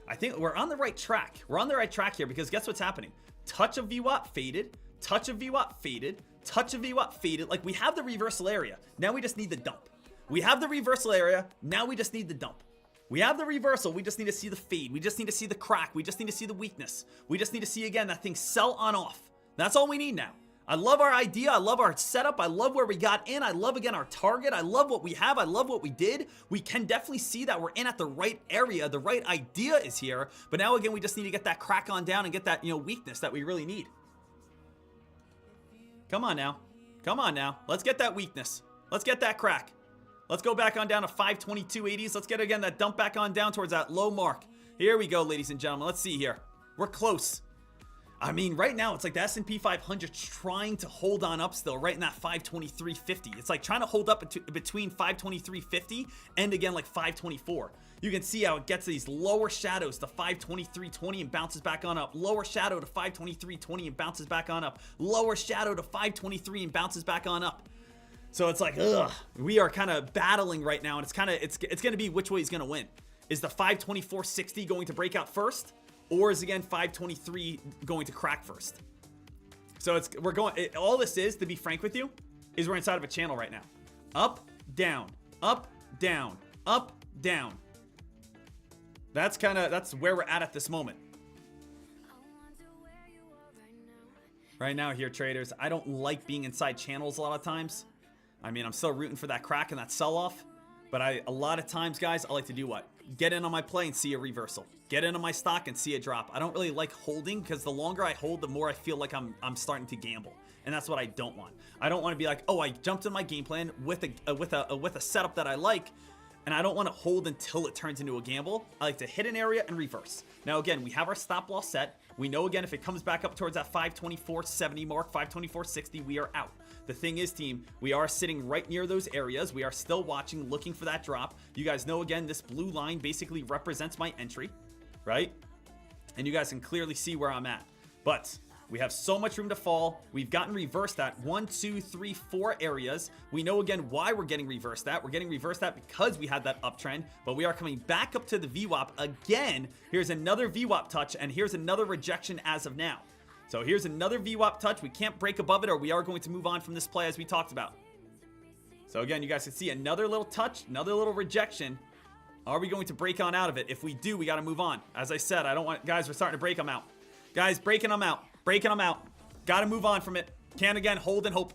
[SPEAKER 11] I think we're on the right track. We're on the right track here because guess what's happening? Touch of VWAP faded, touch of VWAP faded, touch of VWAP faded. Like, we have the reversal area. Now we just need the dump. We have the reversal area. Now we just need the dump. We have the reversal. We just need to see the fade. We just need to see the crack. We just need to see the weakness. We just need to see, again, that thing sell on off. That's all we need now. I love our idea. I love our setup. I love where we got in. I love, again, our target. I love what we have. I love what we did. We can definitely see that we're in at the right area. The right idea is here. But now, again, we just need to get that crack on down and get that, weakness that we really need. Come on now. Come on now. Let's get that weakness. Let's get that crack. Let's go back on down to 522.80s. Let's get, again, that dump back on down towards that low mark. Here we go, ladies and gentlemen. Let's see here. We're close. I mean, right now, it's like the S&P 500 trying to hold on up still, right in that 523.50. It's like trying to hold up between 523.50 and, again, like 524. You can see how it gets these lower shadows to 523.20 and bounces back on up. Lower shadow to 523.20 and bounces back on up. Lower shadow to 523 and bounces back on up. So it's like, ugh, we are kind of battling right now, and it's going to be which way he's going to win. Is the 524.60 going to break out first? Or is, again, 523 going to crack first? So all this is, to be frank with you, is we're inside of a channel right now. Up, down, up, down, up, down. That's where we're at this moment. Right now here, traders, I don't like being inside channels a lot of times. I mean, I'm still rooting for that crack and that sell-off. But a lot of times, guys, I like to do what? Get in on my play and see a reversal. Get in on my stock and see a drop. I don't really like holding because the longer I hold, the more I feel like I'm starting to gamble. And that's what I don't want. I don't want to be like, oh, I jumped in my game plan with a setup that I like, and I don't want to hold until it turns into a gamble. I like to hit an area and reverse. Now, again, we have our stop loss set. We know, again, if it comes back up towards that 524.70 mark, 524.60, we are out. The thing is, team, we are sitting right near those areas. We are still watching, looking for that drop. You guys know, again, this blue line basically represents my entry, right? And you guys can clearly see where I'm at. But We have so much room to fall. We've gotten reversed at 1, 2, 3, 4 areas. We know again why we're getting reversed at. We're getting reversed at because we had that uptrend, but we are coming back up to the VWAP again. Here's another VWAP touch, and here's another rejection as of now. So here's another VWAP touch. We can't break above it, or we are going to move on from this play as we talked about. So again, you guys can see another little touch, another little rejection. Are we going to break on out of it? If we do, we got to move on. As I said, I don't want, guys, we're starting to break them out. Guys, breaking them out. Breaking them out. Got to move on from it. Can't again hold and hope.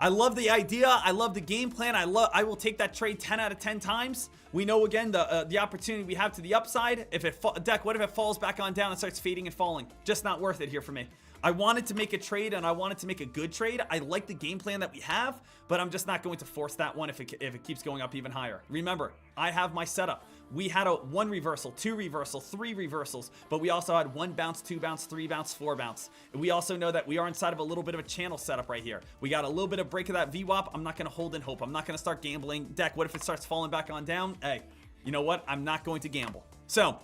[SPEAKER 11] I love the idea. I love the game plan. I will take that trade 10 out of 10 times. We know again the opportunity we have to the upside. If it Deck, what if it falls back on down and starts fading and falling? Just not worth it here for me. I wanted to make a trade, and I wanted to make a good trade. I like the game plan that we have, but I'm just not going to force that one if it keeps going up even higher. Remember, I have my setup. We had a 1 reversal, 2 reversal, 3 reversals, but we also had 1 bounce, 2 bounce, 3 bounce, 4 bounce. We also know that we are inside of a little bit of a channel setup right here. We got a little bit of break of that VWAP. I'm not going to hold and hope. I'm not going to start gambling. Deck, what if it starts falling back on down? Hey, you know what? I'm not going to gamble. So,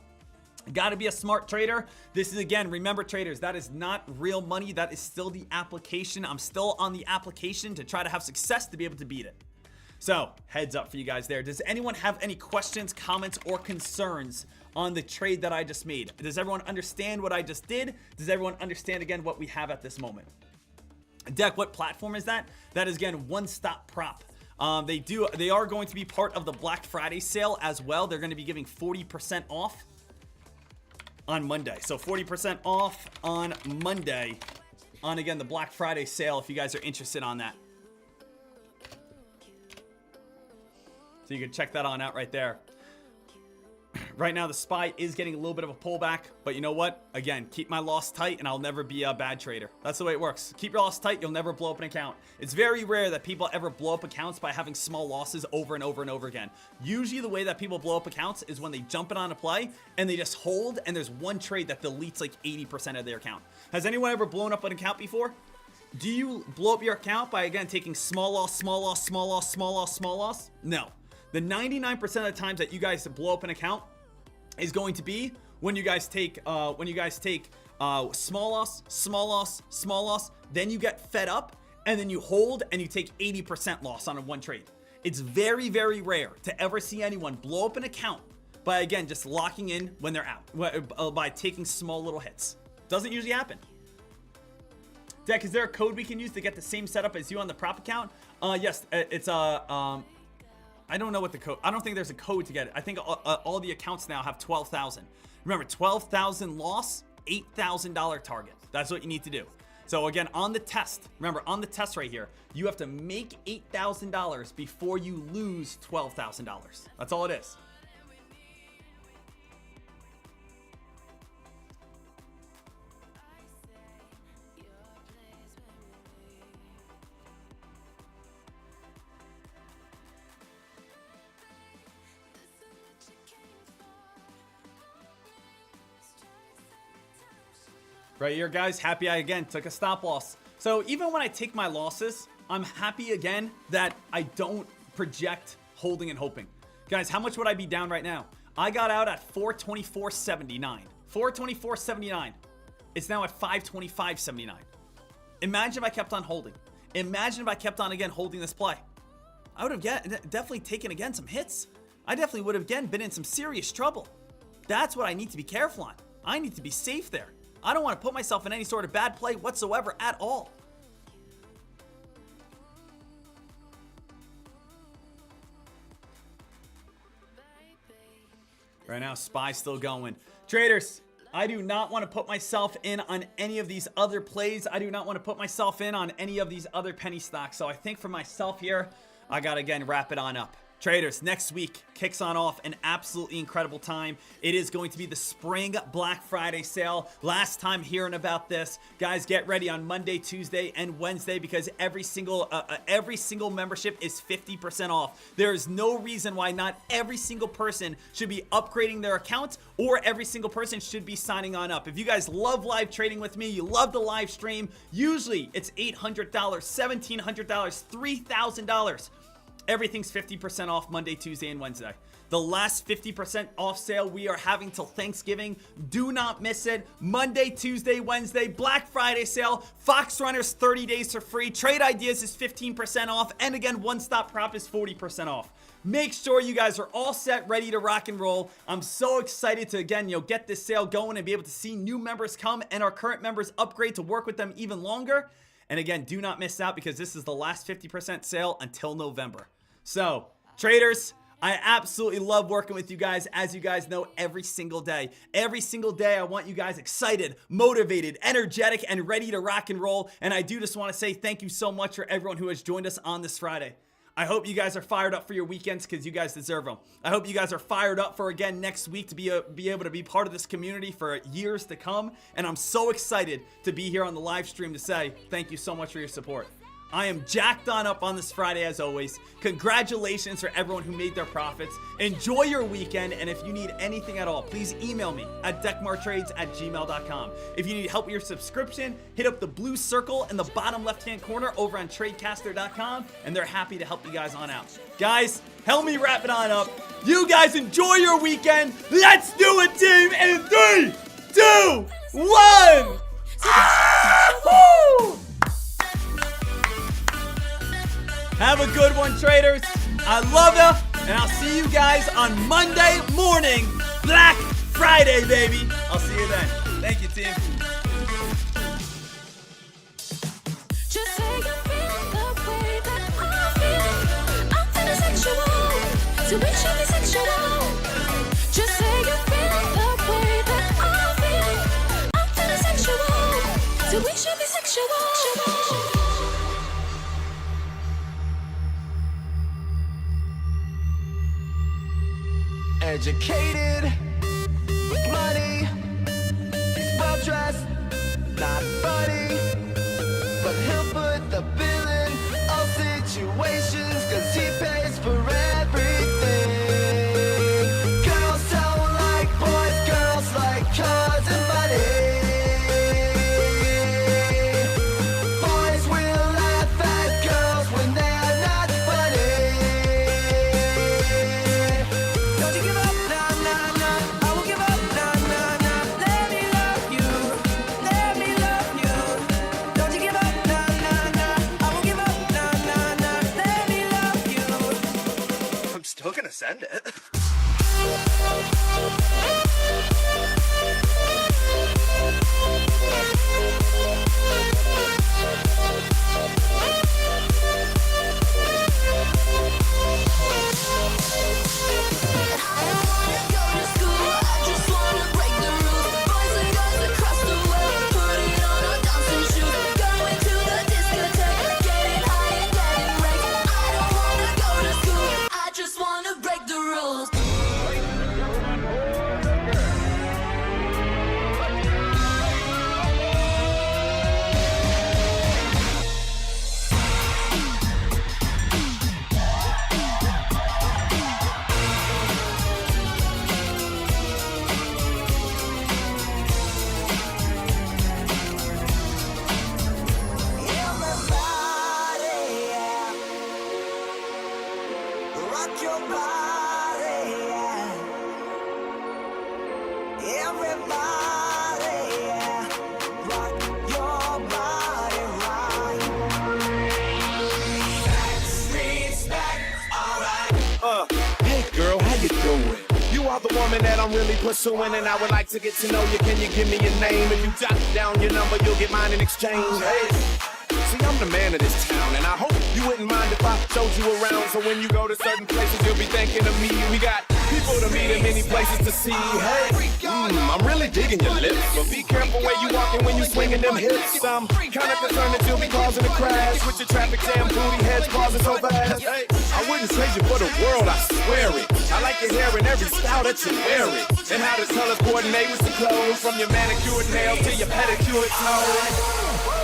[SPEAKER 11] got to be a smart trader. This is, again, remember traders, that is not real money. That is still the application. I'm still on the application to try to have success to be able to beat it. So, heads up for you guys there. Does anyone have any questions, comments, or concerns on the trade that I just made? Does everyone understand what I just did? Does everyone understand, again, what we have at this moment? Deck, what platform is that? That is, again, One Stop Prop. They are going to be part of the Black Friday sale as well. They're going to be giving 40% off on Monday. So 40% off on Monday on, again, the Black Friday sale if you guys are interested on that. So you can check that on out right there. Right now, the SPY is getting a little bit of a pullback, but you know what? Again, keep my loss tight and I'll never be a bad trader. That's the way it works. Keep your loss tight, you'll never blow up an account. It's very rare that people ever blow up accounts by having small losses over and over and over again. Usually the way that people blow up accounts is when they jump it on a play and they just hold, and there's one trade that deletes like 80% of their account. Has anyone ever blown up an account before? Do you blow up your account by, again, taking small loss, small loss, small loss, small loss, small loss? No. The 99% of the times that you guys blow up an account is going to be when you guys take small loss, small loss, small loss, then you get fed up, and then you hold and you take 80% loss on a one trade. It's very, very rare to ever see anyone blow up an account by, again, just locking in when they're out, by taking small little hits. Doesn't usually happen. Deck, is there a code we can use to get the same setup as you on the prop account? Yes, it's I don't know what the code, I don't think there's a code to get it. I think all the accounts now have 12,000. Remember, 12,000 loss, $8,000 target. That's what you need to do. So again, on the test, remember on the test right here, you have to make $8,000 before you lose $12,000. That's all it is. Right here, guys, happy I, again, took a stop loss. So even when I take my losses, I'm happy, again, that I don't project holding and hoping. Guys, how much would I be down right now? I got out at 424.79. 424.79. It's now at 525.79. Imagine if I kept on holding. Imagine if I kept on, again, holding this play. I would have definitely taken, again, some hits. I definitely would have, again, been in some serious trouble. That's what I need to be careful on. I need to be safe there. I don't want to put myself in any sort of bad play whatsoever at all. Right now, SPY still going. Traders, I do not want to put myself in on any of these other plays. I do not want to put myself in on any of these other penny stocks. So I think for myself here, I got to, again, wrap it on up. Traders, next week kicks on off an absolutely incredible time. It is going to be the spring Black Friday sale. Last time hearing about this, guys, get ready on Monday, Tuesday, and Wednesday, because every single membership is 50% off. There is no reason why not every single person should be upgrading their account, or every single person should be signing on up. If you guys love live trading with me, you love the live stream, usually it's $800, $1,700, $3,000. Everything's 50% off Monday, Tuesday, and Wednesday. The last 50% off sale we are having till Thanksgiving. Do not miss it. Monday, Tuesday, Wednesday, Black Friday sale. Fox Runners 30 days for free. Trade Ideas is 15% off. And again, One Stop Prop is 40% off. Make sure you guys are all set, ready to rock and roll. I'm so excited to, again, get this sale going and be able to see new members come and our current members upgrade to work with them even longer. And again, do not miss out because this is the last 50% sale until November. So, traders, I absolutely love working with you guys, as you guys know, every single day. Every single day, I want you guys excited, motivated, energetic, and ready to rock and roll. And I do just want to say thank you so much for everyone who has joined us on this Friday. I hope you guys are fired up for your weekends because you guys deserve them. I hope you guys are fired up for, again, next week to be able to be part of this community for years to come. And I'm so excited to be here on the live stream to say thank you so much for your support. I am jacked on up on this Friday as always. Congratulations for everyone who made their profits. Enjoy your weekend, and if you need anything at all, please email me at dekmartrades@gmail.com. If you need help with your subscription, hit up the blue circle in the bottom left-hand corner over on tradecaster.com, and they're happy to help you guys on out. Guys, help me wrap it on up. You guys enjoy your weekend. Let's do it, team, in 3, 2, 1. Woo! Have a good one, traders. I love you, and I'll see you guys on Monday morning. Black Friday, baby. I'll see you then. Thank you, team.
[SPEAKER 3] Just say you feel the way that I feel. I'm feeling sexual, so we should be sexual. Just say you feel the way that I feel. I'm feeling sexual, so we should be sexual.
[SPEAKER 7] Educated, with money, he's well dressed, not funny, but he'll put the bill in all situations, cause he pays for everything. Girls don't like boys, girls like cars and money. Boys will laugh at girls when they're not funny. Don't you give up, nah, nah, nah. I won't give up, nah, nah, nah. Let me love you, let me love you. Don't you give up, nah, nah, nah. I won't give up, nah, nah, nah. Let me love you.
[SPEAKER 12] I'm still gonna send it.
[SPEAKER 13] The woman that I'm really pursuing, and I would like to get to know you. Can you give me your name? If you jot down your number, you'll get mine in exchange. Hey, see, I'm the man of this town, and I hope you wouldn't mind if I showed you around. So when you go to certain places, you'll be thinking of me. We got people to meet and many places to see. Hey, I'm really digging your lips, but be careful where you walking when you swinging them hips. I'm kinda concerned that you'll be causing a crash with your traffic jam booty heads pausing so fast. Hey, I wouldn't trade you for the world, I swear it. I like your hair in every style that you wear it, and how the colors coordinate with your clothes, from your manicured nails to your pedicured toes.